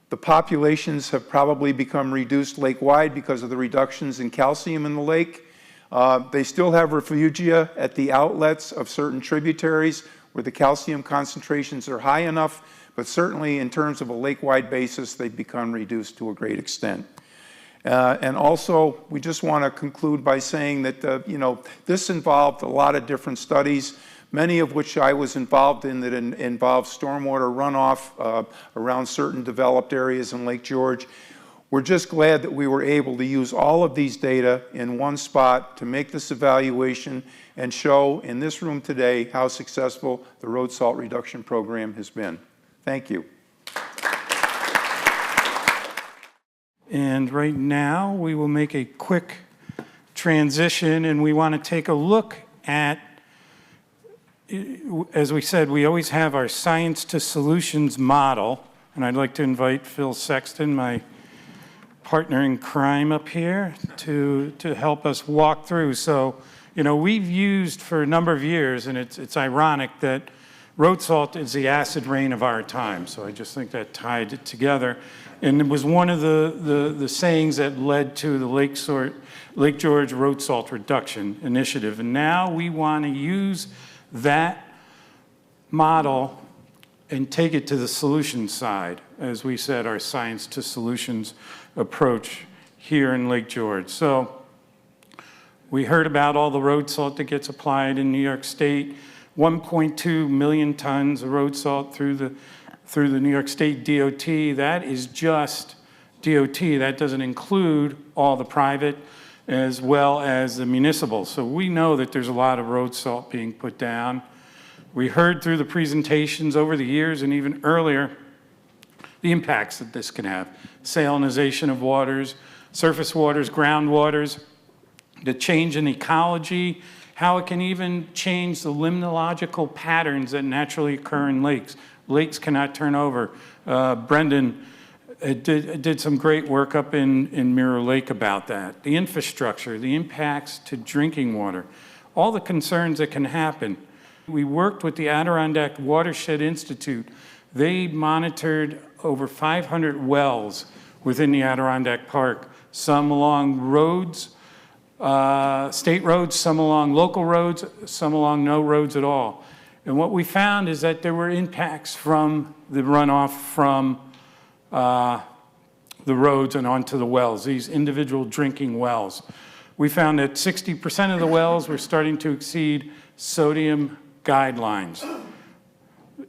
The populations have probably become reduced lake-wide because of the reductions in calcium in the lake. They still have refugia at the outlets of certain tributaries where the calcium concentrations are high enough, but certainly in terms of a lake-wide basis, they've become reduced to a great extent. And also, we just want to conclude by saying that, this involved a lot of different studies, many of which I was involved in, that involved stormwater runoff around certain developed areas in Lake George. We're just glad that we were able to use all of these data in one spot to make this evaluation and show in this room today how successful the road salt reduction program has been. Thank you. And right now, we will make a quick transition, and we want to take a look at, as we said, we always have our science to solutions model, and I'd like to invite Phil Sexton, my partner in crime up here, to help us walk through. So, we've used for a number of years, and it's ironic that road salt is the acid rain of our time. So I just think that tied it together. And it was one of the sayings that led to the Lake George Road Salt Reduction Initiative. And now we want to use that model and take it to the solution side. As we said, our science to solutions approach here in Lake George. So we heard about all the road salt that gets applied in New York State, 1.2 million tons of road salt through the New York State DOT. That is just DOT. That doesn't include all the private as well as the municipal. So we know that there's a lot of road salt being put down. We heard through the presentations over the years and even earlier the impacts that this can have. Salinization of waters, surface waters, groundwaters, the change in ecology, how it can even change the limnological patterns that naturally occur in lakes. Lakes cannot turn over. Brendan It did some great work up in Mirror Lake about that. The infrastructure, the impacts to drinking water, all the concerns that can happen. We worked with the Adirondack Watershed Institute. They monitored over 500 wells within the Adirondack Park, some along roads, state roads, some along local roads, some along no roads at all. And what we found is that there were impacts from the runoff from the roads and onto the wells, these individual drinking wells. We found that 60% of the wells were starting to exceed sodium guidelines.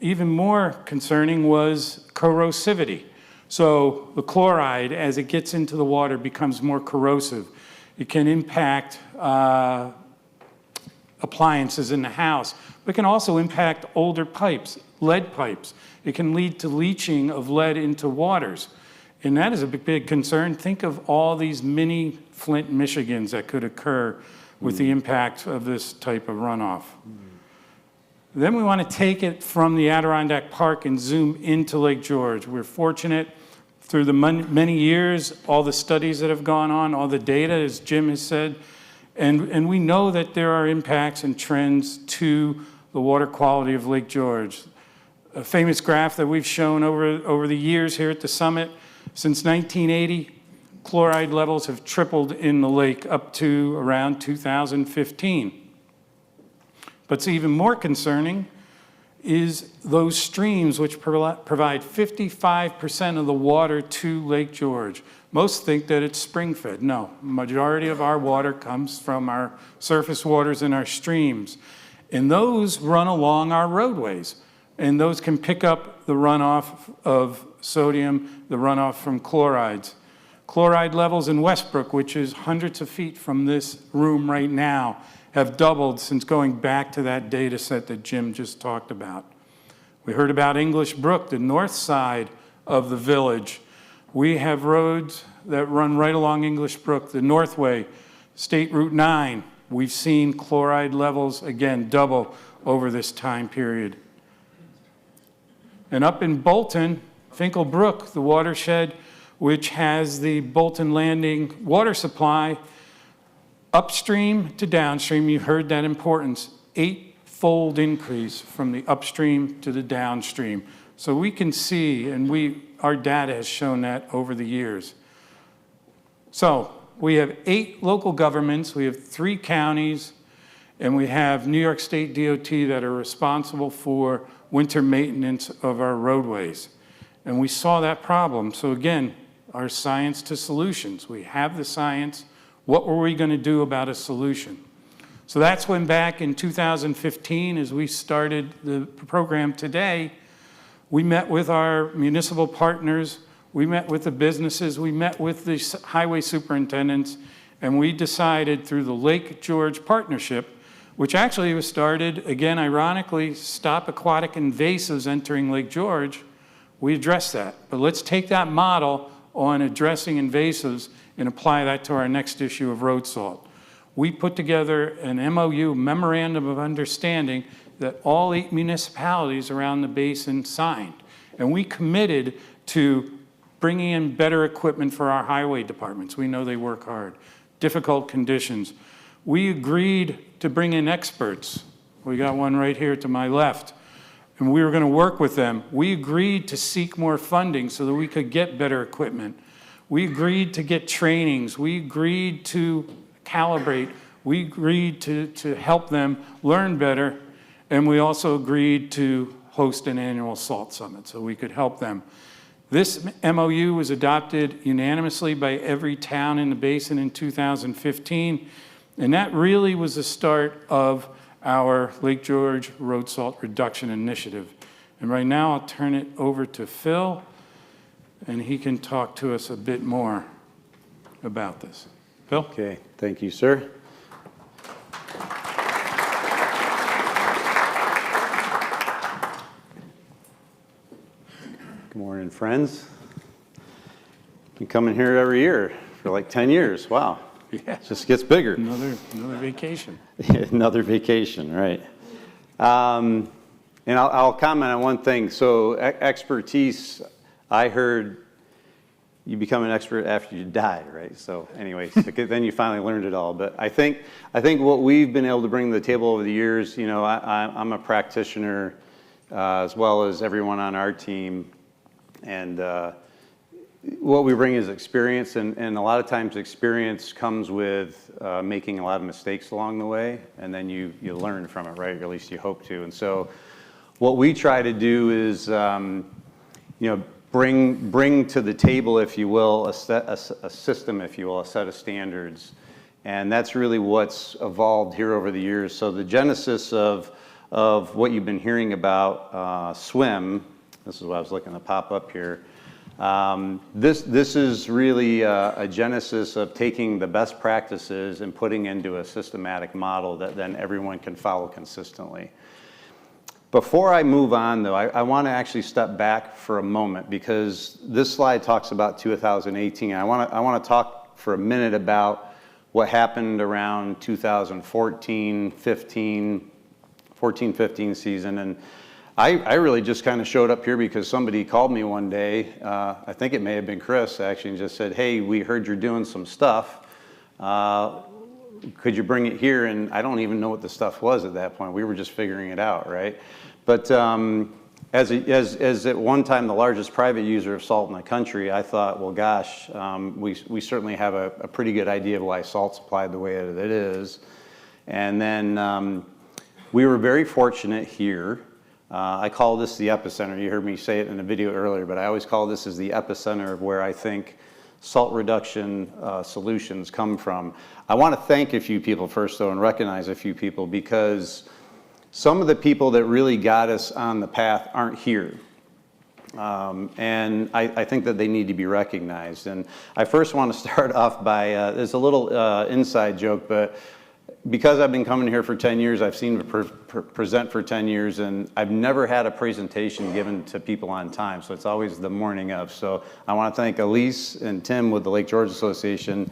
Even more concerning was corrosivity. So the chloride, as it gets into the water, becomes more corrosive. It can impact appliances in the house, but it can also impact older pipes, lead pipes. It can lead to leaching of lead into waters. And that is a big concern. Think of all these mini Flint, Michigans that could occur with the impact of this type of runoff. Then we want to take it from the Adirondack Park and zoom into Lake George. We're fortunate through the many years, all the studies that have gone on, all the data, as Jim has said, and we know that there are impacts and trends to the water quality of Lake George. A famous graph that we've shown over the years here at the summit, since 1980, chloride levels have tripled in the lake up to around 2015. What's even more concerning is those streams which provide 55% of the water to Lake George. Most think that it's spring-fed. No, majority of our water comes from our surface waters and our streams. And those run along our roadways. And those can pick up the runoff of sodium, the runoff from chlorides. Chloride levels in Westbrook, which is hundreds of feet from this room right now, have doubled since going back to that data set that Jim just talked about. We heard about English Brook, the north side of the village. We have roads that run right along English Brook, the Northway, State Route 9. We've seen chloride levels, again, double over this time period. And up in Bolton, Finkel Brook, the watershed, which has the Bolton Landing water supply, upstream to downstream, you heard that importance, 8-fold increase from the upstream to the downstream. So we can see, and our data has shown that over the years. So we have 8 local governments, we have 3 counties, and we have New York State DOT that are responsible for winter maintenance of our roadways. And we saw that problem. So again, our science to solutions. We have the science. What were we going to do about a solution? So that's when back in 2015, as we started the program today, we met with our municipal partners, we met with the businesses, we met with the highway superintendents, and we decided through the Lake George Partnership, which actually was started, again, ironically, Stop Aquatic Invasives Entering Lake George, we addressed that. But let's take that model on addressing invasives and apply that to our next issue of road salt. We put together an MOU, Memorandum of Understanding, that all 8 municipalities around the basin signed. And we committed to bringing in better equipment for our highway departments. We know they work hard. Difficult conditions. We agreed to bring in experts. We got one right here to my left. And we were going to work with them. We agreed to seek more funding so that we could get better equipment. We agreed to get trainings. We agreed to calibrate. We agreed to help them learn better. And we also agreed to host an annual SALT Summit so we could help them. This MOU was adopted unanimously by every town in the basin in 2015. And that really was the start of our Lake George Road Salt Reduction Initiative. And right now I'll turn it over to Phil, and he can talk to us a bit more about this. Phil? Okay, thank you, sir. Good morning, friends. Been coming here every year for like 10 years. Wow. Yeah. It just gets bigger. Another vacation. Another vacation, right. And I'll comment on one thing. So expertise, I heard you become an expert after you die, right? So anyways, then you finally learned it all. But I think what we've been able to bring to the table over the years, you know, I'm a practitioner as well as everyone on our team, and what we bring is experience, and a lot of times experience comes with making a lot of mistakes along the way, and then you learn from it, right? Or at least you hope to. And so what we try to do is, you know, bring to the table, if you will, a system, if you will, a set of standards. And that's really what's evolved here over the years. So the genesis of what you've been hearing about SWIM, this is what I was looking to pop up here. This is really a genesis of taking the best practices and putting into a systematic model that then everyone can follow consistently. Before I move on, though, I want to actually step back for a moment, because this slide talks about 2018. I want to talk for a minute about what happened around 2014, 15 season. And I really just kind of showed up here because somebody called me one day, I think it may have been Chris actually, and just said, hey, we heard you're doing some stuff. Could you bring it here? And I don't even know what the stuff was at that point. We were just figuring it out, right? But as at one time the largest private user of salt in the country, I thought, well, gosh, we certainly have a pretty good idea of why salt's applied the way that it is. And then we were very fortunate here. I call this the epicenter. You heard me say it in a video earlier, but I always call this as the epicenter of where I think salt reduction solutions come from. I want to thank a few people first, though, and recognize a few people, because some of the people that really got us on the path aren't here. And I think that they need to be recognized. And I first want to start off by, there's a little inside joke, but because I've been coming here for 10 years, I've seen present for 10 years, and I've never had a presentation given to people on time, so it's always the morning of. So I want to thank Elise and Tim with the Lake George Association.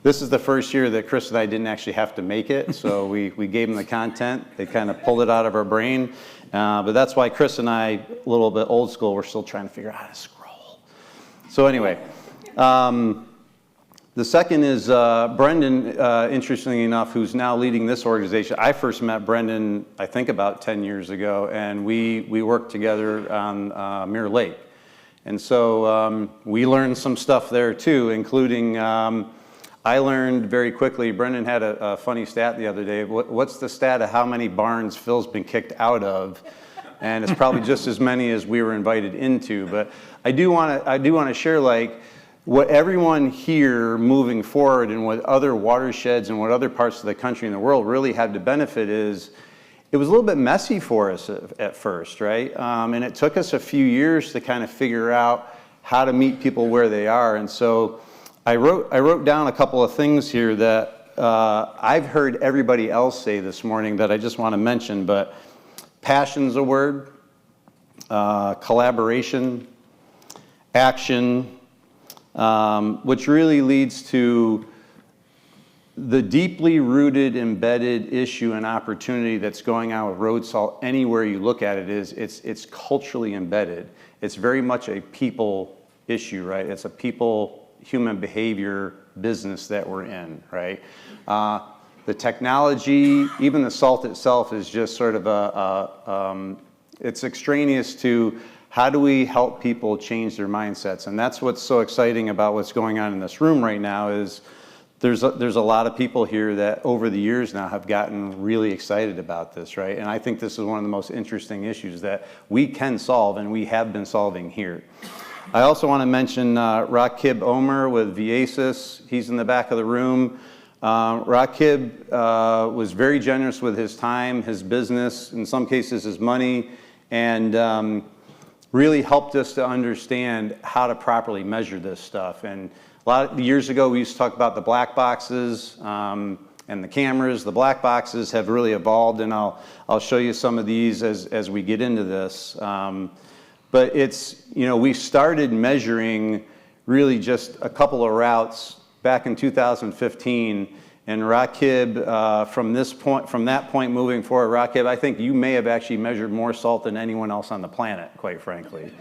This is the first year that Chris and I didn't actually have to make it, so we gave them the content. They kind of pulled it out of our brain, but that's why Chris and I, a little bit old school, we're still trying to figure out how to scroll. So anyway, the second is Brendan, interestingly enough, who's now leading this organization. I first met Brendan, I think about 10 years ago, and we worked together on Mirror Lake. And so we learned some stuff there too, including, I learned very quickly, Brendan had a funny stat the other day. What's the stat of how many barns Phil's been kicked out of? And it's probably just as many as we were invited into. But I do want to share, like, what everyone here moving forward and what other watersheds and what other parts of the country and the world really had to benefit is, it was a little bit messy for us at first, right? And it took us a few years to kind of figure out how to meet people where they are. And so I wrote down a couple of things here that I've heard everybody else say this morning that I just want to mention, but passion's a word, collaboration, action, which really leads to the deeply rooted, embedded issue and opportunity that's going on with road salt anywhere you look at it is it's culturally embedded. It's very much a people issue, right? It's a people, human behavior business that we're in, right? The technology, even the salt itself is just sort of it's extraneous to how do we help people change their mindsets? And that's what's so exciting about what's going on in this room right now is there's a lot of people here that over the years now have gotten really excited about this, right? And I think this is one of the most interesting issues that we can solve and we have been solving here. I also want to mention Rakib Omer with Viasis. He's in the back of the room. Rakib was very generous with his time, his business, in some cases his money, and really helped us to understand how to properly measure this stuff. And a lot of years ago, we used to talk about the black boxes and the cameras. The black boxes have really evolved, and I'll show you some of these as we get into this. But it's, you know, we started measuring really just a couple of routes back in 2015. And Rakib, from that point moving forward, Rakib, I think you may have actually measured more salt than anyone else on the planet, quite frankly.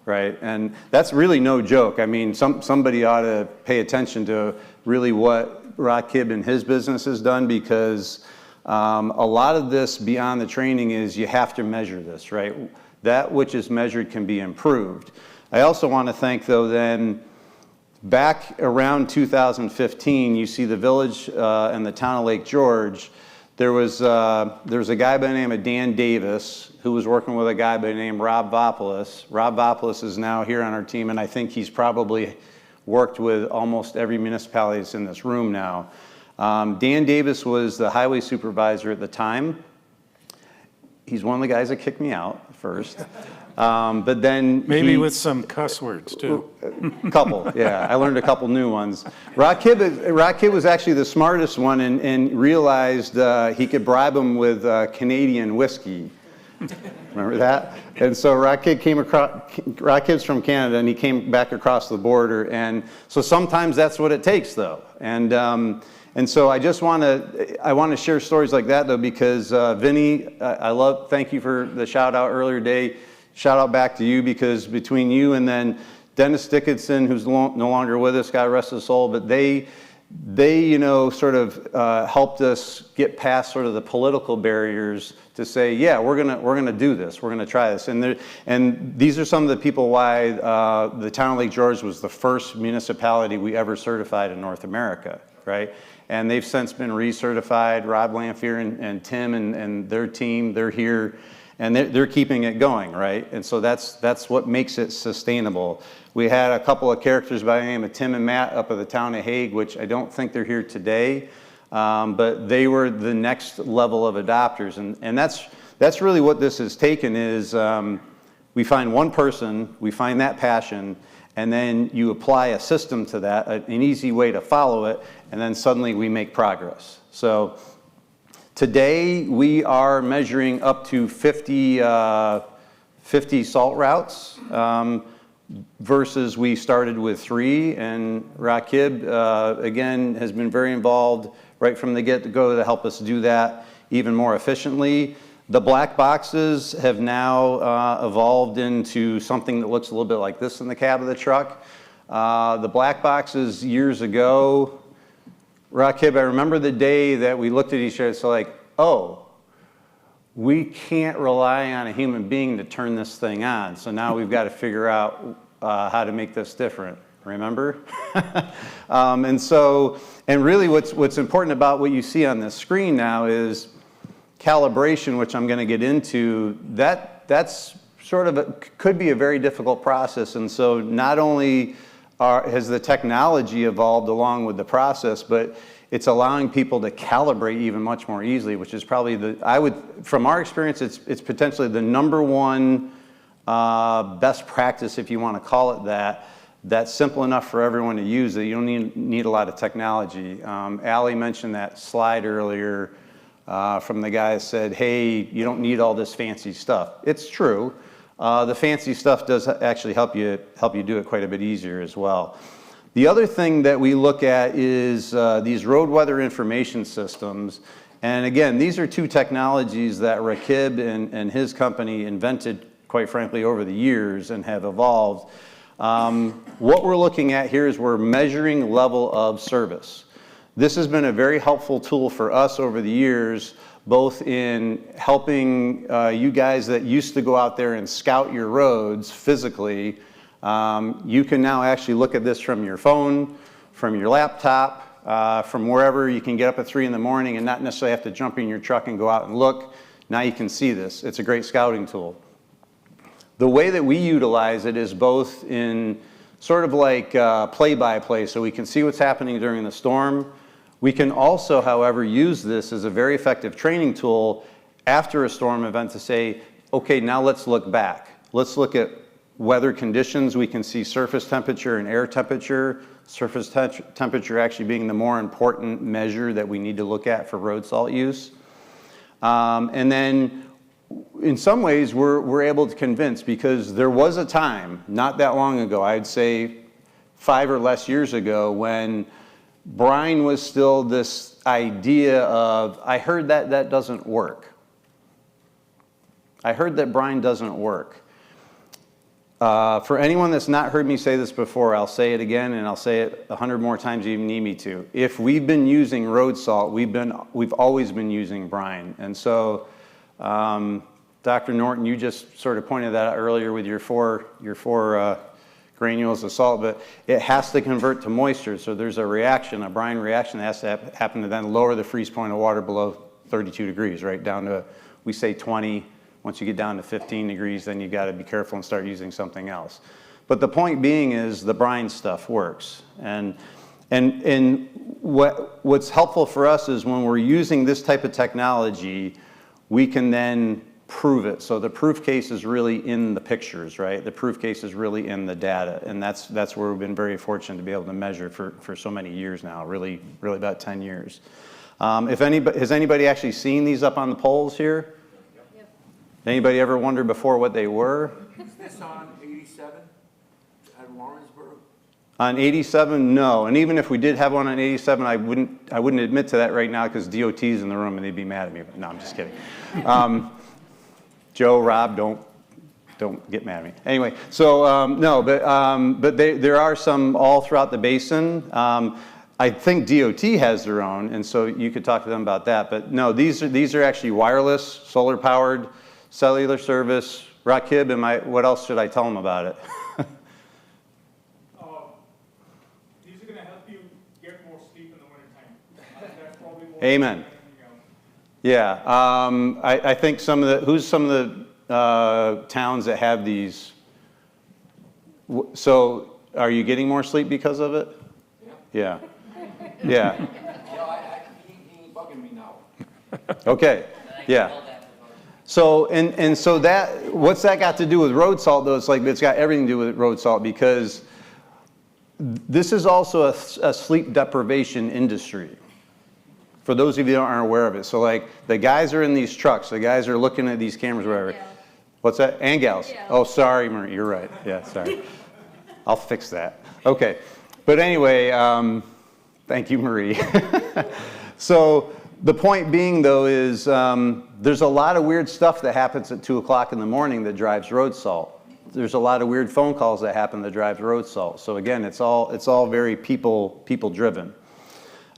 right? And that's really no joke. I mean, somebody ought to pay attention to really what Rakib and his business has done, because a lot of this beyond the training is you have to measure this, right? That which is measured can be improved. I also want to thank, though, then, back around 2015, you see the village and the town of Lake George. There was a guy by the name of Dan Davis who was working with a guy by the name of Rob Vopolis. Rob Vopolis is now here on our team, and I think he's probably worked with almost every municipality that's in this room now. Dan Davis was the highway supervisor at the time. He's one of the guys that kicked me out first. But then Maybe with some cuss words, too. A couple, yeah. I learned a couple new ones. Rakib was actually the smartest one and realized he could bribe him with Canadian whiskey. Remember that? And so Rakib's from Canada, and he came back across the border. And so sometimes that's what it takes, though. And so I want to share stories like that, though, because Vinny, thank you for the shout out earlier today. Shout out back to you, because between you and then Dennis Dickinson, who's no longer with us, God rest his soul, but they sort of helped us get past sort of the political barriers to say, yeah, we're gonna do this, we're gonna try this, and these are some of the people why the town of Lake George was the first municipality we ever certified in North America, right? And they've since been recertified. Rob Lamphere and Tim and their team, they're here. And they're keeping it going, right? And so that's what makes it sustainable. We had a couple of characters by the name of Tim and Matt up at the town of Hague, which I don't think they're here today, but they were the next level of adopters. And that's really what this has taken is we find one person, we find that passion, and then you apply a system to that, an easy way to follow it, and then suddenly we make progress. So today, we are measuring up to 50 salt routes versus we started with 3. And Rakib, again, has been very involved right from the get-go to help us do that even more efficiently. The black boxes have now evolved into something that looks a little bit like this in the cab of the truck. The black boxes years ago, Rakib, I remember the day that we looked at each other, it's like, oh, we can't rely on a human being to turn this thing on. So now we've got to figure out how to make this different, remember? And really what's important about what you see on this screen now is calibration, which I'm going to get into. That's sort of could be a very difficult process. And so not only has the technology evolved along with the process, but it's allowing people to calibrate even much more easily, which is probably from our experience, it's potentially the #1 best practice, if you want to call it that, that's simple enough for everyone to use that you don't need a lot of technology. Allie mentioned that slide earlier from the guy that said, hey, you don't need all this fancy stuff. It's true. The fancy stuff does actually help you do it quite a bit easier as well. The other thing that we look at is these road weather information systems. And again, these are 2 technologies that Rakib and his company invented, quite frankly, over the years and have evolved. What we're looking at here is we're measuring level of service. This has been a very helpful tool for us over the years, both in helping you guys that used to go out there and scout your roads physically. You can now actually look at this from your phone, from your laptop, from wherever. You can get up at 3 in the morning and not necessarily have to jump in your truck and go out and look. Now you can see this. It's a great scouting tool. The way that we utilize it is both in sort of like play-by-play, so we can see what's happening during the storm. We can also, however, use this as a very effective training tool after a storm event to say, okay, now let's look back. Let's look at weather conditions. We can see surface temperature and air temperature. Surface temperature actually being the more important measure that we need to look at for road salt use. And then in some ways we're able to convince, because there was a time not that long ago, I'd say 5 or less years ago, when brine was still this idea of, I heard that doesn't work. I heard that brine doesn't work. For anyone that's not heard me say this before, I'll say it again, and I'll say it 100 more times if you need me to. If we've been using road salt, we've always been using brine. And so, Dr. Norton, you just sort of pointed that out earlier with your four granules of salt, but it has to convert to moisture. So there's a reaction, a brine reaction that has to happen to then lower the freeze point of water below 32 degrees, right down to, we say 20. Once you get down to 15 degrees, then you got to be careful and start using something else. But the point being is the brine stuff works. And what's helpful for us is when we're using this type of technology, we can then prove it. So the proof case is really in the pictures, right? The proof case is really in the data. And that's where we've been very fortunate to be able to measure for so many years now, really about 10 years. Has anybody actually seen these up on the poles here? Yep. Anybody ever wondered before what they were? Is this on 87 at Warrensburg? On 87, no. And even if we did have one on 87, I wouldn't admit to that right now because DOT's in the room and they'd be mad at me. No, I'm just kidding. Joe, Rob, don't get mad at me. Anyway, so no, but there are some all throughout the basin. I think DOT has their own, and so you could talk to them about that. But no, these are actually wireless, solar-powered, cellular service. Rakib, what else should I tell them about it? These are going to help you get more sleep in the wintertime. That's probably more Amen. Yeah, I think some of the towns that have these. So, are you getting more sleep because of it? Yeah. Yeah. He ain't bugging me now. Okay. Yeah. So and so what's that got to do with road salt though? It's got everything to do with road salt because this is also a sleep deprivation industry. For those of you that aren't aware of it. So like the guys are in these trucks, the guys are looking at these cameras, whatever. Yeah. What's that? And gals. Yeah. Oh, sorry, Marie, you're right. Yeah, sorry. I'll fix that. Okay. But anyway, thank you, Marie. So the point being though is there's a lot of weird stuff that happens at 2 o'clock in the morning that drives road salt. There's a lot of weird phone calls that happen that drive road salt. So again, it's all very people driven.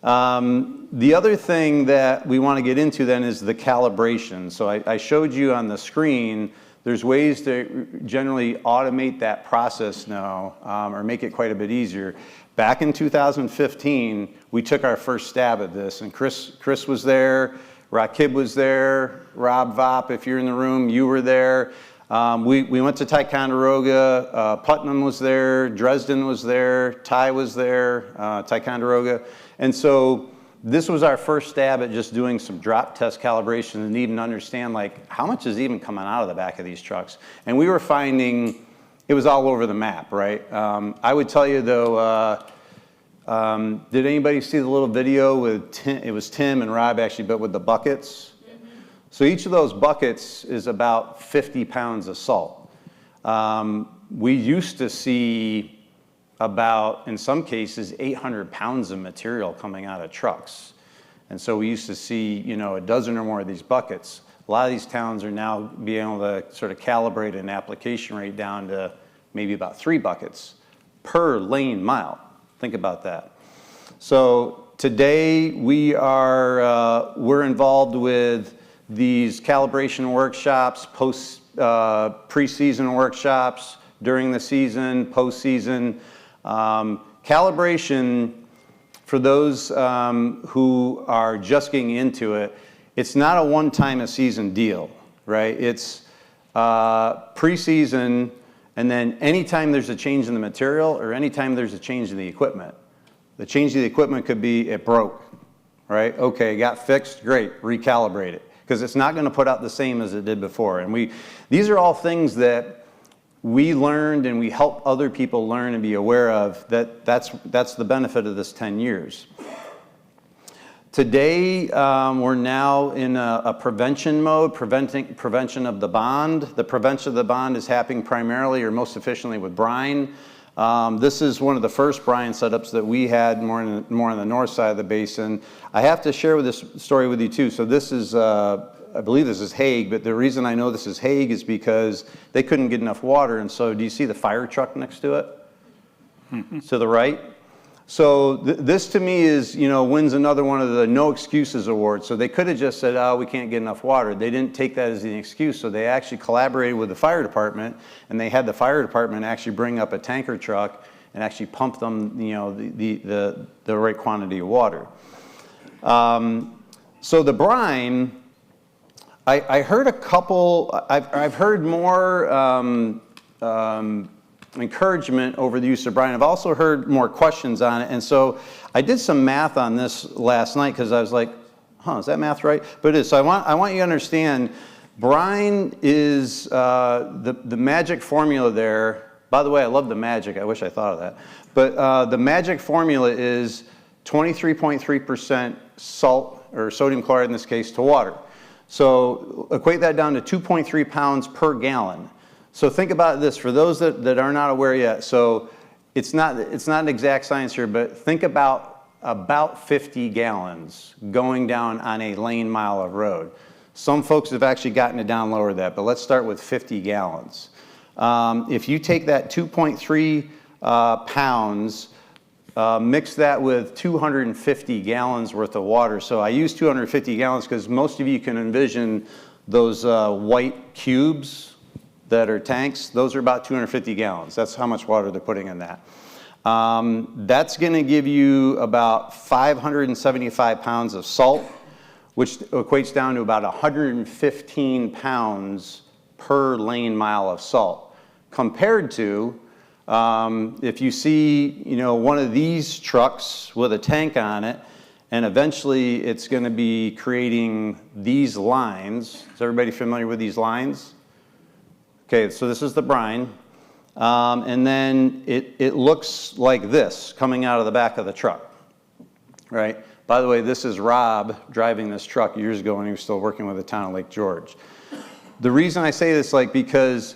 The other thing that we want to get into then is the calibration. So I showed you on the screen, there's ways to generally automate that process now or make it quite a bit easier. Back in 2015, we took our first stab at this, and Chris was there, Rakib was there, Rob Vop, if you're in the room, you were there. We went to Ticonderoga, Putnam was there, Dresden was there, Ty was there, Ticonderoga. And so this was our first stab at just doing some drop test calibration and even understand like how much is even coming out of the back of these trucks. And we were finding it was all over the map, right? I would tell you though, did anybody see the little video with Tim? It was Tim and Rob actually, but with the buckets. So each of those buckets is about 50 pounds of salt. We used to see about, in some cases, 800 pounds of material coming out of trucks. And so we used to see, a dozen or more of these buckets. A lot of these towns are now being able to sort of calibrate an application rate down to maybe about 3 buckets per lane mile. Think about that. So today we're involved with these calibration workshops, pre-season workshops, during the season, post-season. Calibration, for those who are just getting into it, it's not a one-time-a-season deal, right? It's pre-season, and then anytime there's a change in the material or anytime there's a change in the equipment. The change in the equipment could be it broke, right? Okay, got fixed, great, recalibrate it. Because it's not going to put out the same as it did before. And these are all things that we learned and we help other people learn and be aware of. That's the benefit of this 10 years. Today, we're now in a prevention mode, prevention of the bond. The prevention of the bond is happening primarily or most efficiently with brine. This is one of the first brine setups that we had more on the north side of the basin. I have to share this story with you too. So this is I believe this is Hague, but the reason I know this is Hague is because they couldn't get enough water, and so do you see the fire truck next to it? To the right? So this to me is, wins another one of the no excuses awards. So they could have just said, oh, we can't get enough water. They didn't take that as an excuse. So they actually collaborated with the fire department, and they had the fire department actually bring up a tanker truck and actually pump them, the right quantity of water. So the brine, I heard a couple, I've heard more encouragement over the use of brine. I've also heard more questions on it. And so I did some math on this last night because I was like, is that math right? But it is. So I want you to understand, brine is the magic formula there. By the way, I love the magic. I wish I thought of that. But the magic formula is 23.3% salt, or sodium chloride in this case, to water. So equate that down to 2.3 pounds per gallon. So think about this, for those that are not aware yet. So it's not an exact science here, but think about 50 gallons going down on a lane mile of road. Some folks have actually gotten it down lower than that, but let's start with 50 gallons. If you take that 2.3 pounds, mix that with 250 gallons worth of water. So I use 250 gallons because most of you can envision those white cubes that are tanks. Those are about 250 gallons. That's how much water they're putting in that. That's going to give you about 575 pounds of salt, which equates down to about 115 pounds per lane mile of salt. Compared to, if you see, one of these trucks with a tank on it, and eventually it's going to be creating these lines. Is everybody familiar with these lines? Okay, so this is the brine, and then it looks like this coming out of the back of the truck, right? By the way, this is Rob driving this truck years ago when he was still working with the town of Lake George. The reason I say this, because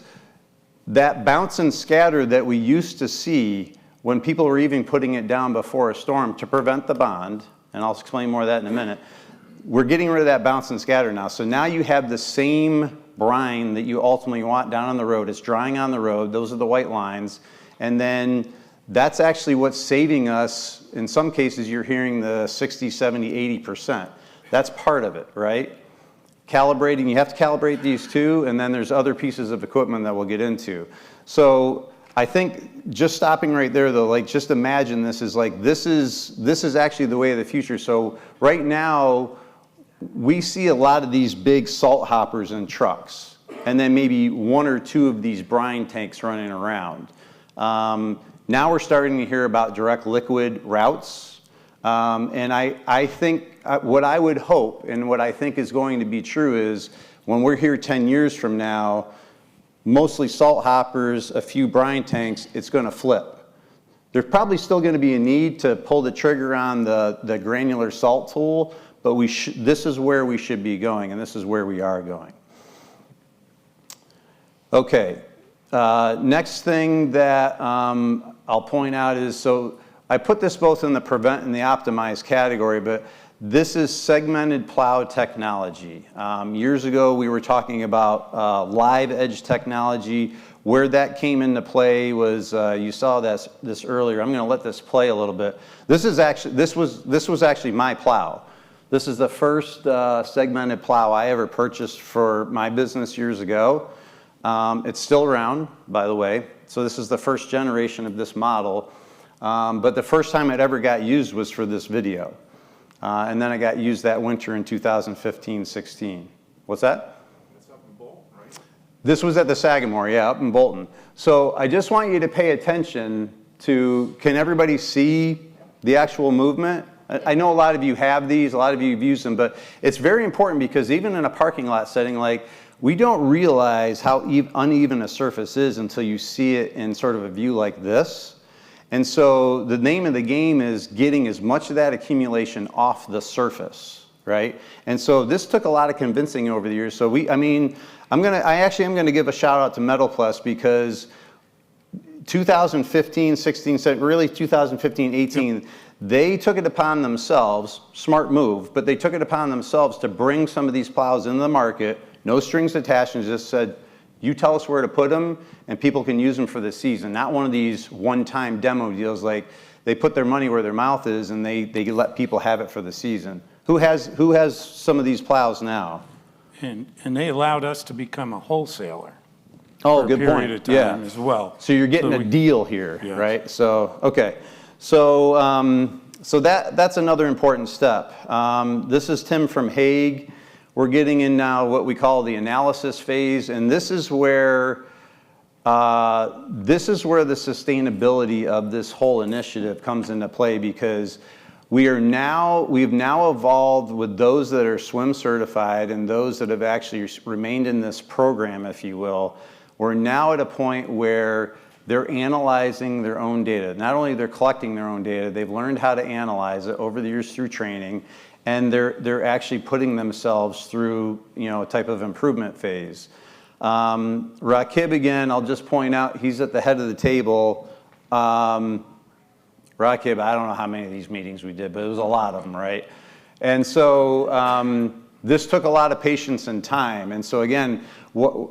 that bounce and scatter that we used to see when people were even putting it down before a storm to prevent the bond, and I'll explain more of that in a minute, we're getting rid of that bounce and scatter now. So now you have the same brine that you ultimately want down on the road. It's drying on the road. Those are the white lines. And then that's actually what's saving us. In some cases, you're hearing the 60, 70, 80%. That's part of it, right? Calibrating, you have to calibrate these too, and then there's other pieces of equipment that we'll get into. So I think just stopping right there though, just imagine this is this is actually the way of the future. So right now, we see a lot of these big salt hoppers in trucks, and then maybe one or two of these brine tanks running around. Now we're starting to hear about direct liquid routes, and I think what I would hope and what I think is going to be true is when we're here 10 years from now, mostly salt hoppers, a few brine tanks, it's going to flip. There's probably still going to be a need to pull the trigger on the granular salt tool, but this is where we should be going, and this is where we are going. Okay, next thing that I'll point out is, so I put this both in the prevent and the optimize category, but this is segmented plow technology. Years ago, we were talking about live edge technology. Where that came into play was, you saw this earlier. I'm going to let this play a little bit. This was actually my plow. This is the first segmented plow I ever purchased for my business years ago. It's still around, by the way. So this is the first generation of this model. But the first time it ever got used was for this video. And then it got used that winter in 2015-16. What's that? That's up in Bolton, right? This was at the Sagamore, yeah, up in Bolton. So I just want you to pay attention to, can everybody see the actual movement? I know a lot of you have these, a lot of you have used them, but it's very important because even in a parking lot setting, we don't realize how uneven a surface is until you see it in sort of a view like this. And so the name of the game is getting as much of that accumulation off the surface, right? And so this took a lot of convincing over the years. So I actually am gonna give a shout out to Metal Plus because 2015, 16, really 2015, 18, They took it upon themselves, smart move, but they took it upon themselves to bring some of these plows into the market, no strings attached, and just said, you tell us where to put them, and people can use them for the season. Not one of these one-time demo deals like they put their money where their mouth is and they let people have it for the season. Who has some of these plows now? And they allowed us to become a wholesaler. Oh, for good a point. period of time Yeah. as well. So you're getting a deal here, right? So, okay. So, so that's another important step. This is Tim from Hague. We're getting in now what we call the analysis phase, and this is where the sustainability of this whole initiative comes into play, because we've now evolved with those that are swim certified and those that have actually remained in this program, if you will. We're now at a point where they're analyzing their own data. Not only they're collecting their own data, they've learned how to analyze it over the years through training, and they're actually putting themselves through, a type of improvement phase. Rakib, again, I'll just point out, he's at the head of the table. Rakib, I don't know how many of these meetings we did, but it was a lot of them, right? And so this took a lot of patience and time. And so again,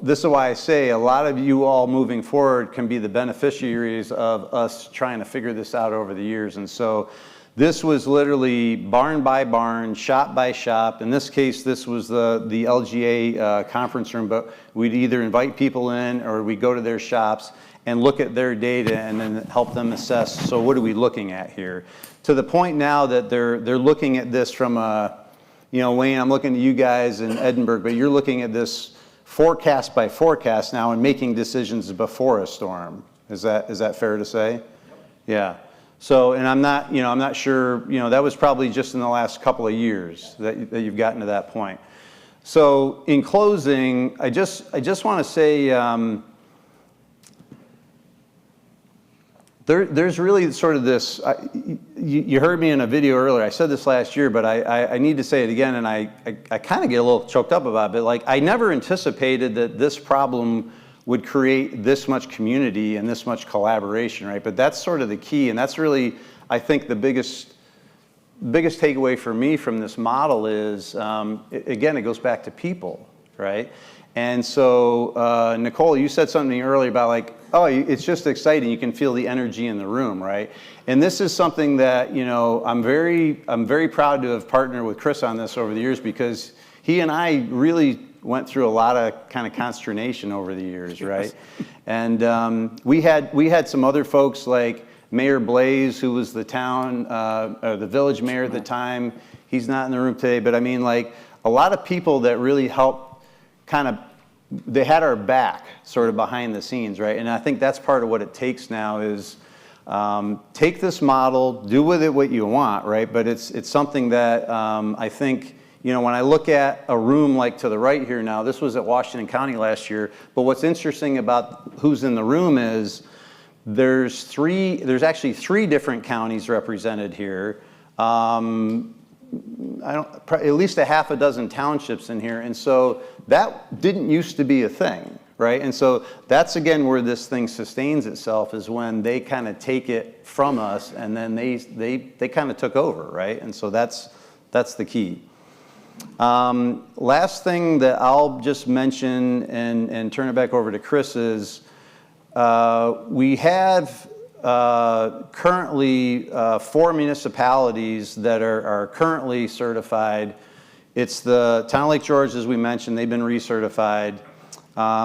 this is why I say a lot of you all moving forward can be the beneficiaries of us trying to figure this out over the years. And so this was literally barn by barn, shop by shop. In this case, this was the LGA conference room, but we'd either invite people in or we'd go to their shops and look at their data and then help them assess, so what are we looking at here? To the point now that they're looking at this from a, Wayne, I'm looking at you guys in Edinburgh, but you're looking at this forecast by forecast now and making decisions before a storm. Is that fair to say? Yeah. So, and I'm not sure, that was probably just in the last couple of years that you've gotten to that point. So in closing, I just want to say, there's really sort of this, you heard me in a video earlier, I said this last year, but I need to say it again, and I kind of get a little choked up about it, but like, I never anticipated that this problem would create this much community and this much collaboration, right? But that's sort of the key, and that's really, I think, the biggest takeaway for me from this model is, again, it goes back to people, right? And so, Nicole, you said something earlier about like, oh, it's just exciting. You can feel the energy in the room, right? And this is something that, I'm very proud to have partnered with Chris on this over the years, because he and I really went through a lot of kind of consternation over the years, right? And we had some other folks like Mayor Blaze, who was the the village mayor at the time. He's not in the room today, but I mean, like, a lot of people that really helped they had our back sort of behind the scenes, right? And I think that's part of what it takes now is take this model, do with it what you want, right? But it's something that I think, when I look at a room like to the right here now, this was at Washington County last year, but what's interesting about who's in the room is there's actually three different counties represented here. At least a half a dozen townships in here, and so that didn't used to be a thing, right? And so that's again where this thing sustains itself, is when they kind of take it from us and then they kind of took over, right? And so that's the key. Last thing that I'll just mention and turn it back over to Chris is we have currently 4 municipalities that are currently certified. It's the town of Lake George, as we mentioned, they've been recertified.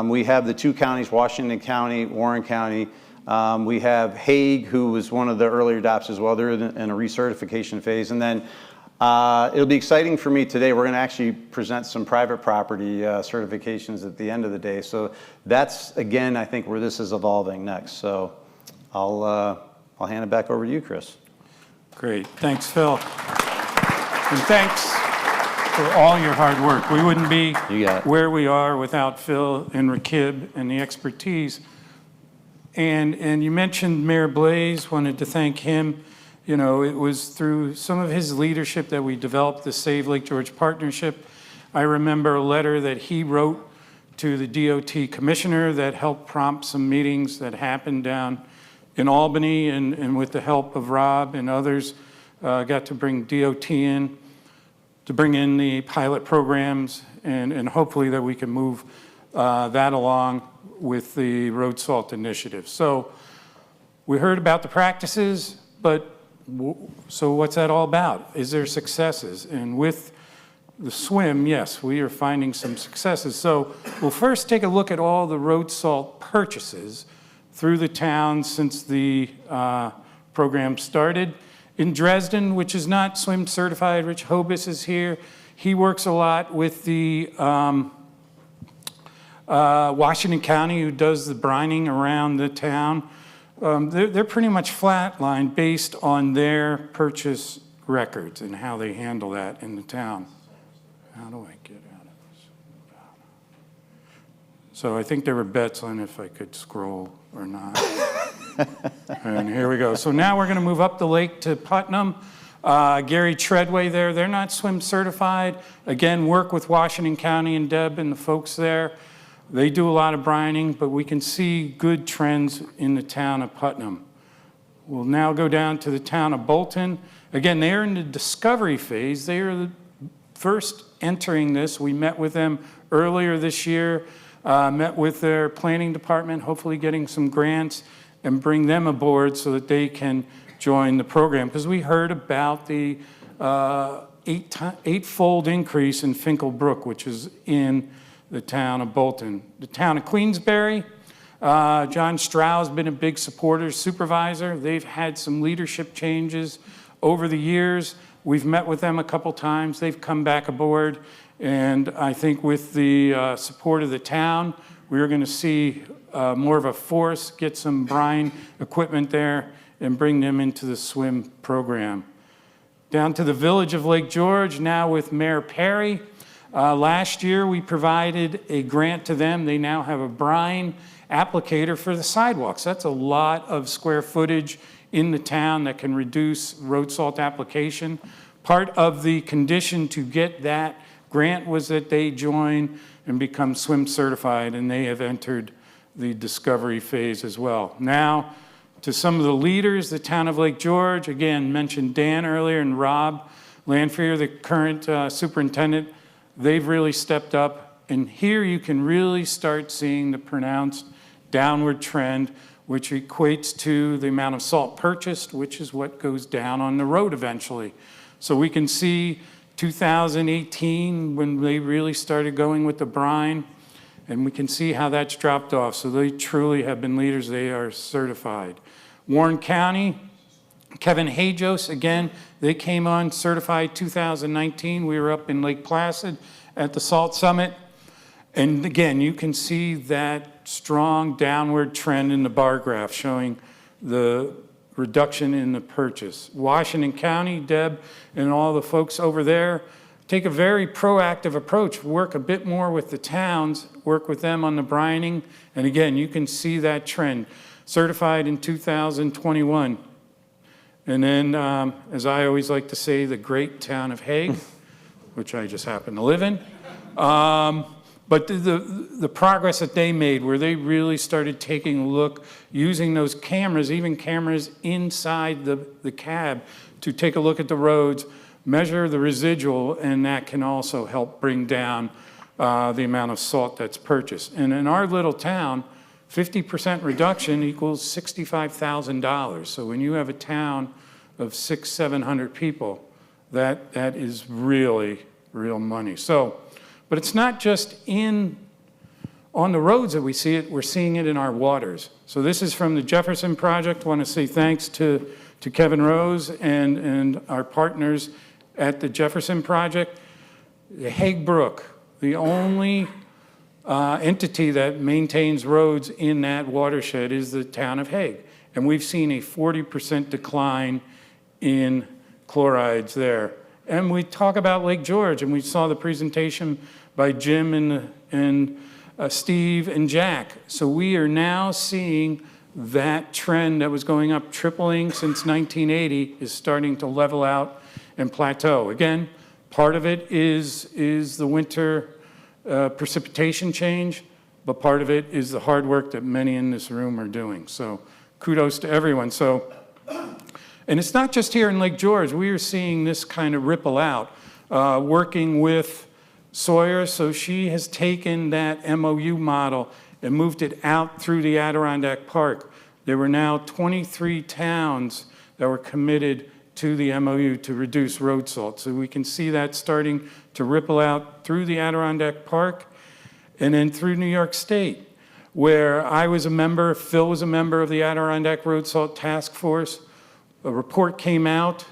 We have the 2 counties, Washington County, Warren County. We have Hague, who was one of the earlier adopts as well. They're in a recertification phase. And then it'll be exciting for me today. We're going to actually present some private property certifications at the end of the day. So that's, again, I think where this is evolving next. So I'll hand it back over to you, Chris. Great. Thanks, Phil. And thanks for all your hard work. We wouldn't be where we are without Phil and Rakib and the expertise. And you mentioned Mayor Blaze, wanted to thank him. It was through some of his leadership that we developed the Save Lake George Partnership. I remember a letter that he wrote to the DOT commissioner that helped prompt some meetings that happened down in Albany, and with the help of Rob and others, got to bring DOT in to bring in the pilot programs, and hopefully that we can move that along with the road salt initiative. So we heard about the practices, but so what's that all about? Is there successes? And with the SWIM, yes, we are finding some successes. So we'll first take a look at all the road salt purchases through the town since the program started. In Dresden, which is not SWIM certified, Rich Hobus is here. He works a lot with the Washington County, who does the brining around the town. They're pretty much flatlined based on their purchase records and how they handle that in the town. How do I get out of this? So I think there were bets on if I could scroll or not. And here we go. So now we're going to move up the lake to Putnam. Gary Treadway there, they're not SWIM certified. Again, work with Washington County and Deb and the folks there. They do a lot of brining, but we can see good trends in the town of Putnam. We'll now go down to the town of Bolton. Again, they're in the discovery phase. They are the first entering this. We met with them earlier this year, met with their planning department, hopefully getting some grants and bring them aboard so that they can join the program. Because we heard about the eightfold increase in Finkel Brook, which is in the town of Bolton. The town of Queensbury, John Strow has been a big supporter, supervisor. They've had some leadership changes over the years. We've met with them a couple times. They've come back aboard. And I think with the support of the town, we're going to see more of a force, get some brine equipment there, and bring them into the SWIM program. Down to the village of Lake George, now with Mayor Perry. Last year, we provided a grant to them. They now have a brine applicator for the sidewalks. That's a lot of square footage in the town that can reduce road salt application. Part of the condition to get that grant was that they join and become SWIM certified, and they have entered the discovery phase as well. Now, to some of the leaders, the town of Lake George, again, mentioned Dan earlier and Rob Lanfear, the current superintendent. They've really stepped up, and here you can really start seeing the pronounced downward trend, which equates to the amount of salt purchased, which is what goes down on the road eventually. So we can see 2018 when they really started going with the brine, and we can see how that's dropped off. So they truly have been leaders. They are certified. Warren County, Kevin Hajos, again, they came on certified 2019. We were up in Lake Placid at the Salt Summit. And again, you can see that strong downward trend in the bar graph showing the reduction in the purchase. Washington County, Deb, and all the folks over there take a very proactive approach, work a bit more with the towns, work with them on the brining. And again, you can see that trend. Certified in 2021. And then, as I always like to say, the great town of Hague, which I just happen to live in. But the progress that they made, where they really started taking a look, using those cameras, even cameras inside the cab, to take a look at the roads, measure the residual, and that can also help bring down the amount of salt that's purchased. And in our little town, 50% reduction equals $65,000. So when you have a town of 600-700 people, that is really real money. So, but it's not just on the roads that we see it, we're seeing it in our waters. So this is from the Jefferson Project. I want to say thanks to Kevin Rose and our partners at the Jefferson Project. The Hague Brook, the only entity that maintains roads in that watershed is the town of Hague. And we've seen a 40% decline in chlorides there. And we talk about Lake George, and we saw the presentation by Jim and Steve and Jack. So we are now seeing that trend that was going up, tripling since 1980, is starting to level out and plateau. Again, part of it is the winter precipitation change, but part of it is the hard work that many in this room are doing. So kudos to everyone. So And it's not just here in Lake George. We are seeing this kind of ripple out, working with Sawyer. So she has taken that MOU model and moved it out through the Adirondack Park. There were now 23 towns that were committed to the MOU to reduce road salt. So we can see that starting to ripple out through the Adirondack Park and then through New York State, where I was a member, Phil was a member of the Adirondack Road Salt Task Force. A report came out,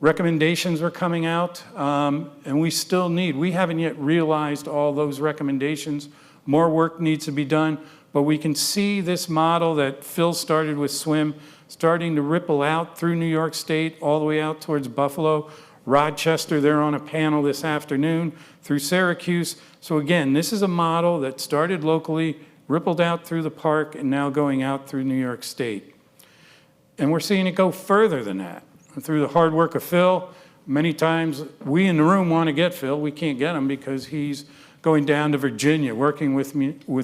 recommendations were coming out, and we still we haven't yet realized all those recommendations. More work needs to be done, but we can see this model that Phil started with SWIM starting to ripple out through New York State, all the way out towards Buffalo, Rochester, they're on a panel this afternoon, through Syracuse. So again, this is a model that started locally, rippled out through the park, and now going out through New York State. And we're seeing it go further than that. Through the hard work of Phil, many times we in the room want to get Phil, we can't get him because he's going down to Virginia, working with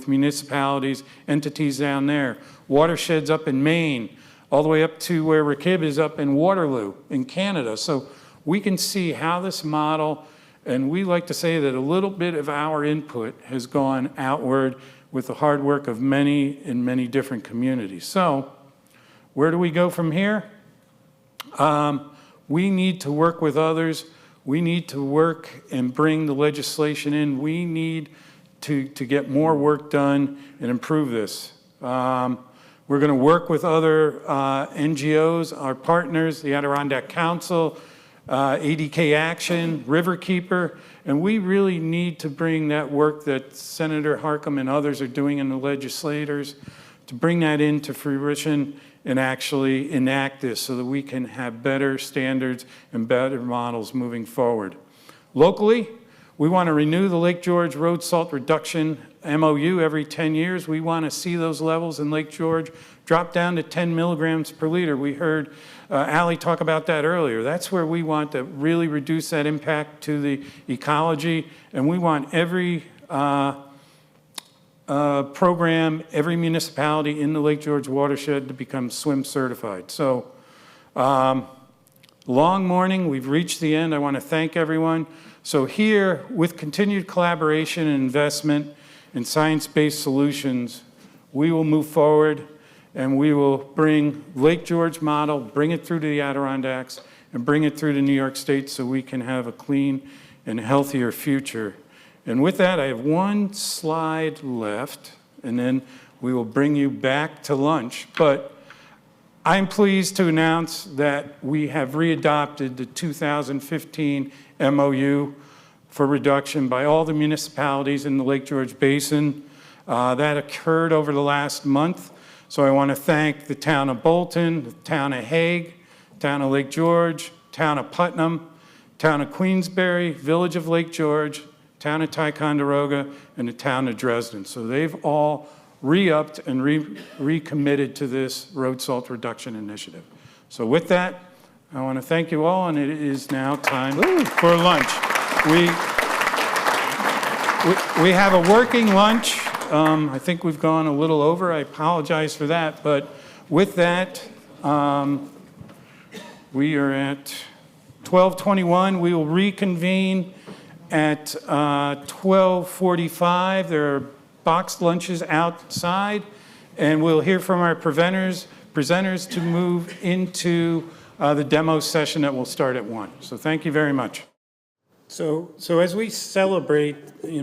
municipalities, entities down there, watersheds up in Maine, all the way up to where Rakib is up in Waterloo in Canada. So we can see how this model, and we like to say that a little bit of our input has gone outward with the hard work of many in many different communities. So where do we go from here? We need to work with others. We need to work and bring the legislation in. We need to get more work done and improve this. We're going to work with other NGOs, our partners, the Adirondack Council, ADK Action, Riverkeeper, and we really need to bring that work that Senator Harckham and others are doing in the legislators to bring that into fruition and actually enact this so that we can have better standards and better models moving forward. Locally, we want to renew the Lake George Road Salt Reduction MOU every 10 years. We want to see those levels in Lake George drop down to 10 milligrams per liter. We heard Allie talk about that earlier. That's where we want to really reduce that impact to the ecology, and we want every program, every municipality in the Lake George watershed to become SWIM certified. So, long morning, we've reached the end. I want to thank everyone. So here, with continued collaboration and investment in science-based solutions, we will move forward and we will bring Lake George model, bring it through to the Adirondacks, and bring it through to New York State so we can have a clean and healthier future. And with that, I have one slide left, and then we will bring you back to lunch. But I'm pleased to announce that we have readopted the 2015 MOU for reduction by all the municipalities in the Lake George Basin. That occurred over the last month. So I want to thank the town of Bolton, the town of Hague, town of Lake George, town of Putnam, town of Queensbury, village of Lake George, town of Ticonderoga, and the town of Dresden. So they've all re-upped and recommitted to this road salt reduction initiative. So with that, I want to thank you all, and it is now time for lunch. We have a working lunch. I think we've gone a little over. I apologize for that. But with that, we are at 12:21. We will reconvene at 12:45. There are boxed lunches outside, and we'll hear from our presenters to move into the demo session that will start at 1. So thank you very much. So as we celebrate,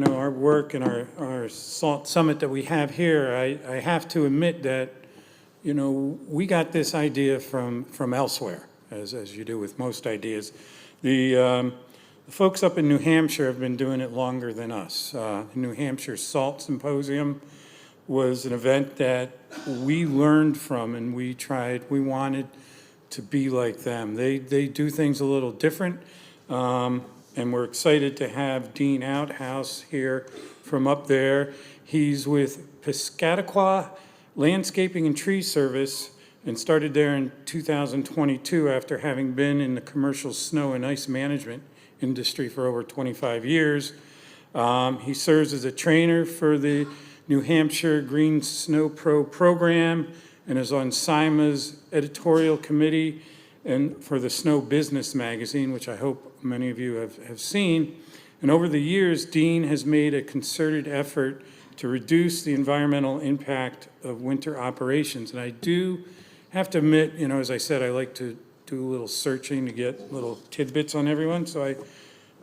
our work and our SALT Summit that we have here, I have to admit that, we got this idea from elsewhere, as you do with most ideas. The folks up in New Hampshire have been doing it longer than us. New Hampshire Salt Symposium was an event that we learned from, and we wanted to be like them. They do things a little different. And we're excited to have Dean Outhouse here from up there. He's with Piscataqua Landscaping and Tree Service and started there in 2022 after having been in the commercial snow and ice management industry for over 25 years. He serves as a trainer for the New Hampshire Green Snow Pro program and is on CIMA's editorial committee. and for the Snow Business magazine, which I hope many of you have seen. And over the years, Dean has made a concerted effort to reduce the environmental impact of winter operations. And I do have to admit, as I said, I like to do a little searching to get little tidbits on everyone. So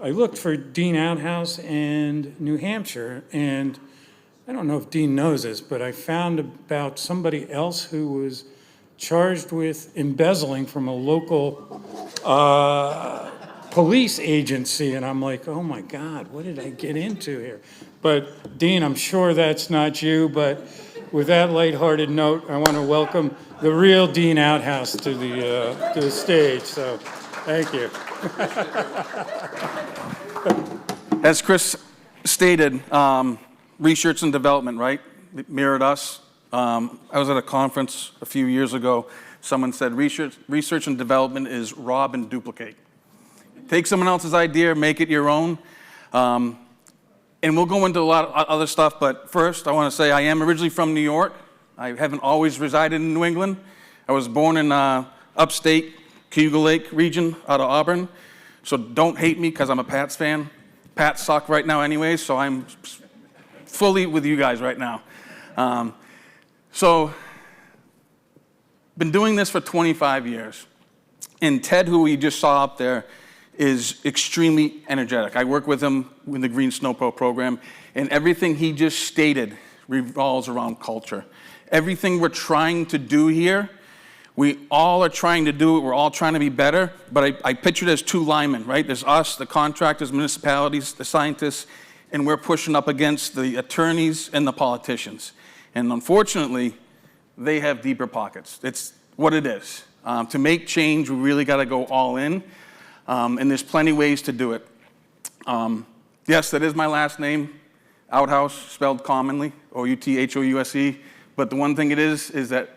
I looked for Dean Outhouse and New Hampshire, and I don't know if Dean knows this, but I found about somebody else who was charged with embezzling from a local police agency, and I'm like, oh my God, what did I get into here? But Dean, I'm sure that's not you, but with that lighthearted note, I want to welcome the real Dean Outhouse to the stage, so thank you. As Chris stated, research and development, right? It mirrored us. I was at a conference a few years ago. Someone said research and development is rob and duplicate. Take someone else's idea, make it your own. And we'll go into a lot of other stuff, but first I want to say I am originally from New York. I haven't always resided in New England. I was born in upstate Cayuga Lake region out of Auburn. So don't hate me because I'm a Pats fan. Pats suck right now anyway, so I'm fully with you guys right now. So been doing this for 25 years. And Ted, who we just saw up there, is extremely energetic. I work with him in the Green Snow Pro program, and everything he just stated revolves around culture. Everything we're trying to do here, we all are trying to do it. We're all trying to be better, but I picture it as two linemen, right? There's us, the contractors, municipalities, the scientists, and we're pushing up against the attorneys and the politicians. And unfortunately, they have deeper pockets. It's what it is. To make change, we really got to go all in. And there's plenty ways to do it. Yes, that is my last name, Outhouse, spelled commonly, O-U-T-H-O-U-S-E. But the one thing it is that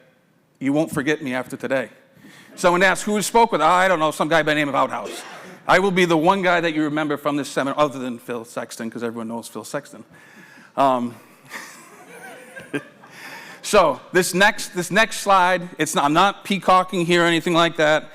you won't forget me after today. Someone asks, who spoke with? I don't know, some guy by the name of Outhouse. I will be the one guy that you remember from this seminar, other than Phil Sexton, because everyone knows Phil Sexton. So this next slide, I'm not peacocking here or anything like that.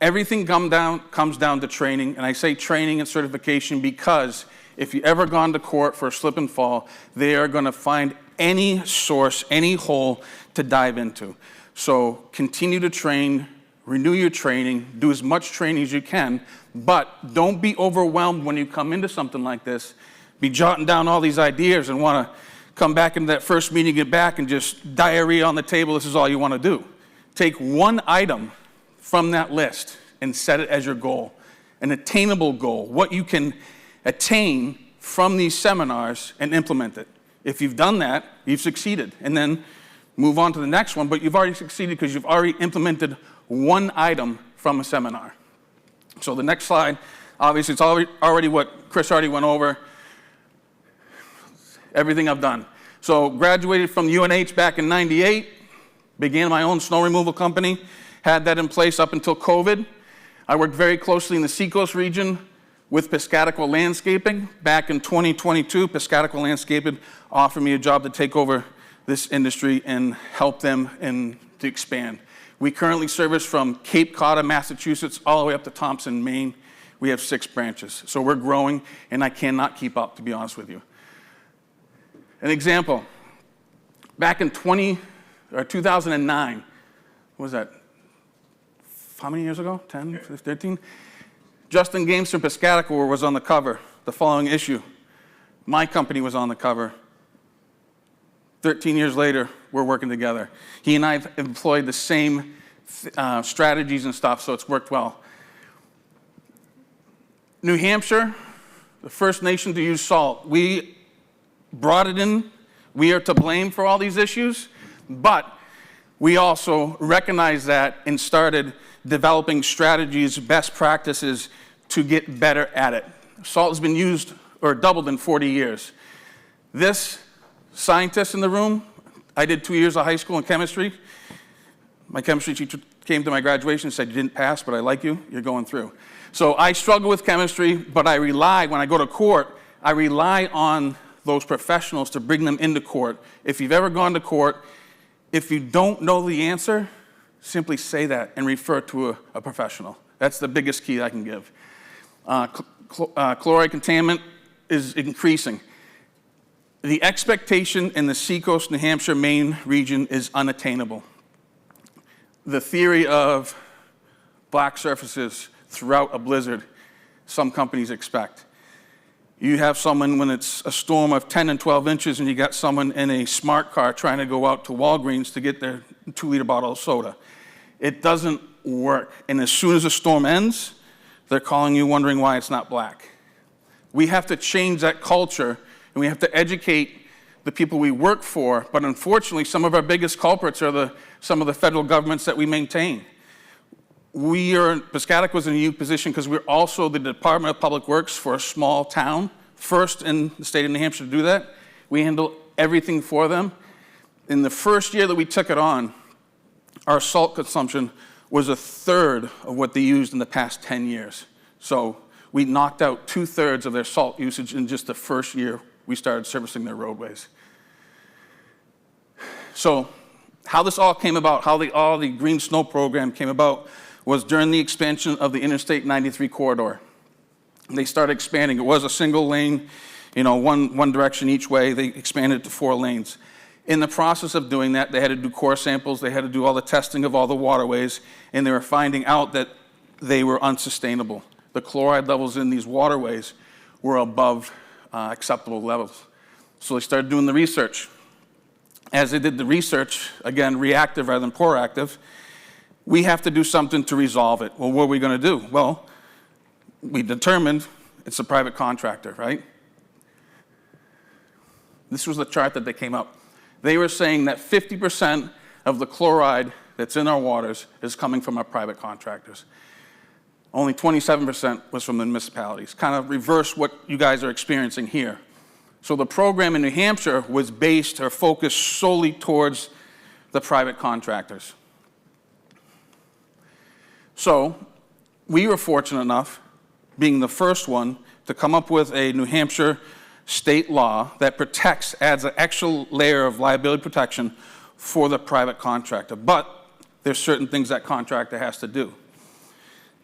Everything comes down to training, and I say training and certification because if you've ever gone to court for a slip and fall, they are going to find any source, any hole to dive into. So continue to train, renew your training, do as much training as you can, but don't be overwhelmed when you come into something like this. Be jotting down all these ideas and want to come back into that first meeting, get back and just diarrhea on the table, this is all you want to do. Take one item from that list and set it as your goal, an attainable goal, what you can attain from these seminars and implement it. If you've done that, you've succeeded. And then move on to the next one, but you've already succeeded because you've already implemented one item from a seminar. So the next slide, obviously it's already what Chris already went over, everything I've done. So graduated from UNH back in '98, began my own snow removal company, had that in place up until COVID. I worked very closely in the Seacoast region with Piscataqua Landscaping. Back in 2022, Piscataqua Landscaping offered me a job to take over this industry and help them to expand. We currently service from Cape Cod, Massachusetts, all the way up to Thompson, Maine. We have 6 branches. So we're growing, and I cannot keep up, to be honest with you. An example, back in 2009, what was that? How many years ago? 10, 13? Justin Games from Piscataqua was on the cover, the following issue. My company was on the cover. 13 years later, we're working together. He and I have employed the same strategies and stuff, so it's worked well. New Hampshire, the first nation to use salt. We brought it in. We are to blame for all these issues, but we also recognized that and started developing strategies, best practices to get better at it. Salt has been used or doubled in 40 years. This scientist in the room, I did 2 years of high school in chemistry. My chemistry teacher came to my graduation and said, you didn't pass, but I like you, you're going through. So I struggle with chemistry, but I rely, when I go to court, I rely on those professionals to bring them into court. If you've ever gone to court, if you don't know the answer, simply say that and refer to a professional. That's the biggest key I can give. Chloride contaminant is increasing. The expectation in the Seacoast, New Hampshire, Maine region is unattainable. The theory of black surfaces throughout a blizzard, some companies expect. You have someone when it's a storm of 10 and 12 inches and you got someone in a smart car trying to go out to Walgreens to get their 2-liter bottle of soda. It doesn't work. And as soon as the storm ends, they're calling you wondering why it's not black. We have to change that culture, and we have to educate the people we work for. But unfortunately, some of our biggest culprits are some of the federal governments that we maintain. Piscataqua was in a unique position because we're also the Department of Public Works for a small town, first in the state of New Hampshire to do that. We handle everything for them. In the first year that we took it on, our salt consumption was a third of what they used in the past 10 years. So we knocked out 2/3 of their salt usage in just the first year we started servicing their roadways. So how this all came about, how all the Green Snow program came about, was during the expansion of the Interstate 93 corridor. They started expanding. It was a single lane, one direction each way. They expanded it to 4 lanes. In the process of doing that, they had to do core samples, they had to do all the testing of all the waterways, and they were finding out that they were unsustainable. The chloride levels in these waterways were above acceptable levels. So they started doing the research. As they did the research, again, reactive rather than proactive, we have to do something to resolve it. Well, what are we going to do? Well, we determined it's a private contractor, right? This was the chart that they came up. They were saying that 50% of the chloride that's in our waters is coming from our private contractors. Only 27% was from the municipalities, kind of reverse what you guys are experiencing here. So the program in New Hampshire was based or focused solely towards the private contractors. So we were fortunate enough, being the first one, to come up with a New Hampshire state law that adds an extra layer of liability protection for the private contractor. But there's certain things that contractor has to do.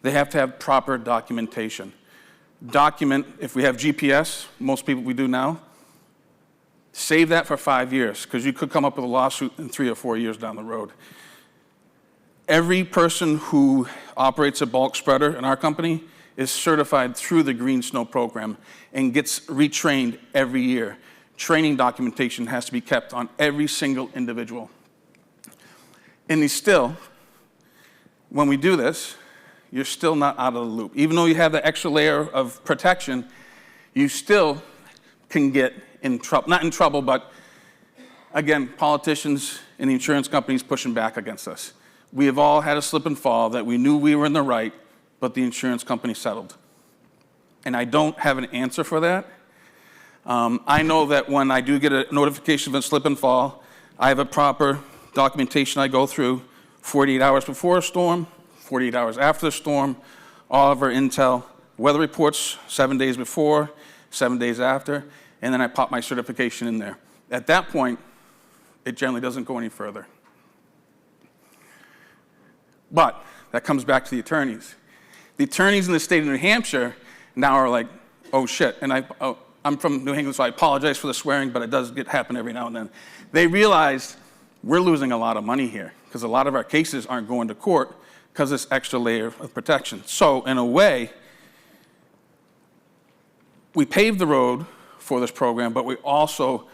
They have to have proper documentation. If we have GPS, most people we do now, save that for 5 years, because you could come up with a lawsuit in 3 or 4 years down the road. Every person who operates a bulk spreader in our company is certified through the Green Snow program and gets retrained every year. Training documentation has to be kept on every single individual. And when we do this, you're still not out of the loop. Even though you have the extra layer of protection, you still can get in trouble. Not in trouble, but again, politicians and the insurance companies pushing back against us. We have all had a slip and fall that we knew we were in the right, but the insurance company settled. And I don't have an answer for that. I know that when I do get a notification of a slip and fall, I have a proper documentation I go through 48 hours before a storm, 48 hours after the storm, all of our intel, weather reports 7 days before, 7 days after, and then I pop my certification in there. At that point, it generally doesn't go any further. But that comes back to the attorneys. The attorneys in the state of New Hampshire now are like, oh shit, and I'm from New England, so I apologize for the swearing, but it does happen every now and then. They realized we're losing a lot of money here because a lot of our cases aren't going to court because of this extra layer of protection. So in a way, we paved the road for this program, but we also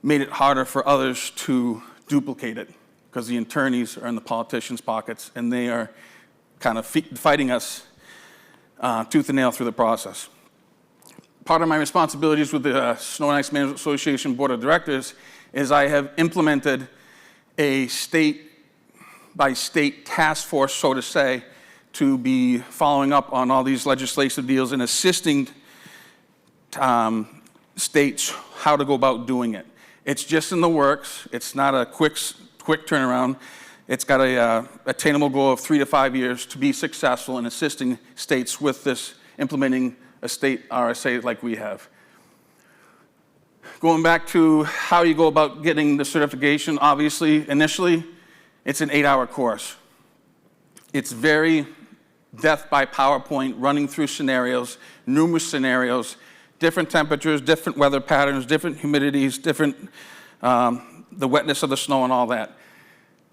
made it harder for others to duplicate it because the attorneys are in the politicians' pockets and they are kind of fighting us tooth and nail through the process. Part of my responsibilities with the Snow and Ice Management Association Board of Directors is I have implemented a state-by-state task force, so to say, to be following up on all these legislative deals and assisting states how to go about doing it. It's just in the works. It's not a quick turnaround. It's got a attainable goal of 3 to 5 years to be successful in assisting states with this, implementing a state RSA like we have. Going back to how you go about getting the certification, obviously, initially, it's an 8-hour course. It's very death by PowerPoint, running through scenarios, numerous scenarios, different temperatures, different weather patterns, different humidities, different, the wetness of the snow and all that.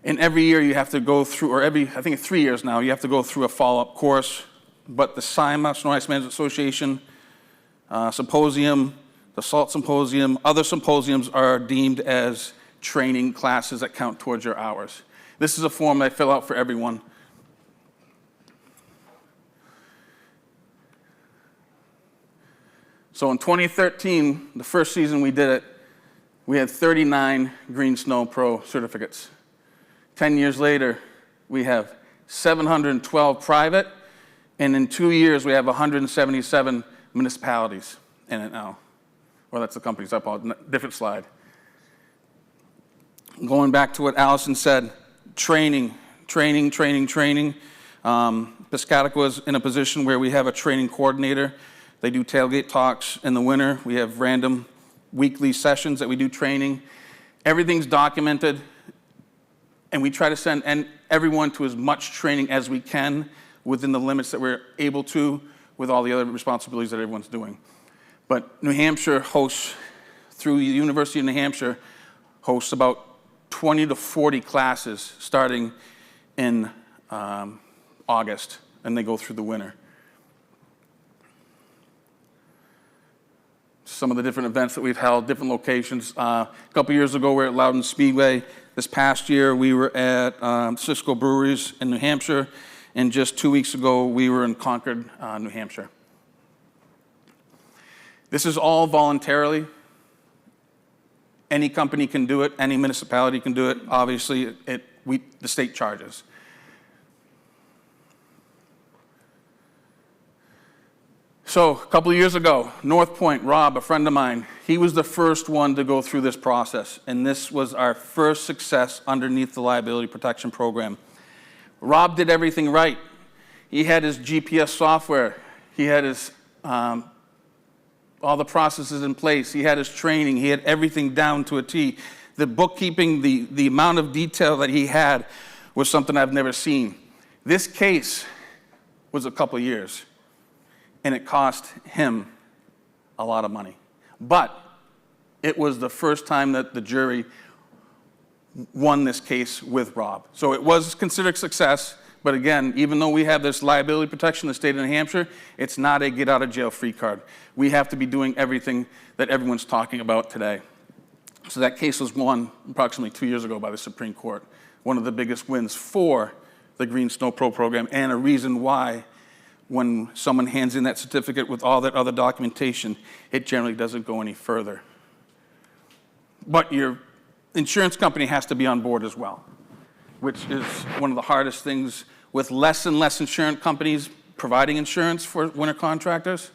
And every year you have to go through, or I think 3 years now, you have to go through a follow-up course. But the SIMA, Snow Ice Management Association, symposium, the SALT symposium, other symposiums are deemed as training classes that count towards your hours. This is a form I fill out for everyone. So in 2013, the first season we did it, we had 39 Green Snow Pro certificates. 10 years later, we have 712 private, and in 2 years, we have 177 municipalities in it now. Well, that's the companies, I apologize, different slide. Going back to what Allison said, training. Piscataqua is in a position where we have a training coordinator. They do tailgate talks in the winter. We have random weekly sessions that we do training. Everything's documented, and we try to send everyone to as much training as we can within the limits that we're able to with all the other responsibilities that everyone's doing. But New Hampshire hosts, through the University of New Hampshire, hosts about 20 to 40 classes starting in August, and they go through the winter. Some of the different events that we've held, different locations. A couple years ago, we were at Loudon Speedway. This past year, we were at Cisco Breweries in New Hampshire. And just 2 weeks ago, we were in Concord, New Hampshire. This is all voluntarily. Any company can do it. Any municipality can do it. Obviously, the state charges. So a couple of years ago, North Point, Rob, a friend of mine, he was the first one to go through this process. And this was our first success underneath the liability protection program. Rob did everything right. He had his GPS software. He had his all the processes in place. He had his training. He had everything down to a T. The bookkeeping, the amount of detail that he had was something I've never seen. This case was a couple of years, and it cost him a lot of money. But it was the first time that the jury won this case with Rob. So it was considered success, but again, even though we have this liability protection in the state of New Hampshire, it's not a get-out-of-jail-free card. We have to be doing everything that everyone's talking about today. So that case was won approximately 2 years ago by the Supreme Court, one of the biggest wins for the Green Snow Pro program, and a reason why when someone hands in that certificate with all that other documentation, it generally doesn't go any further. But your insurance company has to be on board as well, which is one of the hardest things with less and less insurance companies providing insurance for winter contractors.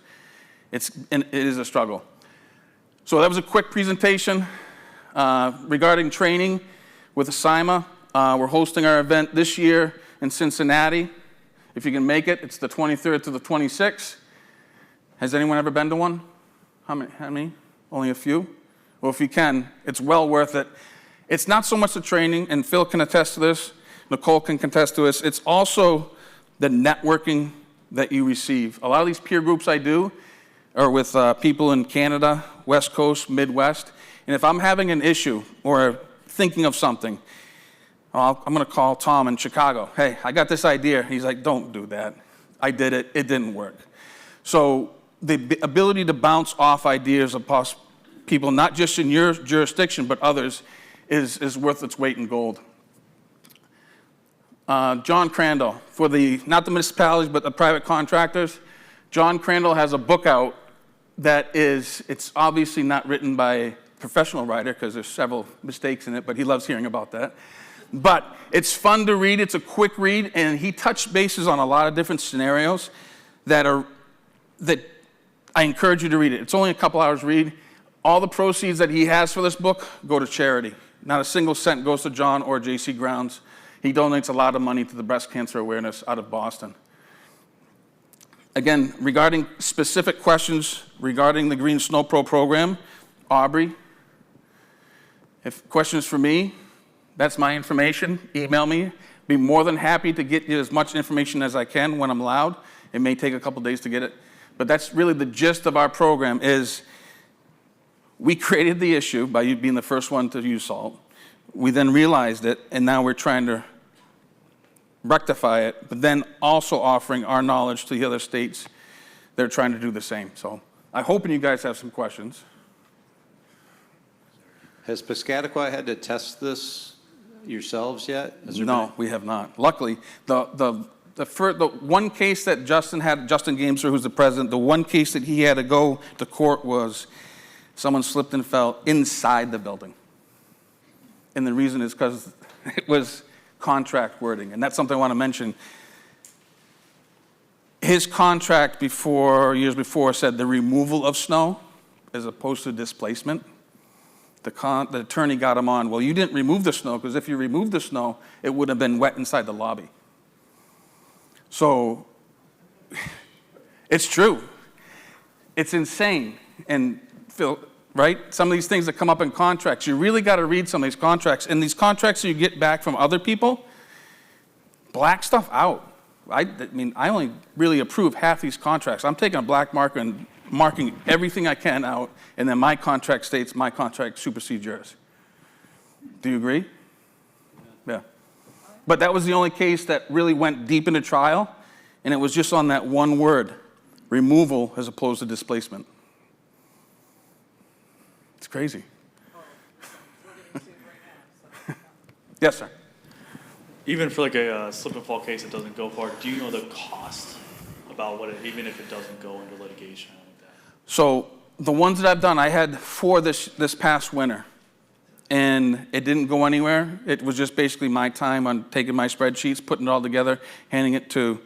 It is a struggle. So that was a quick presentation regarding training with SIMA. We're hosting our event this year in Cincinnati. If you can make it, it's the 23rd to the 26th. Has anyone ever been to one? How many? Only a few? Well, if you can, it's well worth it. It's not so much the training, and Phil can attest to this, Nicole can attest to this, it's also the networking that you receive. A lot of these peer groups I do are with people in Canada, West Coast, Midwest, and if I'm having an issue or thinking of something, I'm going to call Tom in Chicago. Hey, I got this idea. He's like, don't do that. I did it. It didn't work. So the ability to bounce off ideas of people, not just in your jurisdiction, but others, is worth its weight in gold. John Crandall, for not the municipalities, but the private contractors, John Crandall has a book out that it's obviously not written by a professional writer because there's several mistakes in it, but he loves hearing about that. But it's fun to read. It's a quick read, and he touched bases on a lot of different scenarios that I encourage you to read it. It's only a couple hours read. All the proceeds that he has for this book go to charity. Not a single cent goes to John or J.C. Grounds. He donates a lot of money to the breast cancer awareness out of Boston. Again, regarding specific questions regarding the Green Snow Pro program, Aubrey, if questions for me, that's my information. Email me. Be more than happy to get you as much information as I can when I'm allowed. It may take a couple days to get it. But that's really the gist of our program is we created the issue by you being the first one to use salt. We then realized it, and now we're trying to rectify it, but then also offering our knowledge to the other states that are trying to do the same. So I'm hoping you guys have some questions. Has Piscataqua had to test this yourselves yet? No, we have not. Luckily, the one case that Justin Gamser, who's the president, the one case that he had to go to court was someone slipped and fell inside the building. And the reason is because it was contract wording. And that's something I want to mention. His contract years before said the removal of snow as opposed to displacement. The attorney got him on, well, you didn't remove the snow, because if you removed the snow, it would have been wet inside the lobby. So it's true. It's insane. And Phil, right? Some of these things that come up in contracts, you really got to read some of these contracts. And these contracts that you get back from other people, black stuff out. I mean, I only really approve half these contracts. I'm taking a black marker and marking everything I can out, and then my contract states my contract supersedes yours. Do you agree? Yeah. But that was the only case that really went deep into trial, and it was just on that one word, removal as opposed to displacement. It's crazy. Yes, sir. Even for like a slip and fall case that doesn't go far, do you know the cost about what it, even if it doesn't go into litigation? So the ones that I've done, I had 4 this past winter, and it didn't go anywhere. It was just basically my time on taking my spreadsheets, putting it all together, handing it to,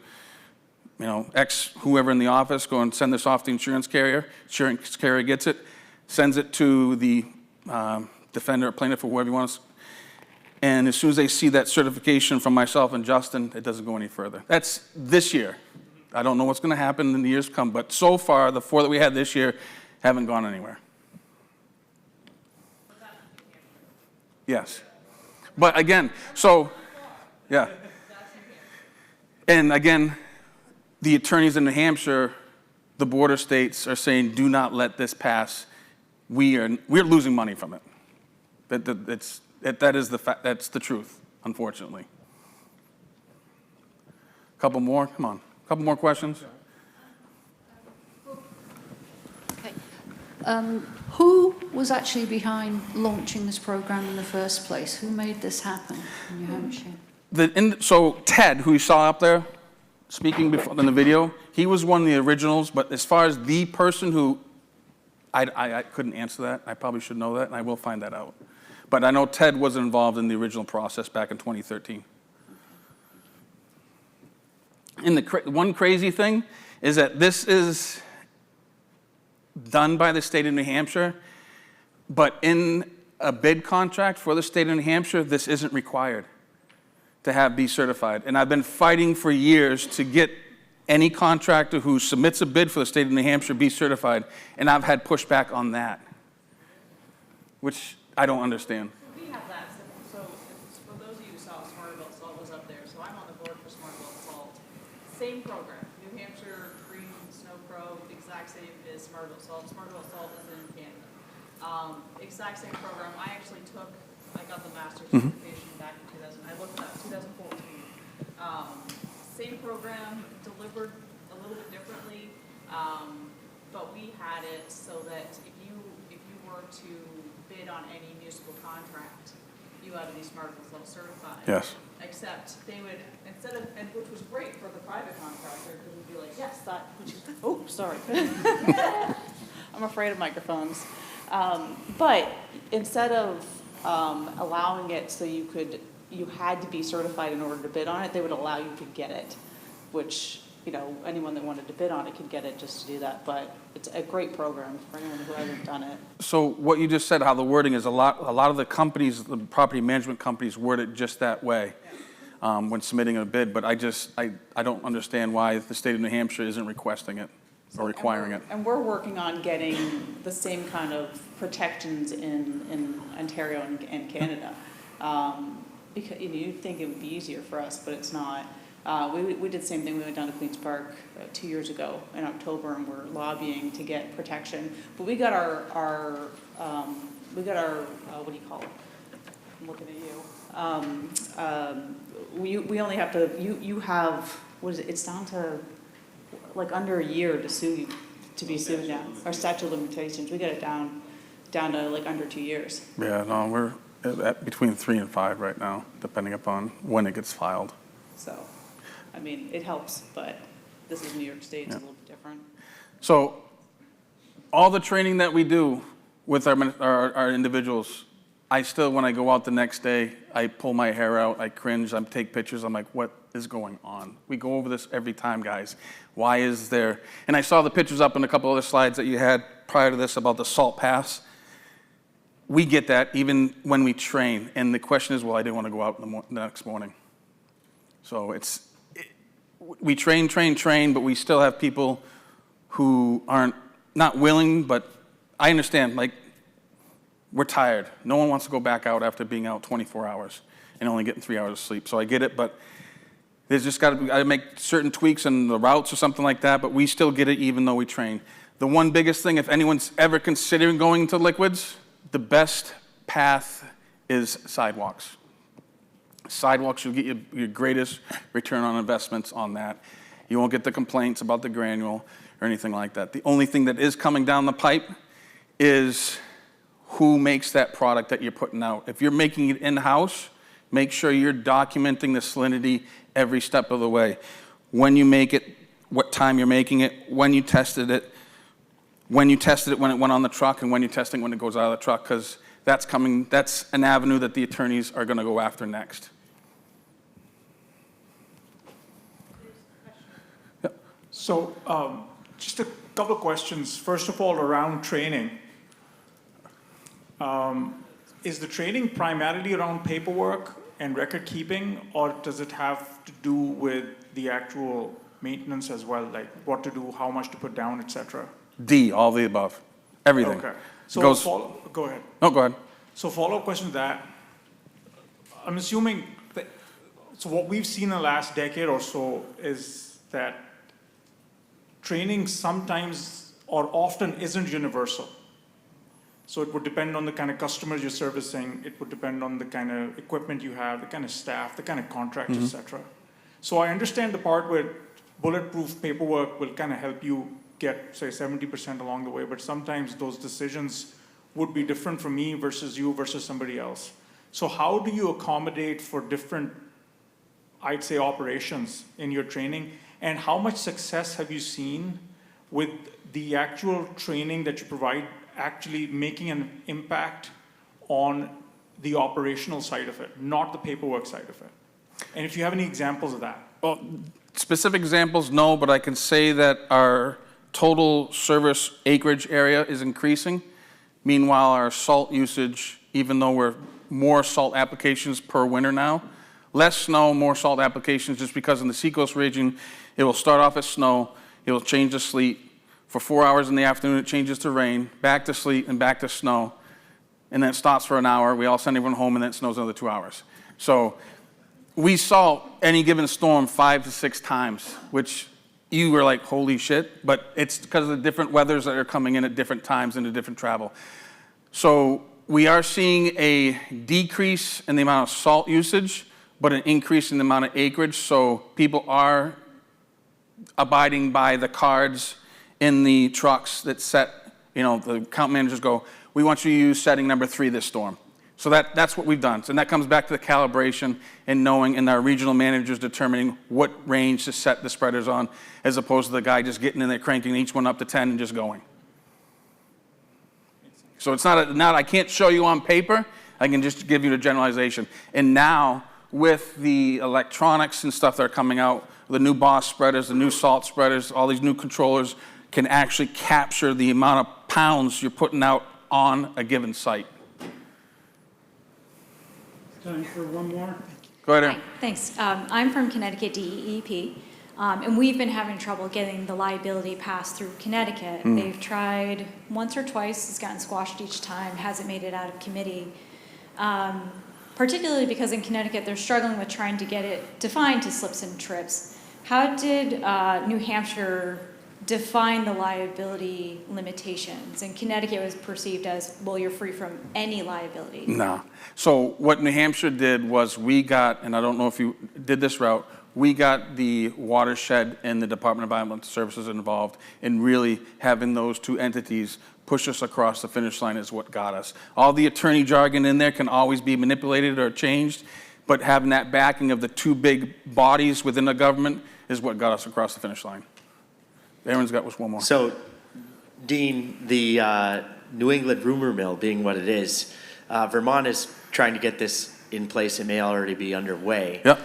whoever in the office, go and send this off to the insurance carrier. Insurance carrier gets it, sends it to the defender or plaintiff or whoever you want to. And as soon as they see that certification from myself and Justin, it doesn't go any further. That's this year. I don't know what's going to happen in the years to come, but so far, the 4 that we had this year haven't gone anywhere. Yes. But again, yeah. And again, the attorneys in New Hampshire, the border states are saying, do not let this pass. We're losing money from it. That is the fact. That's the truth, unfortunately. Couple more, come on. Couple more questions? Okay. Who was actually behind launching this program in the first place? Who made this happen in New Hampshire? So Ted, who you saw up there speaking before in the video, he was one of the originals, but as far as the person who, I couldn't answer that. I probably should know that, and I will find that out. But I know Ted was involved in the original process back in 2013. And the one crazy thing is that this is done by the state of New Hampshire, but in a bid contract for the state of New Hampshire, this isn't required to be certified. And I've been fighting for years to get any contractor who submits a bid for the state of New Hampshire be certified, and I've had pushback on that, which I don't understand. We have that. So for those of you who saw Smarterville Salt was up there, so I'm on the board for Smarterville Salt. Same program, New Hampshire Green Snow Pro, exact same as Smarterville Salt. Smarterville Salt is in Canada. Exact same program. I got the master's certification back in 2000. I looked up 2014. Same program, delivered a little bit differently, but we had it so that if you were to bid on any municipal contract, you had to be Smarterville Salt certified. Yes. Except they would, and which was great for the private contractor, because we'd be like, yes, that, oh, sorry. I'm afraid of microphones. But instead of allowing it so you had to be certified in order to bid on it, they would allow you to get it, which, anyone that wanted to bid on it could get it just to do that. But it's a great program for anyone who hasn't done it. So what you just said, how the wording is, a lot of the companies, the property management companies, word it just that way when submitting a bid. But I don't understand why the state of New Hampshire isn't requesting it or requiring it. And we're working on getting the same kind of protections in Ontario and Canada. because, you'd think it would be easier for us, but it's not. We did the same thing. We went down to Queens Park 2 years ago in October, and we're lobbying to get protection. But we got our what do you call it? I'm looking at you. We only have to, you have, what is it? It's down to like under a year to sue you, to be sued now. Our statute of limitations, we got it down to like under 2 years. Yeah, no, we're at between 3 and 5 right now, depending upon when it gets filed. So, I mean, it helps, but this is New York State, it's a little bit different. So all the training that we do with our individuals, I still, when I go out the next day, I pull my hair out, I cringe, I take pictures, I'm like, what is going on? We go over this every time, guys. Why is there? And I saw the pictures up in a couple other slides that you had prior to this about the salt pass. We get that even when we train. And the question is, well, I didn't want to go out the next morning. So we train, but we still have people who aren't not willing, but I understand, like, we're tired. No one wants to go back out after being out 24 hours and only getting 3 hours of sleep. So I get it, but there's just got to make certain tweaks in the routes or something like that, but we still get it even though we train. The one biggest thing, if anyone's ever considering going to liquids, the best path is sidewalks. Sidewalks will get you your greatest return on investments on that. You won't get the complaints about the granule or anything like that. The only thing that is coming down the pipe is who makes that product that you're putting out. If you're making it in-house, make sure you're documenting the salinity every step of the way. When you make it, what time you're making it, when you tested it when it went on the truck, and when you're testing when it goes out of the truck, because that's an avenue that the attorneys are going to go after next. So just a couple of questions. First of all, around training. Is the training primarily around paperwork and record keeping, or does it have to do with the actual maintenance as well, like what to do, how much to put down, etc.? All the above, everything. Okay. So go ahead. No, go ahead. So follow-up question to that. I'm assuming that, so what we've seen in the last decade or so is that training sometimes or often isn't universal. So it would depend on the kind of customers you're servicing. It would depend on the kind of equipment you have, the kind of staff, the kind of contracts, etc. So I understand the part where bulletproof paperwork will kind of help you get, say, 70% along the way, but sometimes those decisions would be different for me versus you versus somebody else. So how do you accommodate for different, I'd say, operations in your training? And how much success have you seen with the actual training that you provide actually making an impact on the operational side of it, not the paperwork side of it? And if you have any examples of that. Well, specific examples, no, but I can say that our total service acreage area is increasing. Meanwhile, our salt usage, even though we're more salt applications per winter now, less snow, more salt applications, just because in the Seacoast region, it will start off as snow, it will change to sleet. For 4 hours in the afternoon, it changes to rain, back to sleet, and back to snow. And then it stops for an hour. We all send everyone home, and then it snows another 2 hours. So we salt any given storm 5 to 6 times, which you were like, holy shit. But it's because of the different weathers that are coming in at different times and the different travel. So we are seeing a decrease in the amount of salt usage, but an increase in the amount of acreage. So people are abiding by the cards in the trucks that set, the account managers go, we want you to use setting number 3 this storm. So that's what we've done. So that comes back to the calibration and knowing, and our regional managers determining what range to set the spreaders on, as opposed to the guy just getting in there, cranking each one up to 10 and just going. So it's not I can't show you on paper, I can just give you the generalization. And now, with the electronics and stuff that are coming out, the new Boss spreaders, the new salt spreaders, all these new controllers can actually capture the amount of pounds you're putting out on a given site. Time for one more. Go ahead, Erin. Hi, thanks. I'm from Connecticut DEEP, and we've been having trouble getting the liability passed through Connecticut. They've tried once or twice, it's gotten squashed each time, hasn't made it out of committee. particularly because in Connecticut, they're struggling with trying to get it defined to slips and trips. How did New Hampshire define the liability limitations? In Connecticut, it was perceived as, well, you're free from any liability. No. So what New Hampshire did was we got, and I don't know if you did this route, we got the watershed and the Department of Environmental Services involved in really having those two entities push us across the finish line is what got us. All the attorney jargon in there can always be manipulated or changed, but having that backing of the two big bodies within the government is what got us across the finish line. Aaron's got one more. So, Dean, the New England rumor mill being what it is, Vermont is trying to get this in place. It may already be underway. Yep.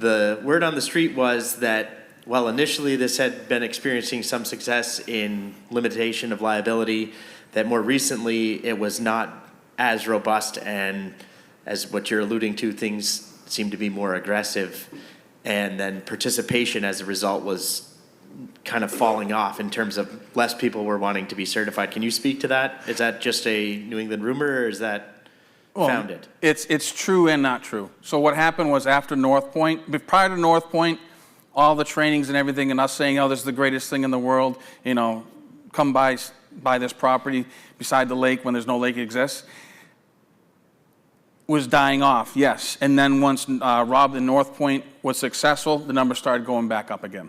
The word on the street was that, while initially this had been experiencing some success in limitation of liability, that more recently it was not as robust, and as what you're alluding to, things seem to be more aggressive, and then participation as a result was kind of falling off in terms of less people were wanting to be certified. Can you speak to that? Is that just a New England rumor, or is that founded? It's true and not true. So what happened was after North Point, prior to North Point, all the trainings and everything, and us saying, oh, this is the greatest thing in the world, you know, come buy this property beside the lake when there's no lake exists, was dying off, yes. And then once Rob and North Point was successful, the numbers started going back up again.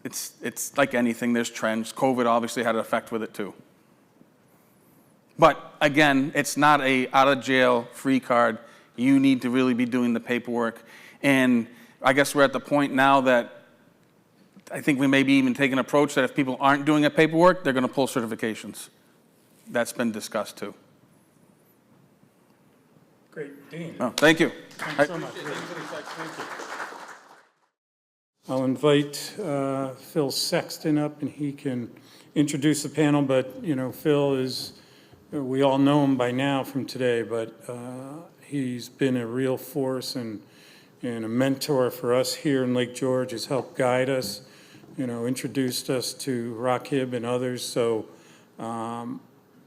It's like anything, there's trends. COVID obviously had an effect with it too. But again, it's not a out of jail free card. You need to really be doing the paperwork. And I guess we're at the point now that I think we may be even taking an approach that if people aren't doing the paperwork, they're going to pull certifications. That's been discussed too. Great, Dean. Oh, thank you. Thanks so much. Thank you. I'll invite Phil Sexton up, and he can introduce the panel, but, you know, Phil is, we all know him by now from today, but he's been a real force and a mentor for us here in Lake George. Has helped guide us, you know, introduced us to Rock Hib and others. So,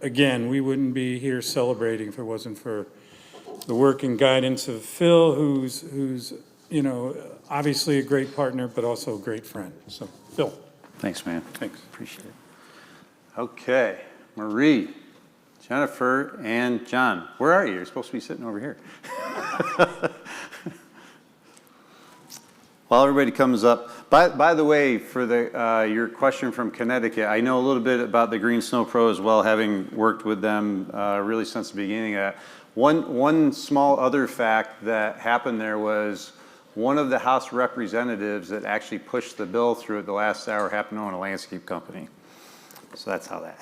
again, we wouldn't be here celebrating if it wasn't for the work and guidance of Phil, who's you know, obviously a great partner, but also a great friend. So, Phil. Thanks, man. Thanks. Appreciate it. Okay, Marie, Jennifer, and John. Where are you? You're supposed to be sitting over here. While everybody comes up, by the way, for your question from Connecticut, I know a little bit about the Green Snow Pro as well, having worked with them really since the beginning of that. One small other fact that happened there was one of the House representatives that actually pushed the bill through at the last hour happened to own a landscape company. So that's how that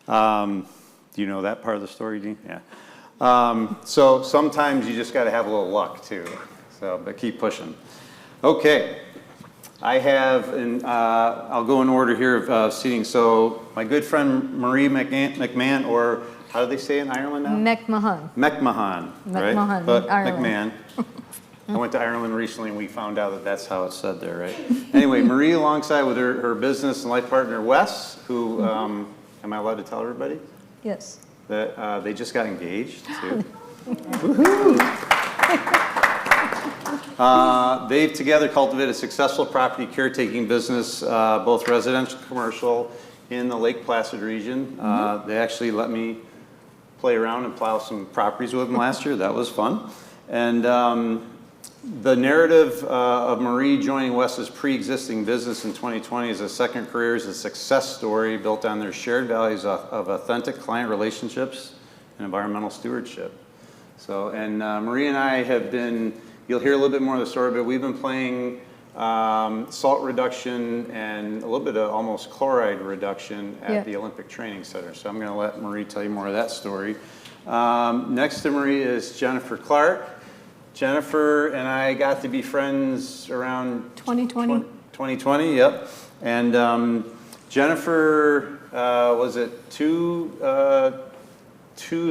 happened. Do you know that part of the story, Dean? Yeah. So sometimes you just got to have a little luck too. So, but keep pushing. Okay. I have, and I'll go in order here of seating. So my good friend Marie McMahon, or how do they say it in Ireland now? McMahon. McMahon, right? McMahon, But Ireland. McMahon. I went to Ireland recently and we found out that that's how it's said there, right? Anyway, Marie alongside with her business and life partner Wes, who, am I allowed to tell everybody? Yes. That they just got engaged too. They've together cultivated a successful property caretaking business, both residential and commercial, in the Lake Placid region. They actually let me play around and plow some properties with them last year. That was fun. And the narrative of Marie joining Wes's pre-existing business in 2020 as a second career is a success story built on their shared values of authentic client relationships and environmental stewardship. So, and Marie and I have been, you'll hear a little bit more of the story, but we've been playing salt reduction and a little bit of almost chloride reduction at the Olympic Training Center. So I'm going to let Marie tell you more of that story. Next to Marie is Jennifer Clark. Jennifer and I got to be friends around 2020. 2020, yep. And Jennifer, was it two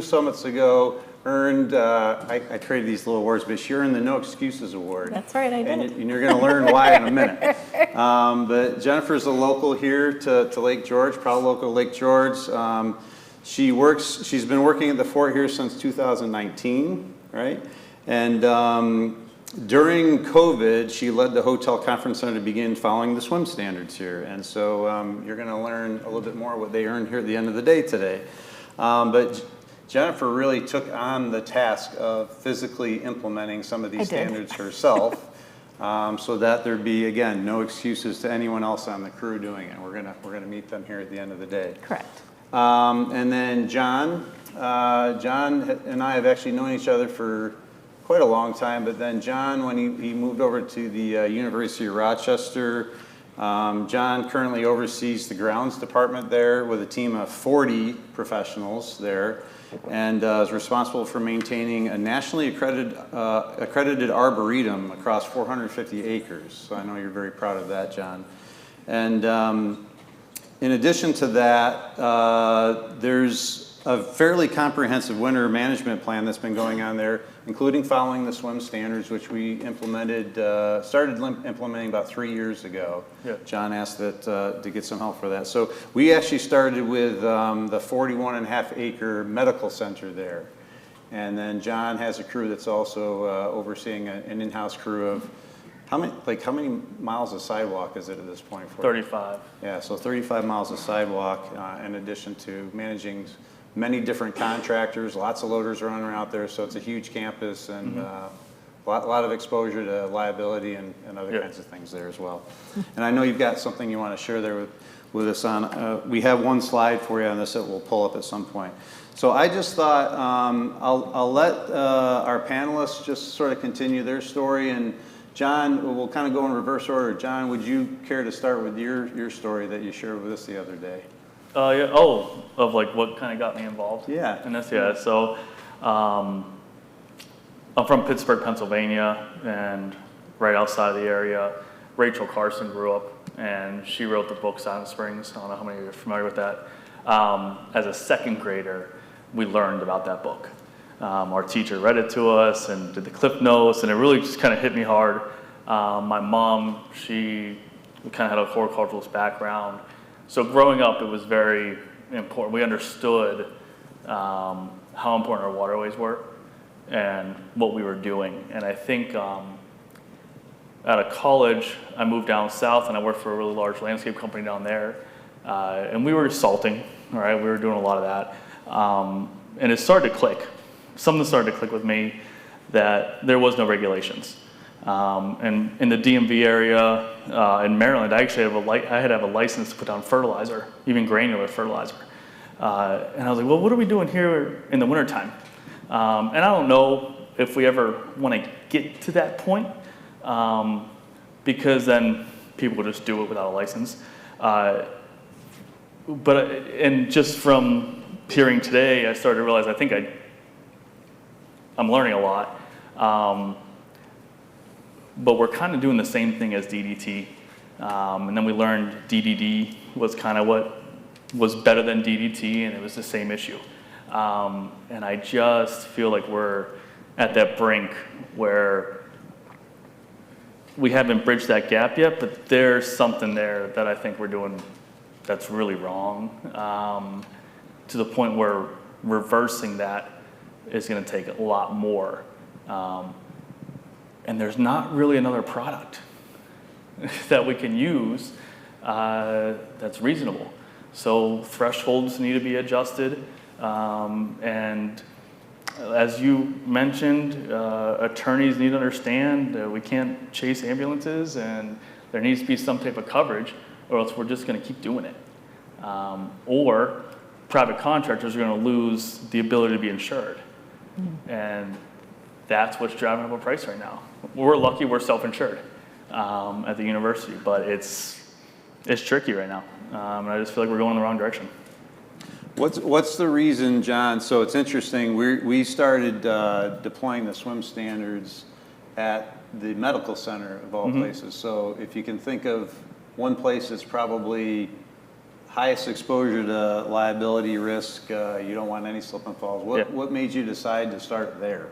summits ago, earned, I created these little awards, but she earned the No Excuses Award. That's right, I did. And you're going to learn why in a minute. But Jennifer's a local here to Lake George, proud local Lake George. She's been working at the fort here since 2019, right? And during COVID, she led the hotel conference center to begin following the swim standards here. And so you're going to learn a little bit more what they earned here at the end of the day today. But Jennifer really took on the task of physically implementing some of these standards herself, so that there'd be, again, no excuses to anyone else on the crew doing it. We're gonna meet them here at the end of the day. Correct. And then John and I have actually known each other for quite a long time, but then John, when he moved over to the University of Rochester, John currently oversees the grounds department there with a team of 40 professionals there, and is responsible for maintaining a nationally accredited arboretum across 450 acres. So I know you're very proud of that, John. And in addition to that, there's a fairly comprehensive winter management plan that's been going on there, including following the swim standards, which we started implementing about 3 years ago. Yeah. John asked to get some help for that. So we actually started with the 41.5 acre medical center there. And then John has a crew that's also overseeing an in-house crew of, how many miles of sidewalk is it at this point? 35. Yeah, so 35 miles of sidewalk, in addition to managing many different contractors. Lots of loaders running around there, so it's a huge campus, and a lot of exposure to liability and other kinds of things there as well. And I know you've got something you want to share there with us on. We have one slide for you on this that we'll pull up at some point. So I just thought I'll let our panelists just sort of continue their story, and John, we'll kind of go in reverse order. John, would you care to start with your story that you shared with us the other day? Yeah. Oh, of like what kind of got me involved? Yeah. And that's, yeah. So I'm from Pittsburgh, Pennsylvania, and right outside of the area. Rachel Carson grew up, and she wrote the book Silent Springs. I don't know how many of you are familiar with that. As a second grader, we learned about that book. Our teacher read it to us and did the cliff notes, and it really just kind of hit me hard. My mom, she kind of had a horticulturalist background. So growing up, it was very important. We understood how important our waterways were and what we were doing. And I think out of college, I moved down south and I worked for a really large landscape company down there. And we were salting, all right? We were doing a lot of that. And it started to click. Something started to click with me that there was no regulations. And in the DMV area in Maryland, I actually had to have a license to put down fertilizer, even granular fertilizer. And I was like, well, what are we doing here in the wintertime? And I don't know if we ever want to get to that point, because then people will just do it without a license. And just from hearing today, I started to realize I think I'm learning a lot. But we're kind of doing the same thing as DDT. And then we learned DDD was kind of what was better than DDT, and it was the same issue. And I just feel like we're at that brink where we haven't bridged that gap yet, but there's something there that I think we're doing that's really wrong, to the point where reversing that is going to take a lot more. And there's not really another product that we can use that's reasonable. So thresholds need to be adjusted. And as you mentioned, attorneys need to understand that we can't chase ambulances, and there needs to be some type of coverage, or else we're just going to keep doing it. Or private contractors are going to lose the ability to be insured. And that's what's driving up our price right now. We're lucky we're self-insured at the university, but it's tricky right now. And I just feel like we're going in the wrong direction. What's the reason, John? So it's interesting. We started deploying the swim standards at the medical center of all places. So if you can think of one place that's probably highest exposure to liability risk, you don't want any slip and falls. What made you decide to start there?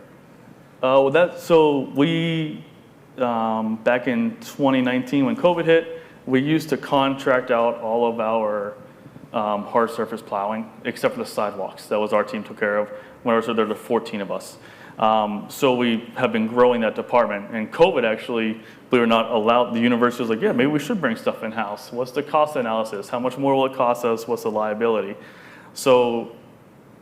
So we, back in 2019 when COVID hit, we used to contract out all of our hard surface plowing, except for the sidewalks. That was our team took care of. When I was there, there were 14 of us. So we have been growing that department. And COVID actually, we were not allowed, the university was like, yeah, maybe we should bring stuff in-house. What's the cost analysis? How much more will it cost us? What's the liability? So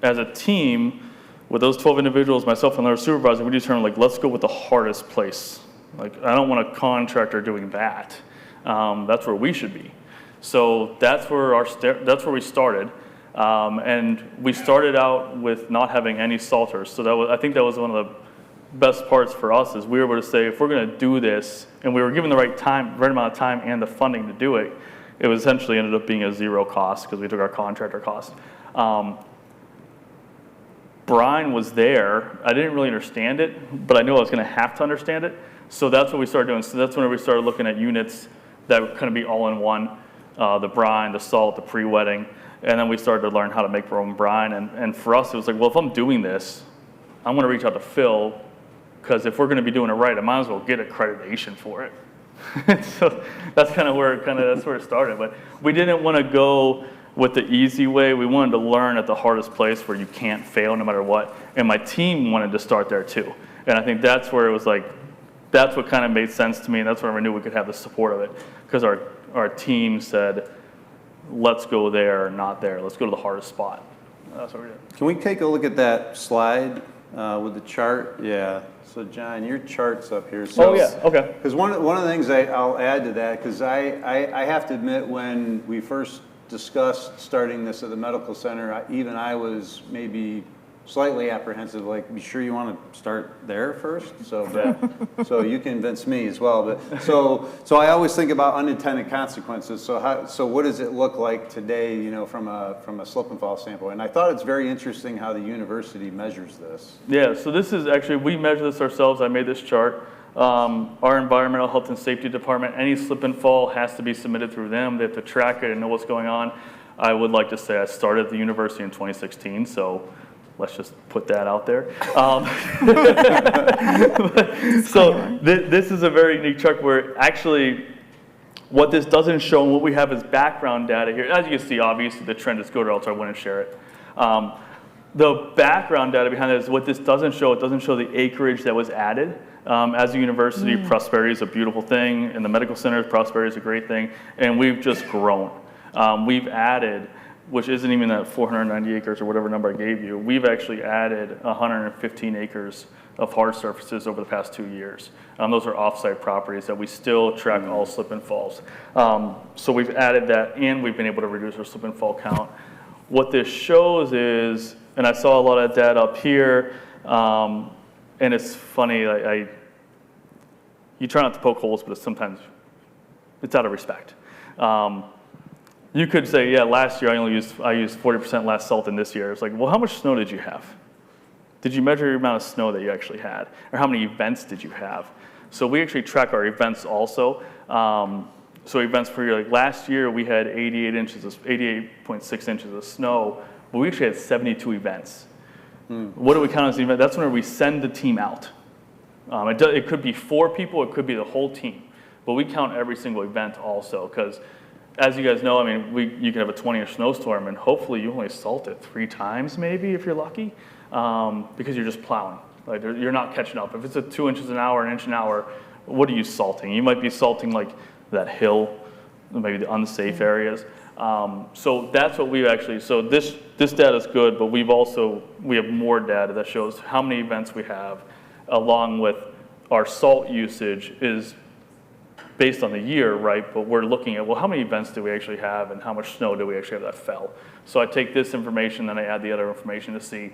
as a team, with those 12 individuals, myself and our supervisor, we determined, like, let's go with the hardest place. Like, I don't want a contractor doing that. That's where we should be. So that's where we started. And we started out with not having any salters. So I think that was one of the best parts for us, is we were able to say, if we're going to do this, and we were given the right amount of time and the funding to do it, it was essentially ended up being a zero cost because we took our contractor cost. Brian was there. I didn't really understand it, but I knew I was going to have to understand it. So that's what we started doing. So that's when we started looking at units that would kind of be all in one, the brine, the salt, the pre-wetting. And then we started to learn how to make our own brine. And for us, it was like, well, if I'm doing this, I'm going to reach out to Phil, because if we're going to be doing it right, I might as well get accreditation for it. So that's kind of where it started. But we didn't want to go with the easy way. We wanted to learn at the hardest place where you can't fail no matter what. And my team wanted to start there too. And I think that's where it was like, that's what kind of made sense to me, and that's where I knew we could have the support of it. Because our team said, let's go there, not there. Let's go to the hardest spot. That's what we did. Can we take a look at that slide with the chart? Yeah. So John, your chart's up here. So, oh yeah, okay. Because one of the things I'll add to that, because I have to admit, when we first discussed starting this at the medical center, even I was maybe slightly apprehensive, like, be sure you want to start there first? So, so you convinced me as well. But so I always think about unintended consequences. So what does it look like today, you know, from a slip and fall standpoint? And I thought it's very interesting how the university measures this. Yeah, so this is actually, we measure this ourselves. I made this chart. Our environmental health and safety department, any slip and fall has to be submitted through them. They have to track it and know what's going on. I would like to say I started at the university in 2016, so let's just put that out there. This is a very unique chart where actually what this doesn't show and what we have is background data here. As you can see, obviously the trend is good, or else I wouldn't share it. The background data behind it is what this doesn't show. It doesn't show the acreage that was added. As a university, prosperity is a beautiful thing. In the medical center, prosperity is a great thing. And we've just grown. We've added, which isn't even that 490 acres or whatever number I gave you, we've actually added 115 acres of hard surfaces over the past 2 years. Those are off-site properties that we still track all slip and falls. So we've added that, and we've been able to reduce our slip and fall count. What this shows is, and I saw a lot of data up here, and it's funny, you try not to poke holes, but sometimes it's out of respect. You could say, yeah, last year I used 40% less salt than this year. It's like, well, how much snow did you have? Did you measure your amount of snow that you actually had? Or how many events did you have? So we actually track our events also. So events for like last year we had 88.6 inches of snow, but we actually had 72 events. What do we count as an event? That's when we send the team out. It could be 4 people, it could be the whole team, but we count every single event also, because as you guys know, I mean, you can have a 20-inch snowstorm, and hopefully you only salt it 3 times, maybe, if you're lucky, because you're just plowing. Like, you're not catching up. If it's a 2 inches an hour, an inch an hour, what are you salting? You might be salting like that hill, maybe the unsafe areas. So that's what we actually. So this data is good, but we have more data that shows how many events we have, along with our salt usage is based on the year, right? But we're looking at, well, how many events do we actually have and how much snow do we actually have that fell? So I take this information, then I add the other information to see,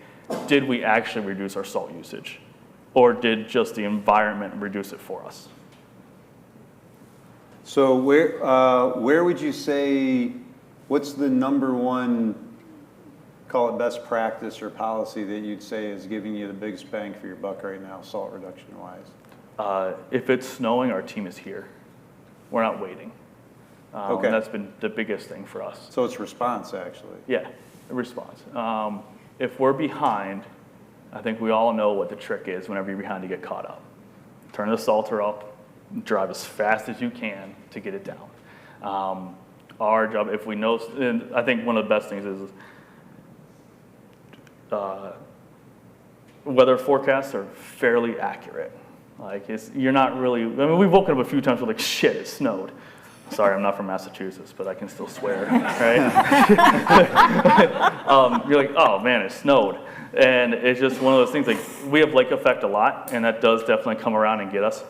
did we actually reduce our salt usage? Or did just the environment reduce it for us? So where would you say, what's the number one, call it best practice or policy that you'd say is giving you the biggest bang for your buck right now, salt reduction wise? If it's snowing, our team is here. We're not waiting. Okay. And that's been the biggest thing for us. So it's response, actually. Yeah, a response. If we're behind, I think we all know what the trick is whenever you're behind to get caught up. Turn the salter up, drive as fast as you can to get it down. our job, if we know, and I think one of the best things is weather forecasts are fairly accurate. Like, you're not really, I mean, we've woken up a few times, we're like, shit, it snowed. Sorry, I'm not from Massachusetts, but I can still swear, right? You're like, oh man, it snowed. And it's just one of those things, like, we have lake effect a lot, and that does definitely come around and get us.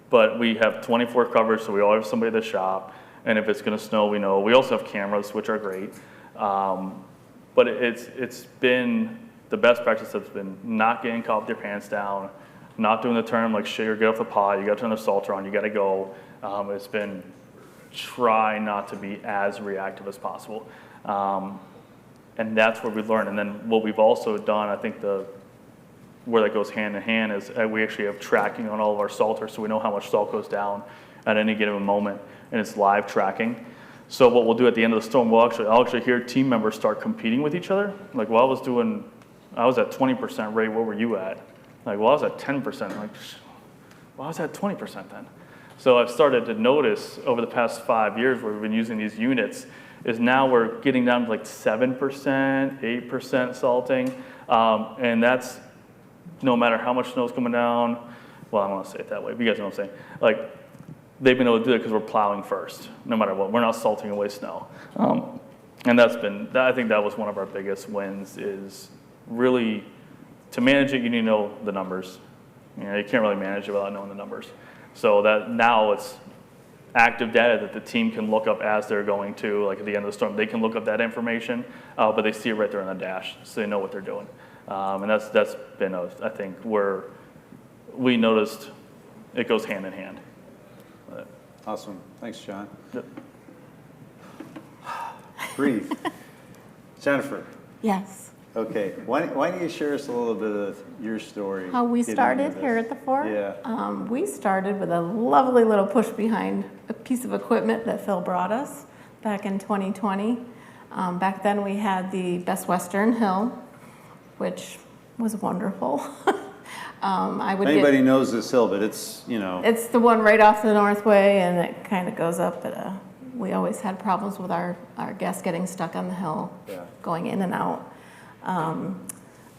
But we have 24 coverage, so we always have somebody at the shop, and if it's gonna snow, we know. We also have cameras, which are great. But it's been, the best practice has been not getting caught with your pants down, not doing the term like shit or get off the pot, you gotta turn the salter on, you gotta go. It's been try not to be as reactive as possible. And that's what we've learned. And then what we've also done, I think where that goes hand in hand is we actually have tracking on all of our salters, so we know how much salt goes down at any given moment, and it's live tracking. So what we'll do at the end of the storm, I'll actually hear team members start competing with each other. Like, well, I was at 20% rate, what were you at? Like, well, I was at 10%. Like, well, I was at 20% then. So I've started to notice over the past 5 years where we've been using these units is now we're getting down to like 7%, 8% salting. And that's no matter how much snow's coming down. Well, I don't want to say it that way, but you guys know what I'm saying. Like, they've been able to do it because we're plowing first, no matter what. We're not salting away snow. And I think that was one of our biggest wins is really, to manage it, you need to know the numbers. You know, you can't really manage it without knowing the numbers. So that now it's active data that the team can look up as they're going to, like at the end of the storm, they can look up that information, but they see it right there on the dash, so they know what they're doing. And that's been, I think, where we noticed it goes hand in hand. Awesome. Thanks, John. Yep. Breathe. Jennifer. Yes. Okay. Why don't you share us a little bit of your story? How we getting started into this? here at the fort? Yeah. We started with a lovely little push behind a piece of equipment that Phil brought us back in 2020. Back then we had the Best Western Hill, which was wonderful. Anybody knows this hill, but it's, you know. It's the one right off the Northway, and it kind of goes up, but we always had problems with our guests getting stuck on the hill, going in and out.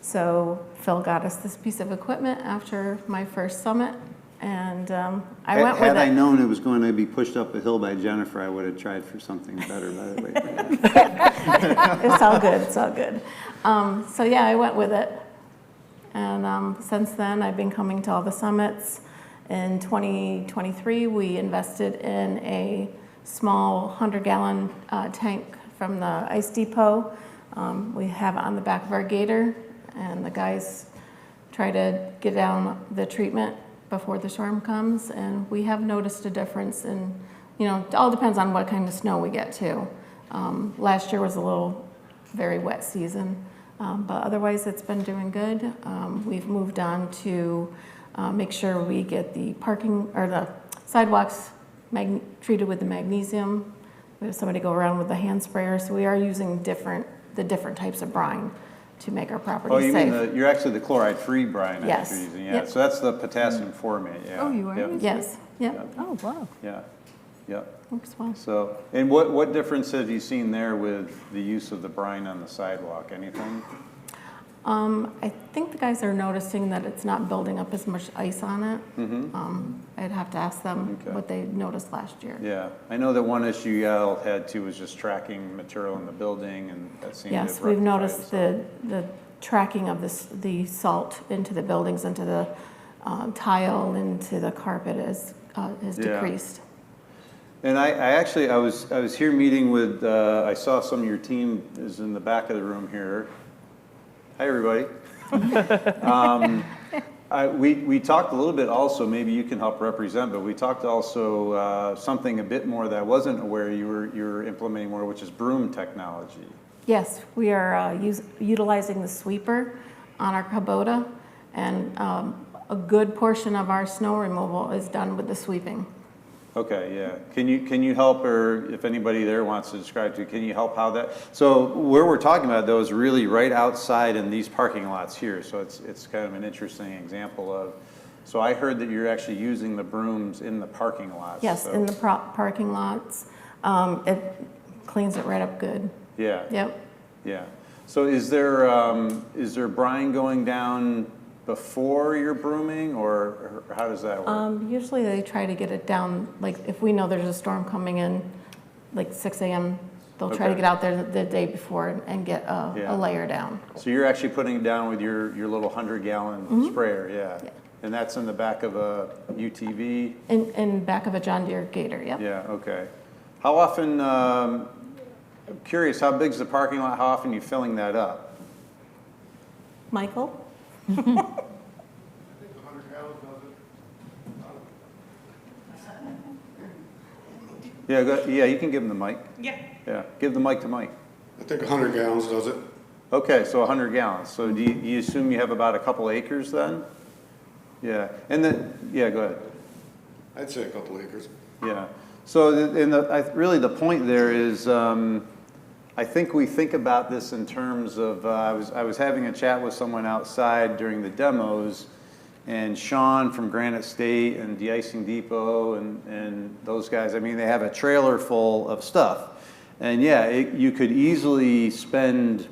So Phil got us this piece of equipment after my first summit, and I went with it. Had I known it was going to be pushed up a hill by Jennifer, I would have tried for something better, by the way. It's all good, it's all good. So yeah, I went with it. And since then, I've been coming to all the summits. In 2023, we invested in a small 100-gallon tank from the Ice Depot. We have it on the back of our gator, and the guys try to get down the treatment before the storm comes. And we have noticed a difference in, you know, it all depends on what kind of snow we get too. Last year was a very wet season. But otherwise, it's been doing good. We've moved on to make sure we get the parking or the sidewalks treated with the magnesium. We have somebody go around with the hand sprayer. So we are using the different types of brine to make our property safe. Oh, you mean you're actually the chloride-free brine Yes. you're using? Yeah. Yep. So that's the potassium formate. Yeah. Oh, you are? Yep. Yes. Yep. Yep. Oh, wow. Yeah. Yep. Works well. So, and what difference have you seen there with the use of the brine on the sidewalk? Anything? I think the guys are noticing that it's not building up as much ice on it. I'd have to ask them what they noticed last year. Yeah, I know that one issue y'all had too was just tracking material in the building, and that seemed to Yes, have we've rectified noticed the tracking of the salt into the buildings, into the tile, into the carpet is decreased. And I was here meeting with, I saw some of your team is in the back of the room here. Hi, everybody. We talked a little bit also, maybe you can help represent, but we talked also something a bit more that I wasn't aware you were implementing more, which is broom technology. Yes, we are utilizing the sweeper on our Kubota, and a good portion of our snow removal is done with the sweeping. Okay, yeah. Can you help, or if anybody there wants to describe to you, can you help how that? So where we're talking about though is really right outside in these parking lots here. So it's kind of an interesting example of. So I heard that you're actually using the brooms in the parking lots. Yes, so. in the parking lots. It cleans it right up good. Yeah. Yep. Yeah. So is there brine going down before you're brooming, or how does that work? Usually they try to get it down, like if we know there's a storm coming in, like 6 a.m., they'll try to Okay. get out there the day before and get Yeah. a layer down. So you're actually putting it down with your little 100-gallon Mhm. sprayer, yeah. And that's in the back of a UTV? In back of a John Deere Gator, yep. Yeah, okay. How often, I'm curious, how big's the parking lot? How often are you filling that up? Michael? Yeah, yeah, you can give him the mic. Yeah. Yeah, give the mic to Mike. I think 100 gallons does it. Okay, so 100 gallons. So do you assume you have about a couple acres then? Yeah, and then, yeah, go ahead. I'd say a couple acres. Yeah. So, really the point there is, I think we think about this in terms of, I was having a chat with someone outside during the demos, and Sean from Granite State and De-icing Depot and those guys, I mean, they have a trailer full of stuff. And yeah, you could easily spend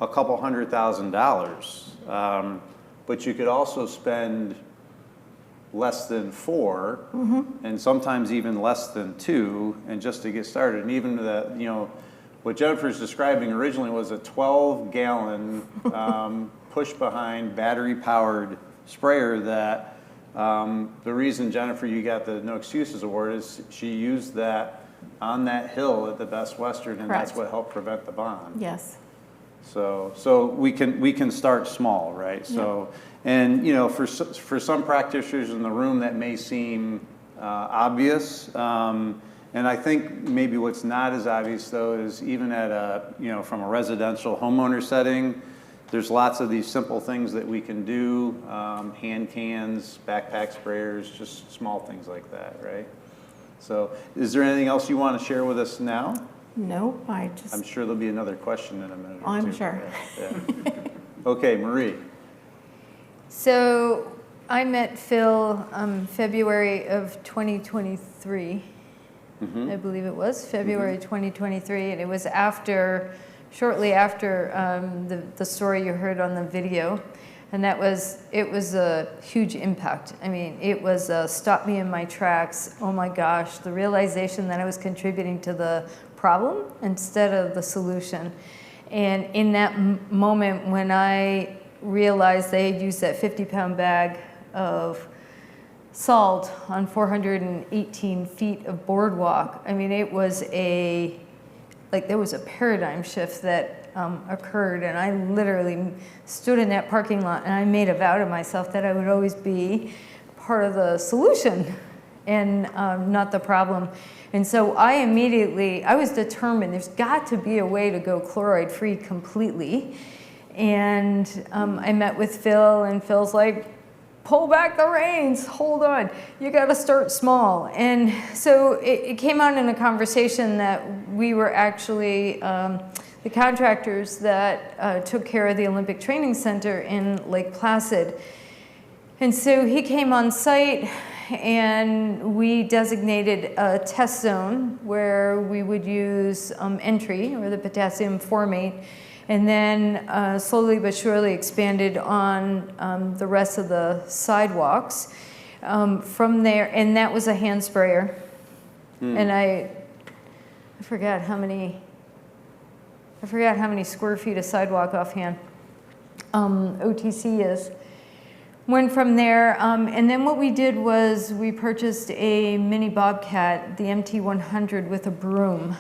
a couple $100,000, but you could also spend less than 4, and sometimes even less than 2, and just to get started. And even that, what Jennifer's describing originally was a 12-gallon push-behind, battery-powered sprayer that the reason, Jennifer, you got the No Excuses Award is she used that on that hill at the Best Western, and Correct. that's what helped prevent the bond. Yes. So we can start small, right? So, and for some practitioners in the room that may seem obvious, and I think maybe what's not as obvious though is even at from a residential homeowner setting, there's lots of these simple things that we can do, hand cans, backpack sprayers, just small things like that, right? So is there anything else you want to share with us now? Nope, I'm sure there'll be another question in a minute or I'm two. sure. Yeah. Okay, Marie. So I met Phil February of 2023, I believe it was, February 2023, and it was shortly after the story you heard on the video, and it was a huge impact. I mean, it was stopped me in my tracks. Oh my gosh, the realization that I was contributing to the problem instead of the solution. And in that moment when I realized they had used that 50-pound bag of salt on 418 feet of boardwalk, I mean, it was there was a paradigm shift that occurred, and I literally stood in that parking lot and I made a vow to myself that I would always be part of the solution and not the problem. And so I was determined there's got to be a way to go chloride free completely. And I met with Phil, and Phil's like, pull back the reins, hold on, you got to start small. And so it came out in a conversation that we were actually the contractors that took care of the Olympic Training Center in Lake Placid. And so he came on site, and we designated a test zone where we would use entry, or the potassium formate, and then slowly but surely expanded on the rest of the sidewalks. From there, and that was a hand sprayer. And I forgot how many square feet of sidewalk offhand OTC is. Went from there, and then what we did was we purchased a mini Bobcat, the MT100, with a broom.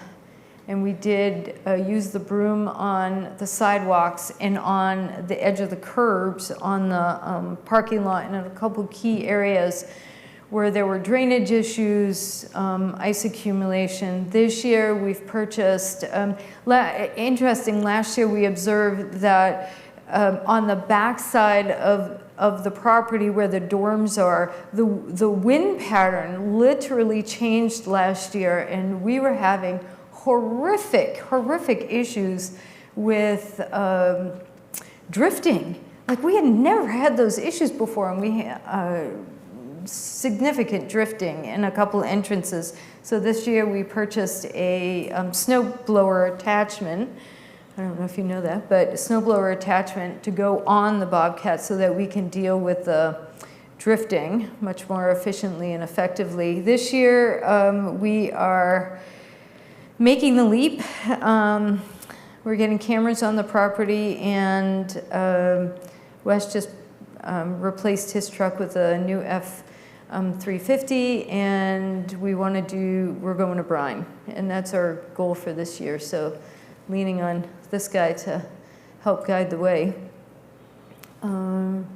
And we did use the broom on the sidewalks and on the edge of the curbs on the parking lot and in a couple key areas where there were drainage issues, ice accumulation. This year we've purchased, interesting, last year we observed that on the backside of the property where the dorms are, the wind pattern literally changed last year, and we were having horrific issues with drifting. Like, we had never had those issues before, and significant drifting in a couple entrances. So this year we purchased a snow blower attachment. I don't know if you know that, but a snowblower attachment to go on the Bobcat so that we can deal with the drifting much more efficiently and effectively. This year, we are making the leap. We're getting cameras on the property, and Wes just replaced his truck with a new F350, and we're going to brine, and that's our goal for this year. So leaning on this guy to help guide the way. And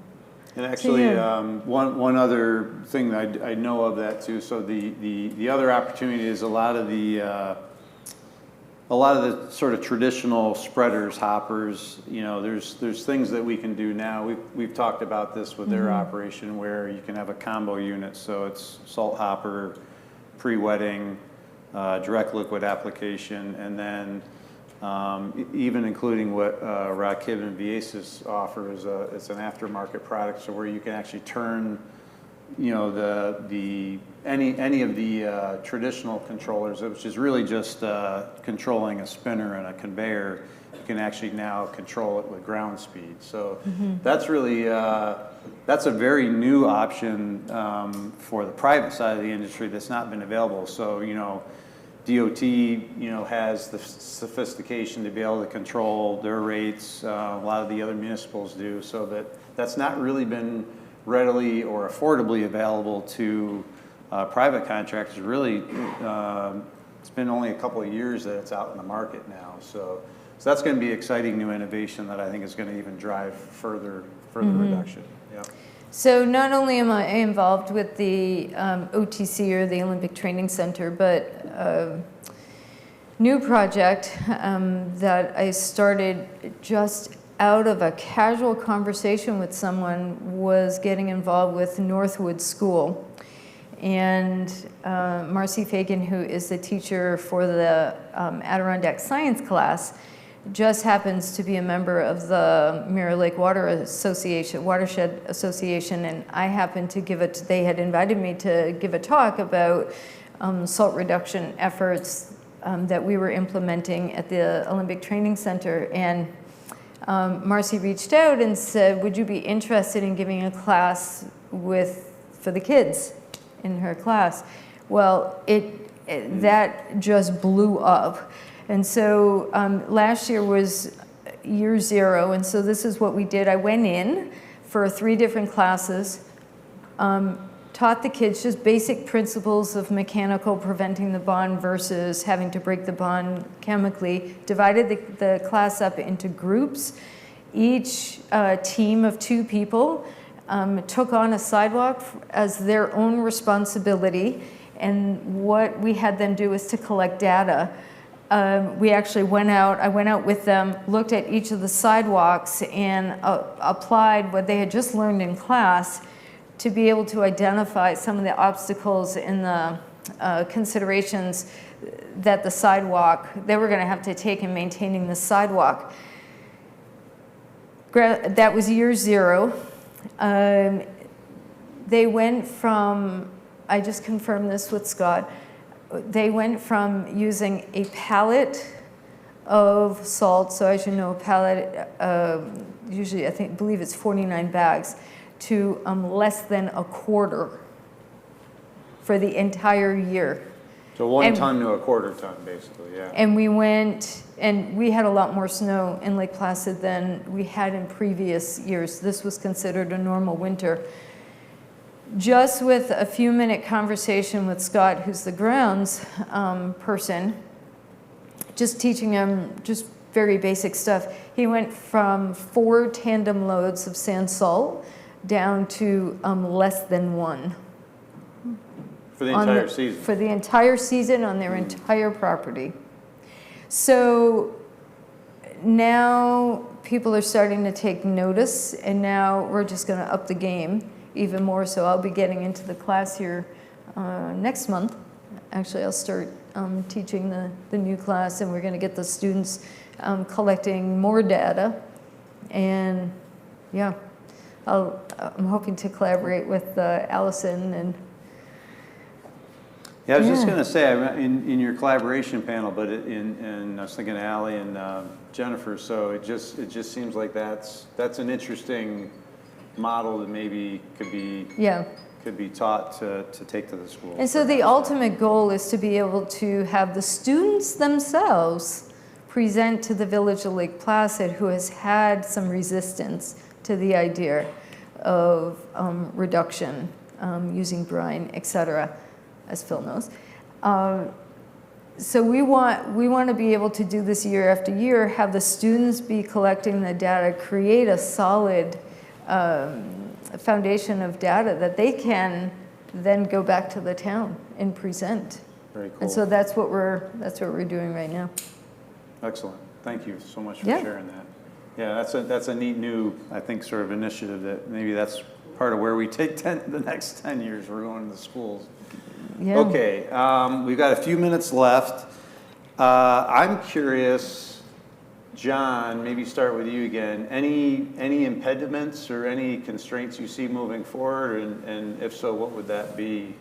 actually, one other thing that I know of that too. So the other opportunity is a lot of the sort of traditional spreaders, hoppers. You know, there's things that we can do now. We've talked about this with their operation where you can have a combo unit. So it's salt hopper, pre-wetting, direct liquid application, and then even including what Rock Kib and Viesis offers, it's an aftermarket product, so where you can actually turn, you know, any of the traditional controllers, which is really just controlling a spinner and a conveyor. You can actually now control it with ground speed. So that's really that's a very new option for the private side of the industry that's not been available. So, you know, DOT, you know, has the sophistication to be able to control their rates. A lot of the other municipals do, so that's not really been readily or affordably available to private contractors. Really, it's been only a couple of years that it's out in the market now. So that's going to be exciting new innovation that I think is going to even drive further reduction. Yeah. So not only am I involved with the OTC, or the Olympic Training Center, but a new project that I started just out of a casual conversation with someone was getting involved with Northwood School. And Marcy Fagan, who is the teacher for the Adirondack Science class, just happens to be a member of the Mirror Lake Watershed Association, and I happened to they had invited me to give a talk about salt reduction efforts that we were implementing at the Olympic Training Center. And Marcy reached out and said, would you be interested in giving a class for the kids in her class? Well, that just blew up. And so last year was year 0, and so this is what we did. I went in for 3 different classes, taught the kids just basic principles of mechanical preventing the bond versus having to break the bond chemically, divided the class up into groups. Each team of 2 people took on a sidewalk as their own responsibility, and what we had them do is to collect data. We actually I went out with them, looked at each of the sidewalks, and applied what they had just learned in class to be able to identify some of the obstacles and the considerations that they were going to have to take in maintaining the sidewalk. That was year 0. They went from, I just confirmed this with Scott, they went from using a pallet of salt, so as you know, a pallet, usually I believe it's 49 bags, to less than a quarter for the entire year. So 1 ton to a quarter ton, basically, yeah. And we went, and we had a lot more snow in Lake Placid than we had in previous years. This was considered a normal winter. Just with a few-minute conversation with Scott, who's the grounds person, just teaching him just very basic stuff, he went from 4 tandem loads of sand salt down to less than 1. For the entire season? For the entire season on their entire property. So now people are starting to take notice, and now we're just going to up the game even more. So I'll be getting into the class here next month. Actually, I'll start teaching the new class, and we're going to get the students collecting more data. And yeah, I'm hoping to collaborate with Allison and. Yeah, I was just Yeah. going to say, in your collaboration panel, but I was thinking Ally and Jennifer, so it just seems like that's an interesting model that maybe could be taught to take to the school. And so the ultimate goal is to be able to have the students themselves present to the Village of Lake Placid, who has had some resistance to the idea of reduction using brine, et cetera, as Phil knows. So we want to be able to do this year after year, have the students be collecting the data, create a solid foundation of data that they can then go back to the town and present. Very cool. And so that's what we're doing right now. Excellent. Thank you so much for Yeah. sharing that. Yeah, that's a neat new, I think, sort of initiative that maybe that's part of where we take the next 10 years. We're going to the schools. Yeah. Okay, we've got a few minutes left. I'm curious, John, maybe start with you again. Any impediments or any constraints you see moving forward, and if so, what would that be?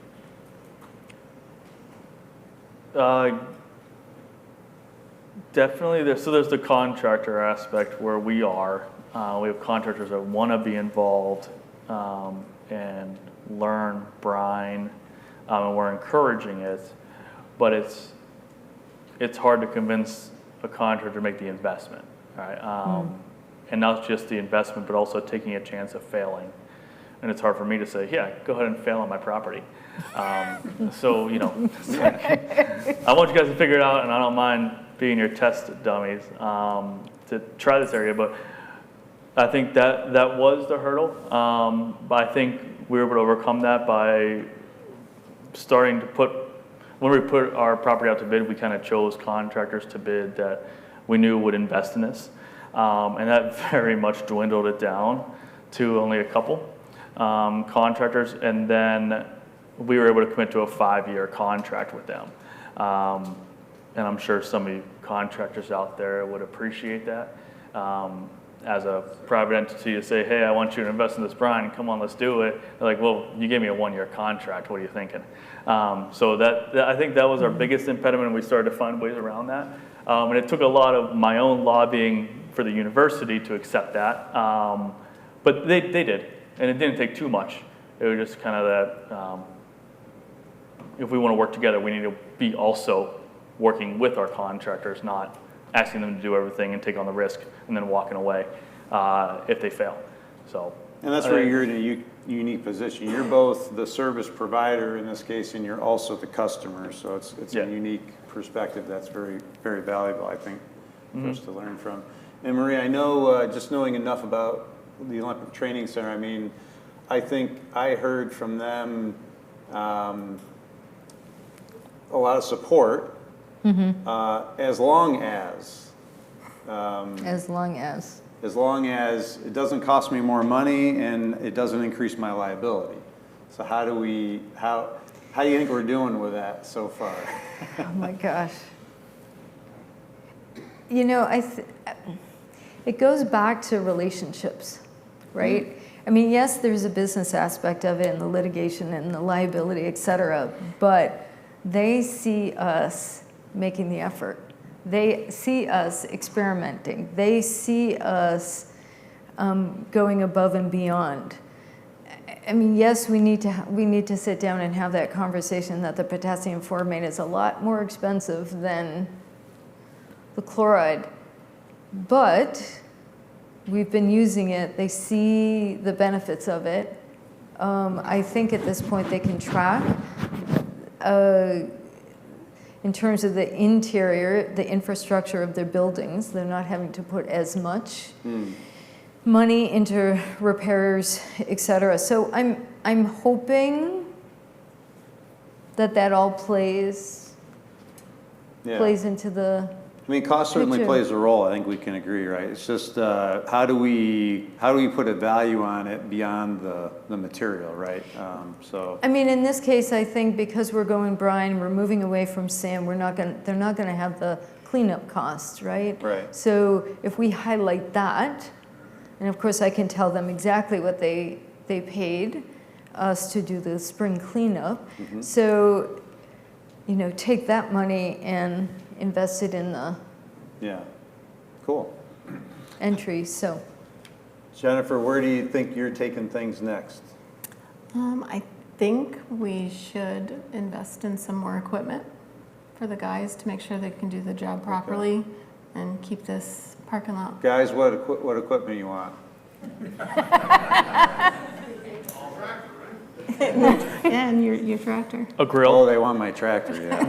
Definitely, there's the contractor aspect where we are. We have contractors that want to be involved and learn brine, and we're encouraging it, but it's hard to convince a contractor to make the investment, right? And not just the investment, but also taking a chance of failing. And it's hard for me to say, yeah, go ahead and fail on my property. So, I want you guys to figure it out, and I don't mind being your test dummies to try this area, but I think that was the hurdle. But I think we were able to overcome that by starting to when we put our property out to bid, we kind of chose contractors to bid that we knew would invest in this. And that very much dwindled it down to only a couple contractors, and then we were able to commit to a 5-year contract with them. And I'm sure some of you contractors out there would appreciate that. As a private entity to say, hey, I want you to invest in this brine, come on, let's do it. They're like, well, you gave me a 1-year contract, what are you thinking? So I think that was our biggest impediment, and we started to find ways around that. And it took a lot of my own lobbying for the university to accept that. But they did, and it didn't take too much. It was just kind of that, if we want to work together, we need to be also working with our contractors, not asking them to do everything and take on the risk and then walking away if they fail. So, And that's where you're in a unique position. You're both the service provider in this case, and you're also the customer. So it's a unique perspective that's very, very valuable, I think, for us to learn from. And Maria, I know just knowing enough about the Olympic Training Center, I mean, I think I heard from them a lot of support. As long as it doesn't cost me more money and it doesn't increase my liability. So how do you think we're doing with that so far? Oh my gosh. It goes back to relationships, right? I mean, yes, there's a business aspect of it and the litigation and the liability, et cetera, but they see us making the effort. They see us experimenting. They see us going above and beyond. I mean, yes, we need to sit down and have that conversation that the potassium formate is a lot more expensive than the chloride, but we've been using it. They see the benefits of it. I think at this point they can track. In terms of the interior, the infrastructure of their buildings, they're not having to put as much money into repairs, et cetera. So I'm hoping that all plays into the I mean, cost certainly picture. plays a role. I think we can agree, right? It's just how do we put a value on it beyond the material, right? I mean, in this case, I think because we're going brine, we're moving away from sand. They're not going to have the cleanup costs, right? Right. So if we highlight that And of course, I can tell them exactly what they paid us to do the spring cleanup. So, you know, take that money and invest it in the Yeah, cool. entry, so. Jennifer, where do you think you're taking things next? I think we should invest in some more equipment for the guys to make sure they can do the job properly and keep this parking lot. Guys, what equipment you want? And your tractor. A grill? Oh, they want my tractor, yeah.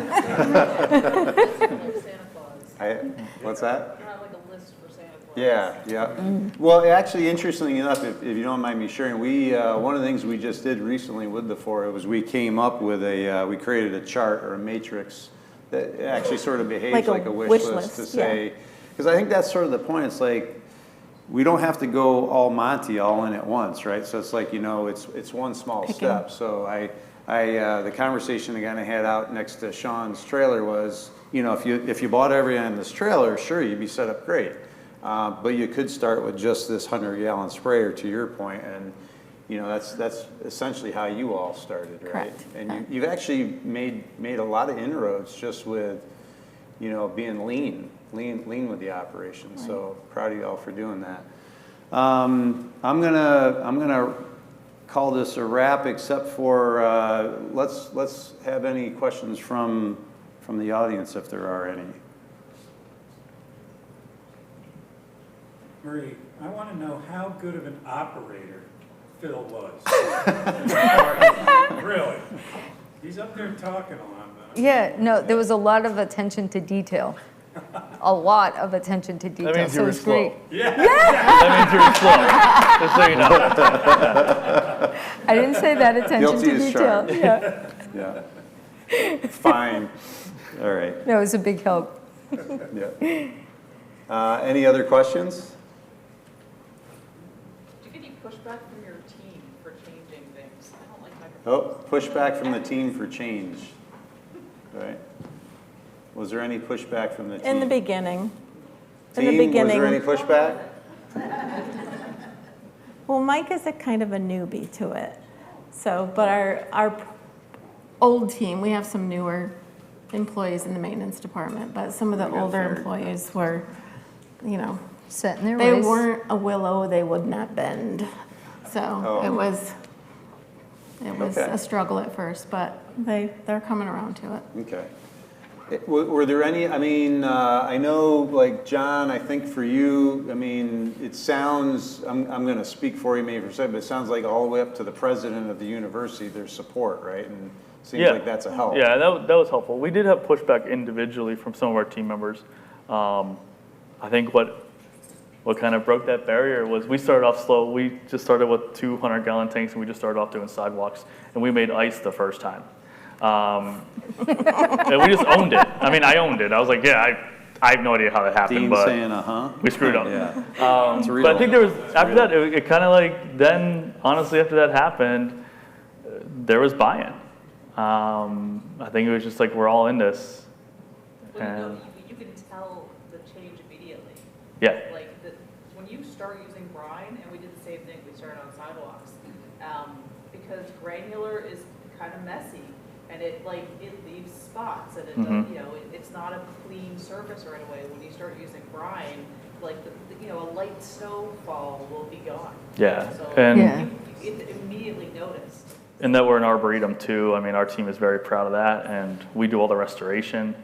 What's that? Yeah, yeah. Well, actually, interestingly enough, if you don't mind me sharing, one of the things we just did recently with the Fora was we came up with we created a chart or a matrix that actually sort of behaves like a wish list to say, because I think that's sort of the point. It's like, we don't have to go all Monty all in at once, right? So it's like, you know, it's one small step. So the conversation again I had out next to Sean's trailer was, you know, if you bought everything in this trailer, sure, you'd be set up great. But you could start with just this 100-gallon sprayer, to your point, and you know that's essentially how you all started, right? Correct. And you've actually made a lot of inroads just with, you know, being lean with the operation. Right. So proud of you all for doing that. I'm gonna call this a wrap, except for let's have any questions from the audience if there are any. Marie, I want to know how good of an operator Phil was. Really? He's up there talking a lot. Yeah, no, there was a lot of attention to detail. A lot of attention to detail. That means you were it's great. slow. Yeah. That means you were slow. Just so you know. I didn't say that attention Guilty to as detail. charged. Yeah. Yeah. Fine. All right. No, it was a big help. Yeah. Any other questions? Do you get any pushback from your team for changing things? I don't like microphones. Oh, pushback from the team for change. Right. Was there any pushback from the team? In the beginning. Team, In the beginning. was there any pushback? Well, Mike is a kind of a newbie to it. So, but our old team, we have some newer employees in the maintenance department, but some of the older employees were, you know, set in their they ways. weren't a willow they would not bend. So it was Okay. a struggle at first, but they're coming around to it. Okay. Were there any, I mean, I know, like, John, I think for you, I mean, it sounds, I'm going to speak for you maybe for a second, but it sounds like all the way up to the president of the university, there's support, right? And it seems like that's a help. Yeah, that was helpful. We did have pushback individually from some of our team members. I think what kind of broke that barrier was we started off slow. We just started with 200-gallon tanks, and we just started off doing sidewalks, and we made ice the first time. And we just owned it. I mean, I owned it. I was like, yeah, I have no idea how that happened, Dean but saying, we screwed up. Yeah. But I think there was, after that, it kind of like, then, honestly, after that happened, there was buy-in. I think it was just like, we're all in this. And You can tell the change immediately. yeah. Like, when you start using brine, and we did the same thing, we started on sidewalks, because granular is kind of messy, and it leaves spots, and it does, you know, it's not a clean surface right away. When you start using brine, like a light snowfall will be gone. Yeah, So and you immediately noticed. And that we're an arboretum too. I mean, our team is very proud of that, and we do all the restoration.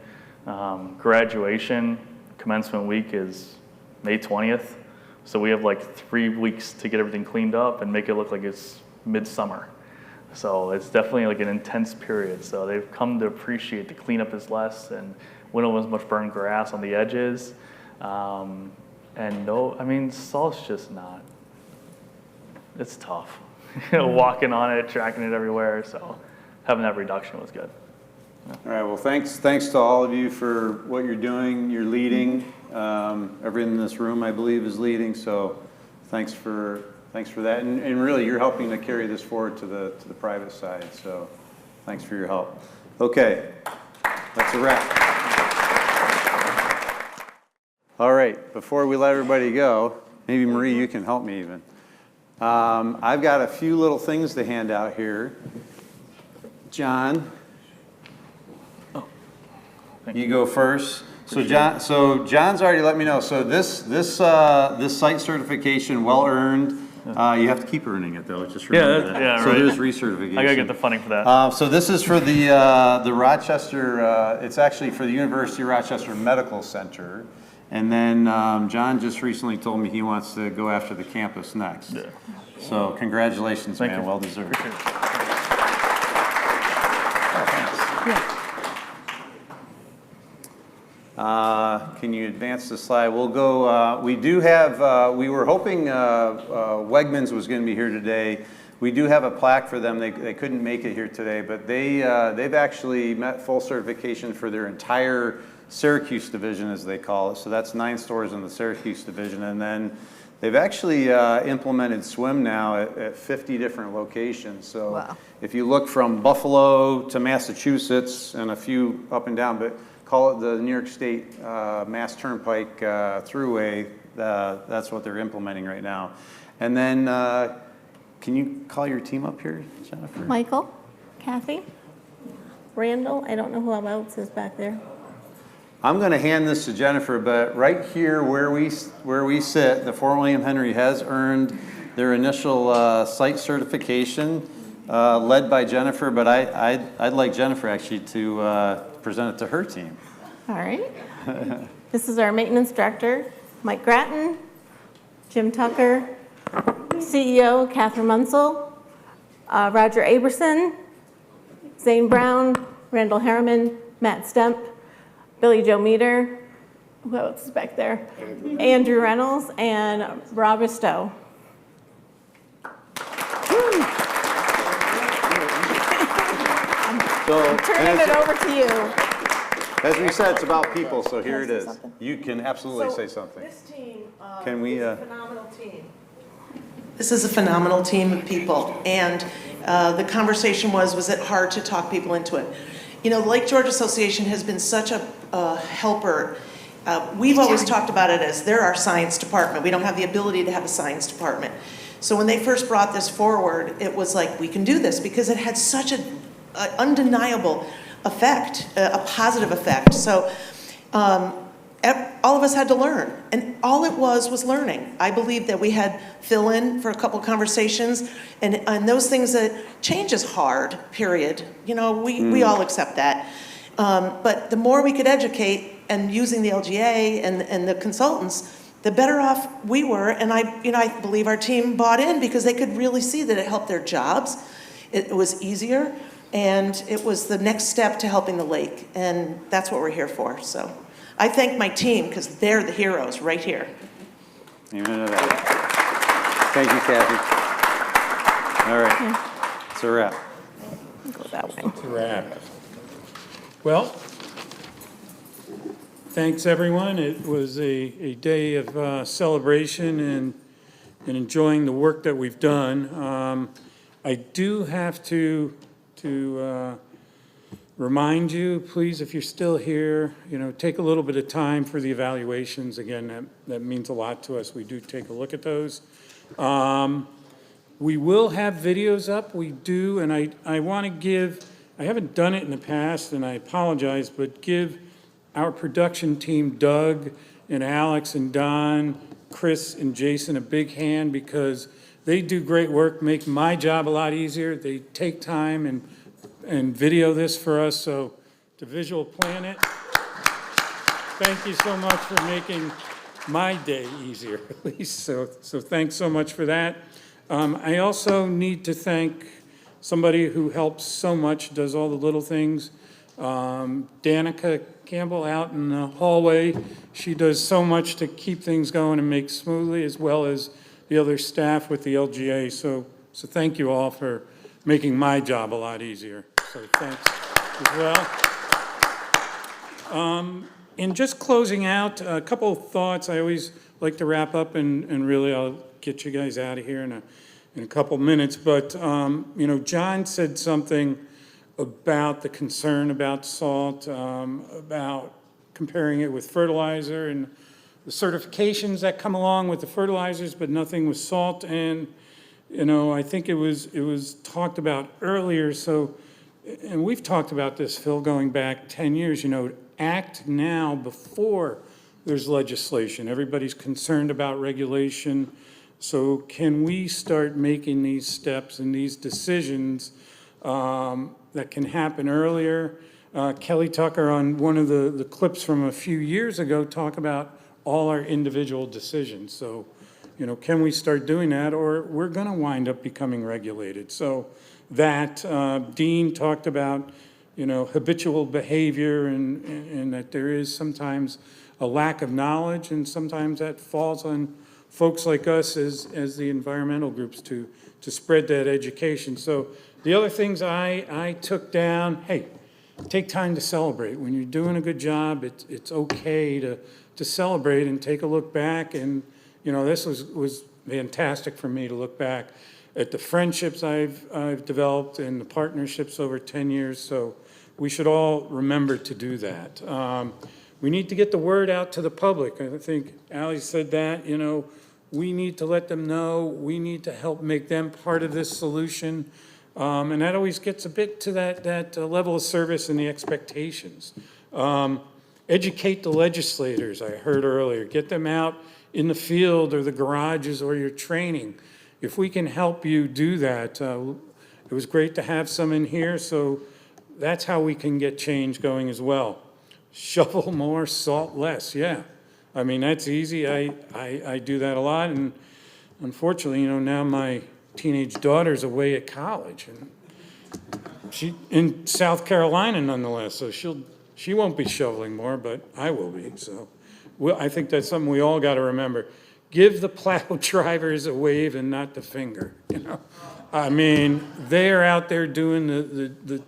Graduation, commencement week is May 20th, so we have like 3 weeks to get everything cleaned up and make it look like it's midsummer. So it's definitely like an intense period. So they've come to appreciate the cleanup is less, and we don't have as much burned grass on the edges. And no, I mean, salt's just not, it's tough. You know, walking on it, tracking it everywhere, so having that reduction was good. All right, well, thanks to all of you for what you're doing. You're leading. Everyone in this room, I believe, is leading, so thanks for that. And really, you're helping to carry this forward to the private side, so thanks for your help. Okay, that's a wrap. All right, before we let everybody go, Maybe Marie, you can help me even. I've got a few little things to hand out here. John, you go first. So John's already let me know. So this site certification, well earned. You have to keep earning it though. Just remember that. Yeah, so right. there's recertification. I gotta get the funding for that. So this is for the Rochester. It's actually for the University of Rochester Medical Center. And then John just recently told me he wants to go after the campus next. Yeah. So congratulations, Thank man. you. Well deserved. Can you advance the slide? We'll go, we do have, we were hoping Wegmans was going to be here today. We do have a plaque for them. They couldn't make it here today, but they've actually met full certification for their entire Syracuse division, as they call it. So that's 9 stores in the Syracuse division. And then they've actually implemented swim now at 50 different locations. So Wow. if you look from Buffalo to Massachusetts and a few up and down, but call it the New York State Mass Turnpike Thruway, that's what they're implementing right now. And then, can you call your team up here, Jennifer? Michael, Kathy, Randall, I don't know who else is back there. I'm going to hand this to Jennifer, but right here where we sit, the Fort William Henry has earned their initial site certification, led by Jennifer. But I'd like Jennifer actually to present it to her team. All right. This is our maintenance director, Mike Gratton, Jim Tucker, CEO, Catherine Munsell, Roger Aberson, Zane Brown, Randall Harriman, Matt Stemp, Billy Joe Meter, who else is back there? Andrew Reynolds, and Rob Stowe. So, Turning it over to you. as we said, it's about people, so here it is. You can absolutely say something. This team Can we, is a phenomenal team. This is a phenomenal team of people, and the conversation was it hard to talk people into it? You know, the Lake George Association has been such a helper. We've always talked about it as they're our science department. We don't have the ability to have a science department. So when they first brought this forward, it was like, we can do this, because it had such an undeniable effect, a positive effect. So all of us had to learn, and all it was learning. I believe that we had fill-in for a couple conversations, and those things that change is hard, period. You know, we all accept that. But the more we could educate, and using the LGA and the consultants, the better off we were. And I believe our team bought in, because they could really see that it helped their jobs. It was easier, and it was the next step to helping the lake, and that's what we're here for. So I thank my team, because they're the heroes right here. Amen to that. Thank you, Kathy. All right, it's a wrap. Go that way. It's a wrap. Well, thanks, everyone. It was a day of celebration and enjoying the work that we've done. I do have to remind you, please, if you're still here, take a little bit of time for the evaluations. Again, that means a lot to us. We do take a look at those. We will have videos up. We do, and I want to give, I haven't done it in the past, and I apologize, but give our production team, Doug and Alex and Don, Chris and Jason, a big hand, because they do great work, make my job a lot easier. They take time and video this for us. So to Visual Planet, thank you so much for making my day easier, at least. So thanks so much for that. I also need to thank somebody who helps so much, does all the little things. Danica Campbell out in the hallway. She does so much to keep things going and make smoothly, as well as the other staff with the LGA. So thank you all for making my job a lot easier. So thanks as well. In just closing out, a couple of thoughts. I always like to wrap up, and really I'll get you guys out of here in a couple minutes. But John said something about the concern about salt, about comparing it with fertilizer, and the certifications that come along with the fertilizers, but nothing with salt. And, you know, I think it was talked about earlier, so, and we've talked about this, Phil, going back 10 years, you know, act now before there's legislation. Everybody's concerned about regulation. So can we start making these steps and these decisions that can happen earlier? Kelly Tucker on one of the clips from a few years ago talk about all our individual decisions. So, you know, can we start doing that, or we're going to wind up becoming regulated? So that Dean talked about, you know, habitual behavior and that there is sometimes a lack of knowledge, and sometimes that falls on folks like us as the environmental groups to spread that education. So the other things I took down, hey, take time to celebrate. When you're doing a good job, it's okay to celebrate and take a look back. And, you know, this was fantastic for me to look back at the friendships I've developed and the partnerships over 10 years. So we should all remember to do that. We need to get the word out to the public. I think Ally said that, you know, we need to let them know. We need to help make them part of this solution. And that always gets a bit to that level of service and the expectations. Educate the legislators, I heard earlier. Get them out in the field or the garages or your training. If we can help you do that, it was great to have some in here, so that's how we can get change going as well. Shovel more, salt less, yeah. I mean, that's easy. I do that a lot, and unfortunately, you know, now my teenage daughter's away at college, and she in South Carolina nonetheless, so she won't be shoveling more, but I will be. So I think that's something we all got to remember. Give the plow drivers a wave and not the finger, you know. I mean, they are out there doing the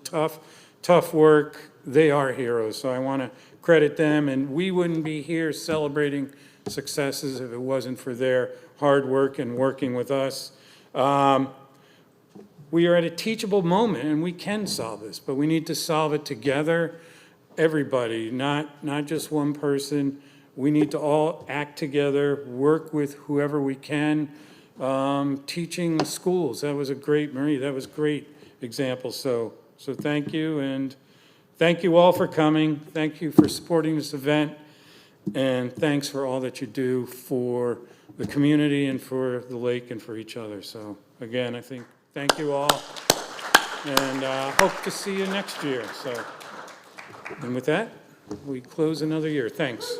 tough work. They are heroes, so I want to credit them, and we wouldn't be here celebrating successes if it wasn't for their hard work and working with us. We are at a teachable moment, and we can solve this, but we need to solve it together, everybody, not just one person. We need to all act together, work with whoever we can. Teaching the schools, that was a great, Marie, that was a great example. So thank you, and thank you all for coming. Thank you for supporting this event, and thanks for all that you do for the community and for the lake and for each other. So again, I think, thank you all, and hope to see you next year. So, and with that, we close another year. Thanks.